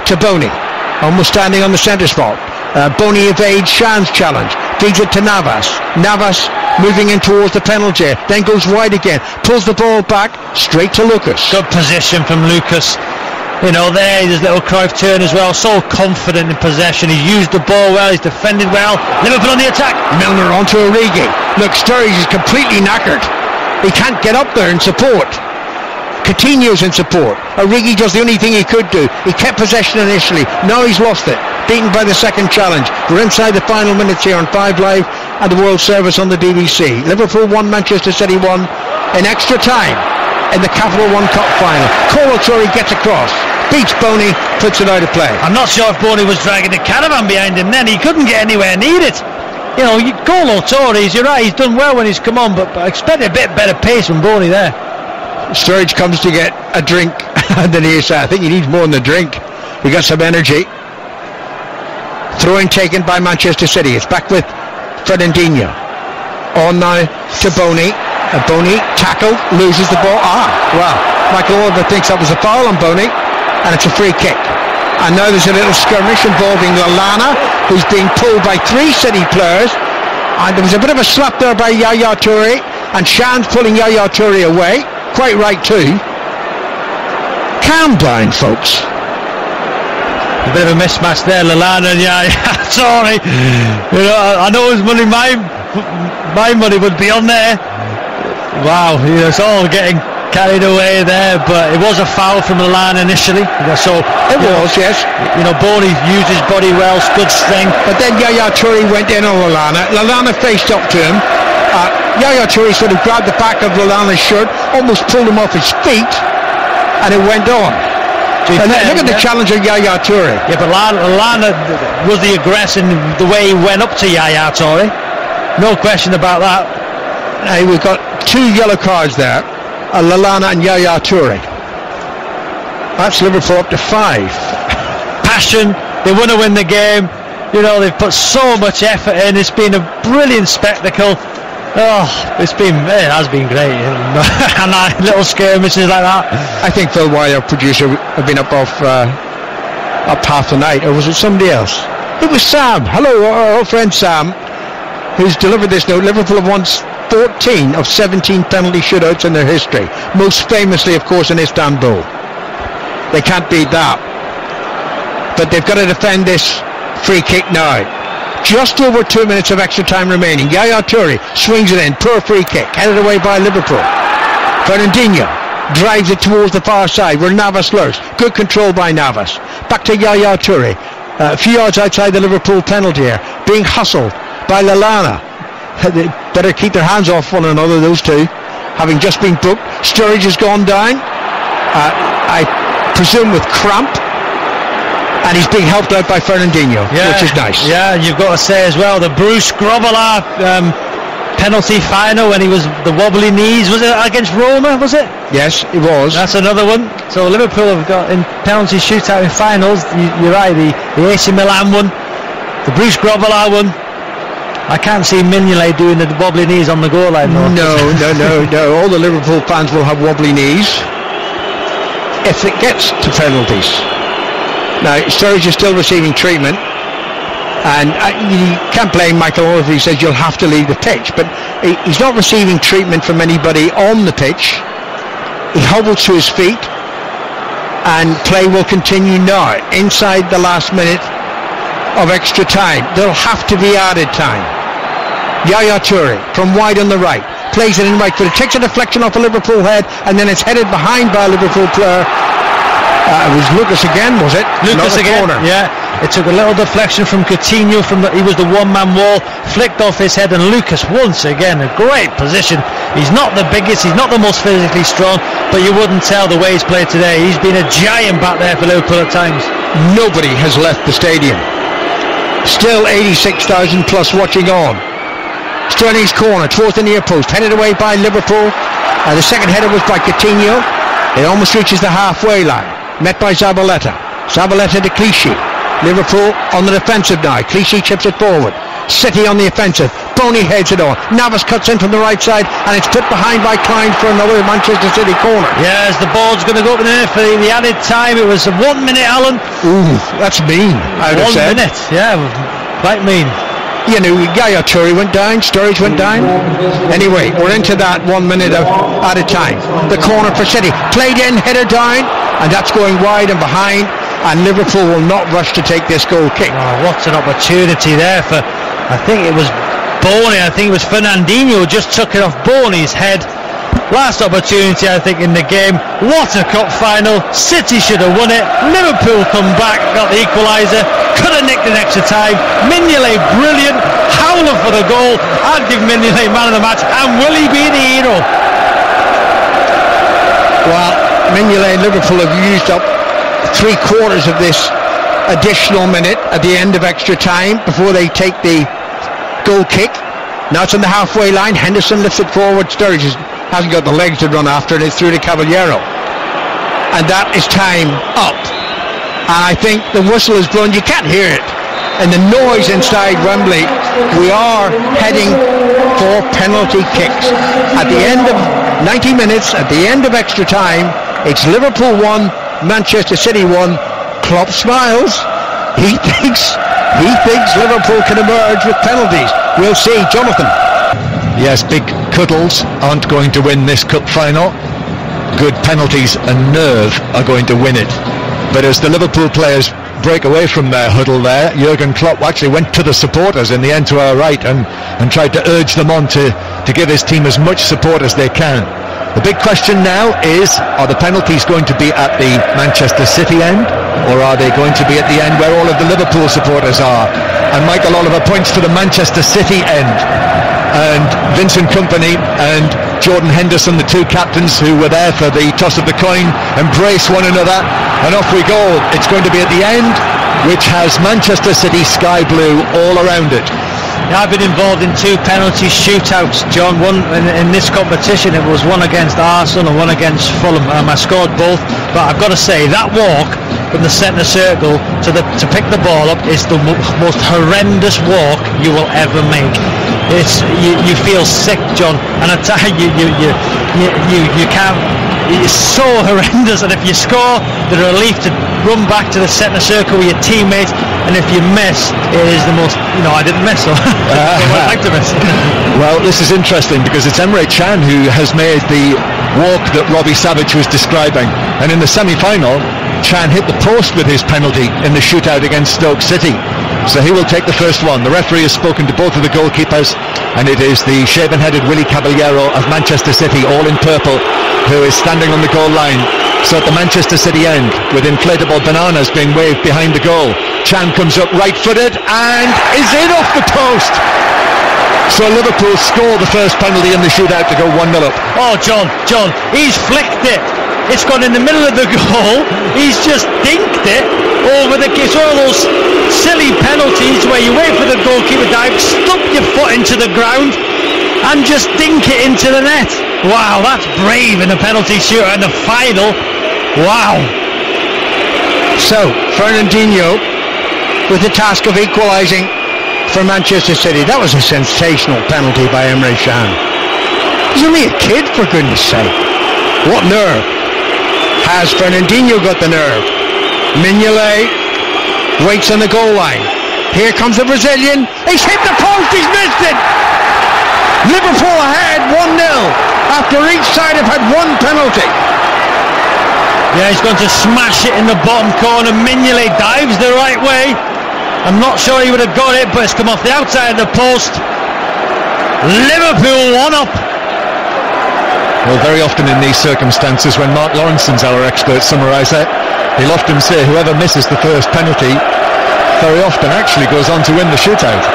to Boney, almost standing on the centre spot. Boney evades Shan's challenge, feeds it to Navas. Navas moving in towards the penalty, then goes wide again, pulls the ball back, straight to Lucas. Good position from Lucas. There, his little Cruyff turn as well, so confident in possession. He's used the ball well, he's defended well. Liverpool on the attack. Milner onto Origi. Look, Sturridge is completely knackered. He can't get up there in support. Coutinho's in support. Origi does the only thing he could do. He kept possession initially, now he's lost it. beaten by the second challenge. We're inside the final minutes here on 5 Live and the World Service on the BBC. Liverpool 1, Manchester City 1 in extra time in the Capital One Cup final. Colo Touré gets across, beats Boney, puts it out of play. I'm not sure if Boney was dragging the caravan behind him then. He couldn't get anywhere near it. You know, Colo Touré, you're right, he's done well when he's come on, but I expect a bit better pace from Boney there. Sturridge comes to get a drink, and then I think he needs more than a drink. He got some energy. Throw-in taken by Manchester City. It's back with Fernandinho. On now to Boney. Boney tackled, loses the ball. Well, Michael Oliver thinks that was a foul on Boney, and it's a free kick. And now there's a little skirmish involving Lallana, who's being pulled by 3 City players. And there was a bit of a slap there by Yaya Touré, and Shan's pulling Yaya Touré away. Quite right too. Calm down, folks. A bit of a mismatch there, Lallana and Yaya Touré. You know, I know his money, my money would be on there. Wow, it's all getting carried away there, but it was a foul from Lallana initially. So it was, yes. You know, Boney used his body well, good strength. But then Yaya Touré went in on Lallana. Lallana faced up to him. Yaya Touré sort of grabbed the back of Lallana's shirt, almost pulled him off his feet, and it went on. Look at the challenger, Yaya Touré. Yeah, but Lallana was the aggressor in the way he went up to Yaya Touré. No question about that. We've got 2 yellow cards there, Lallana and Yaya Touré. That's Liverpool up to 5. Passion, they want to win the game. You know, they've put so much effort in. It's been a brilliant spectacle. It has been great. And little skirmishes like that. I think Phil Wyler, producer, have been up half the night, or was it somebody else? It was Sam. Hello, our old friend Sam, who's delivered this note. Liverpool have won 14 of 17 penalty shootouts in their history, most famously, of course, in Istanbul. They can't beat that, but they've got to defend this free kick now. Just over 2 minutes of extra time remaining. Yaya Touré swings it in, poor free kick, headed away by Liverpool. Fernandinho drives it towards the far side where Navas lurks. Good control by Navas. Back to Yaya Touré, a few yards outside the Liverpool penalty here, being hustled by Lallana. They better keep their hands off one another, those two, having just been booked. Sturridge has gone down, I presume with cramp, and he's being helped out by Fernandinho, which is nice. Yeah, you've got to say as well, the Bruce Grobbelaar penalty final when he was the wobbly knees, was it against Roma, was it? Yes, it was. That's another one. So Liverpool have got in penalty shootout in finals. You're right, the AC Milan one, the Bruce Grobbelaar one. I can't see Mignolet doing the wobbly knees on the goal line though. No. All the Liverpool fans will have wobbly knees if it gets to penalties. Now, Sturridge is still receiving treatment, and you can't blame Michael Oliver if he says you'll have to leave the pitch, but he's not receiving treatment from anybody on the pitch. He hobbles to his feet, and play will continue now inside the last minute of extra time. There'll have to be added time. Yaya Touré from wide on the right, plays it in right foot. It takes a deflection off a Liverpool head, and then it's headed behind by a Liverpool player. It was Lucas again, was it? Lucas again, corner. Yeah. It took a little deflection from Coutinho, he was the one-man wall, flicked off his head, and Lucas once again, a great position. He's not the biggest, he's not the most physically strong, but you wouldn't tell the way he's played today. He's been a giant back there for Liverpool at times. Nobody has left the stadium. Still 86,000 plus watching on. Sterling's corner towards the near post, headed away by Liverpool. The second header was by Coutinho. It almost reaches the halfway line. Met by Zabaleta to Clichy. Liverpool on the defensive now. Clichy chips it forward. City on the offensive. Boney heads it on. Navas cuts in from the right side, and it's put behind by Klein for another Manchester City corner. Yes, the ball's going to go up in there for the added time. It was 1 minute, Alan. Ooh, that's mean. 1 minute, yeah, quite mean. You know, Yaya Touré went down, Sturridge went down. Anyway, we're into that 1 minute of added time. The corner for City, played in, header down, and that's going wide and behind, and Liverpool will not rush to take this goal kick. Oh, what's an opportunity there for, I think it was Boney, I think it was Fernandinho just took it off Boney's head. Last opportunity, I think, in the game. What a cup final. City should have won it. Liverpool come back, got the equaliser. Could have nicked an extra time. Mignolet, brilliant. Howler for the goal. I'd give Mignolet man of the match. And will he be the hero? Well, Mignolet and Liverpool have used up 3/4 of this additional minute at the end of extra time before they take the goal kick. Now it's on the halfway line. Henderson lifts it forward. Sturridge hasn't got the legs to run after, and it's through to Caballero. And that is time up. And I think the whistle is blown. You can't hear it. And the noise inside Wembley. We are heading for penalty kicks. At the end of 90 minutes, at the end of extra time, it's Liverpool 1, Manchester City 1. Klopp smiles. He thinks Liverpool can emerge with penalties. We'll see. Jonathan. Yes, big cuddles aren't going to win this cup final. Good penalties and nerve are going to win it. But as the Liverpool players break away from their huddle there, Jurgen Klopp actually went to the supporters in the end to our right and tried to urge them on to give his team as much support as they can. The big question now is, are the penalties going to be at the Manchester City end, or are they going to be at the end where all of the Liverpool supporters are? And Michael Oliver points to the Manchester City end, and Vincent Kompany and Jordan Henderson, the two captains who were there for the toss of the coin, embrace one another, and off we go. It's going to be at the end, which has Manchester City sky blue all around it. I've been involved in 2 penalty shootouts, John. One in this competition, it was one against Arsenal and one against Fulham. I scored both, but I've got to say that walk from the centre circle to pick the ball up is the most horrendous walk you will ever make. It's you feel sick, John, and I tell you, you can't. It's so horrendous, and if you score, the relief to run back to the centre circle with your teammates, and if you miss, it is the most. I didn't miss, so I'd like to miss. Well, this is interesting because it's Emre Can who has made the walk that Robbie Savage was describing, and in the semi-final, Can hit the post with his penalty in the shootout against Stoke City. So he will take the first one. The referee has spoken to both of the goalkeepers, and it is the shaven-headed Willy Caballero of Manchester City, all in purple, who is standing on the goal line. So at the Manchester City end, with inflatable bananas being waved behind the goal, Can comes up right-footed and is in off the post. So Liverpool score the first penalty in the shootout to go 1-0 up. Oh, John, he's flicked it. It's gone in the middle of the goal. He's just dinked it over the. It's all those silly penalties where you wait for the goalkeeper dive, stump your foot into the ground, and just dink it into the net. Wow, that's brave in a penalty shootout in the final. Wow. So Fernandinho with the task of equalising for Manchester City. That was a sensational penalty by Emre Can. He's only a kid, for goodness sake. What nerve. Has Fernandinho got the nerve? Mignolet waits on the goal line. Here comes the Brazilian. He's hit the post. He's missed it. Liverpool ahead 1-0 after each side have had one penalty. Yeah, he's going to smash it in the bottom corner. Mignolet dives the right way. I'm not sure he would have got it, but it's come off the outside of the post. Liverpool 1-up. Well, very often in these circumstances, when Mark Lawrenson's our expert summariser, he'll often say whoever misses the first penalty very often actually goes on to win the shootout.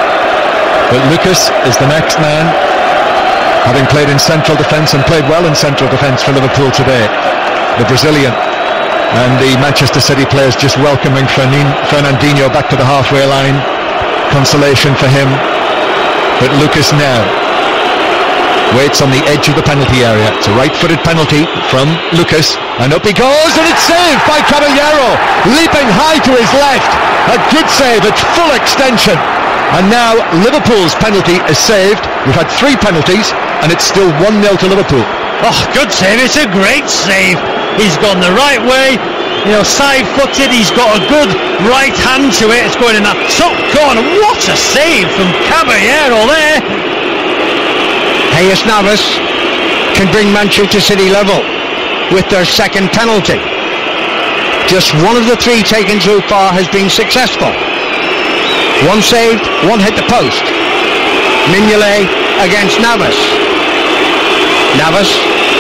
But Lucas is the next man, having played in central defence and played well in central defence for Liverpool today. The Brazilian. And the Manchester City players just welcoming Fernandinho back to the halfway line. Consolation for him. But Lucas now waits on the edge of the penalty area. It's a right-footed penalty from Lucas, and up he goes, and it's saved by Caballero, leaping high to his left. A good save at full extension, and now Liverpool's penalty is saved. We've had 3 penalties, and it's still 1-0 to Liverpool. Oh, good save. It's a great save. He's gone the right way, side-footed. He's got a good right hand to it. It's going in that top corner. What a save from Caballero there. Hayes Navas can bring Manchester City level with their second penalty. Just one of the 3 taken so far has been successful. One saved, one hit the post. Mignolet against Navas. Navas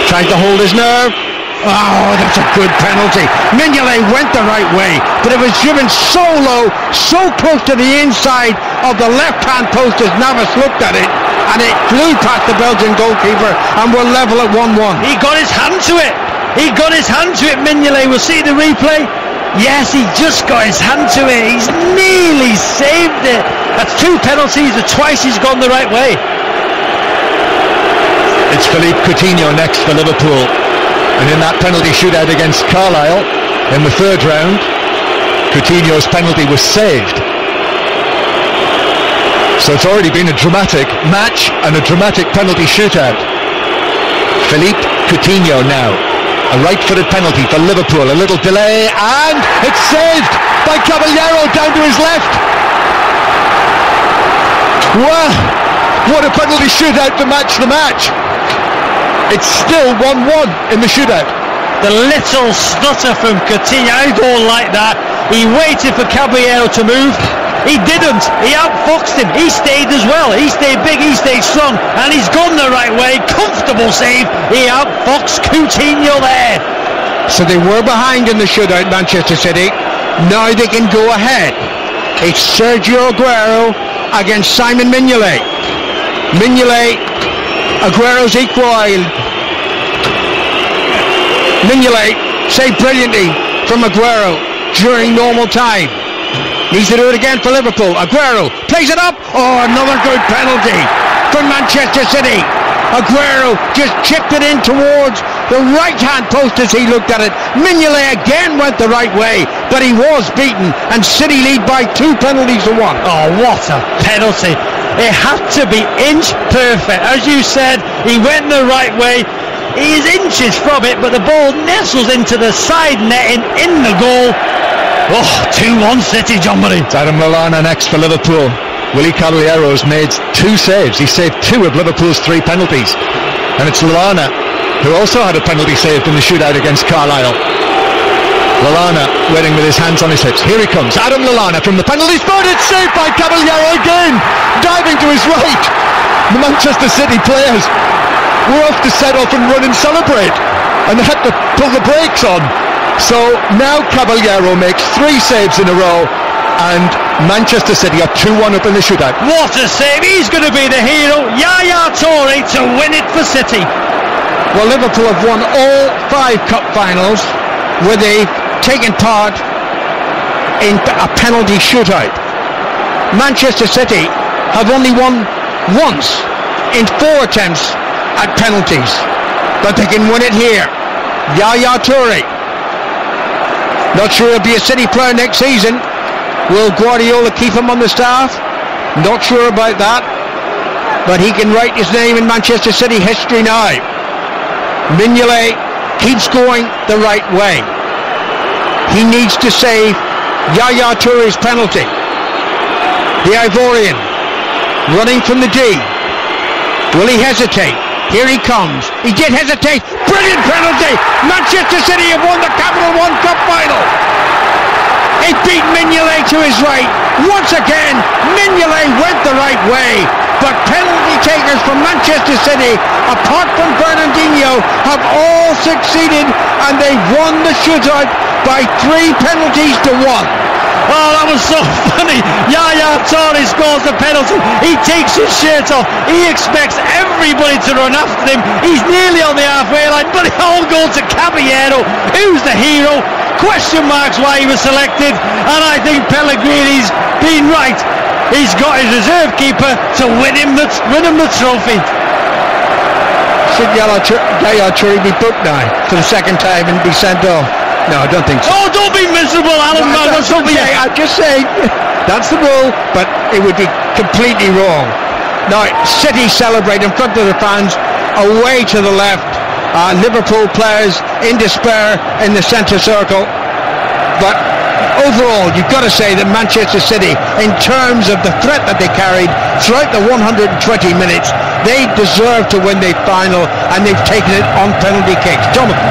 tries to hold his nerve. Oh, that's a good penalty. Mignolet went the right way, but it was driven so low, so close to the inside of the left-hand post as Navas looked at it, and it flew past the Belgian goalkeeper, and we're level at 1-1. He got his hand to it. He got his hand to it, Mignolet. We'll see the replay. Yes, he just got his hand to it. He's nearly saved it. That's 2 penalties, and twice he's gone the right way. It's Philippe Coutinho next for Liverpool. And in that penalty shootout against Carlisle in the 3rd round, Coutinho's penalty was saved. So it's already been a dramatic match and a dramatic penalty shootout. Philippe Coutinho now. A right-footed penalty for Liverpool. A little delay, and it's saved by Caballero down to his left. Wow, what a penalty shootout to match the match. It's still 1-1 in the shootout. The little stutter from Coutinho, I don't like that. He waited for Caballero to move. He didn't. He outfoxed him. He stayed as well. He stayed big, he stayed strong, and he's gone the right way. Comfortable save. He outfoxed Coutinho there. So they were behind in the shootout, Manchester City. Now they can go ahead. It's Sergio Aguero against Simon Mignolet. Mignolet, Aguero's equalised. Mignolet saved brilliantly from Aguero during normal time. Needs to do it again for Liverpool. Aguero plays it up. Oh, another good penalty for Manchester City. Aguero just chipped it in towards the right-hand post as he looked at it. Mignolet again went the right way, but he was beaten, and City lead by 2 penalties to 1. Oh, what a penalty. It had to be inch perfect. As you said, he went the right way. He is inches from it, but the ball nestles into the side netting in the goal. Oh, 2-1 City, John Murray. It's Adam Lallana next for Liverpool. Willie Caballero's made 2 saves. He saved 2 of Liverpool's 3 penalties. And it's Lallana who also had a penalty saved in the shootout against Carlisle. Lallana waiting with his hands on his hips. Here he comes, Adam Lallana from the penalty spot. It's saved by Caballero again, diving to his right. The Manchester City players were off to set off and run and celebrate, and they had to pull the brakes on. So now Caballero makes 3 saves in a row, and Manchester City are 2-1 up in the shootout. What a save. He's going to be the hero, Yaya Toure, to win it for City. Well, Liverpool have won all 5 cup finals where they've taken part in a penalty shootout. Manchester City have only won once in 4 attempts at penalties, but they can win it here. Yaya Toure. Not sure he'll be a City player next season. Will Guardiola keep him on the staff? Not sure about that, but he can write his name in Manchester City history now. Mignolet keeps going the right way. He needs to save Yaya Toure's penalty. The Ivorian running from the D. Will he hesitate? Here he comes. He did hesitate. Brilliant penalty. Manchester City have won the Capital One Cup final. It beat Mignolet to his right. Once again, Mignolet went the right way. But penalty takers from Manchester City, apart from Fernandinho, have all succeeded, and they've won the shootout by 3 penalties to 1. Oh, that was so funny. Yaya Toure scores the penalty. He takes his shirt off. He expects everybody to run after him. He's nearly on the halfway line, but it all goes to Caballero, who's the hero. Question marks why he was selected, and I think Pellegrini's been right. He's got his reserve keeper to win him the trophy. Should Yaya Toure be booked now for the 2nd time and be sent off? No, I don't think so. Oh, don't be miserable, Alan. No, I'm just saying, that's the rule, but it would be completely wrong. Now, City celebrate in front of the fans, away to the left. Liverpool players in despair in the centre circle. But overall, you've got to say that Manchester City, in terms of the threat that they carried throughout the 120 minutes, they deserve to win the final, and they've taken it on penalty kicks. Jonathan.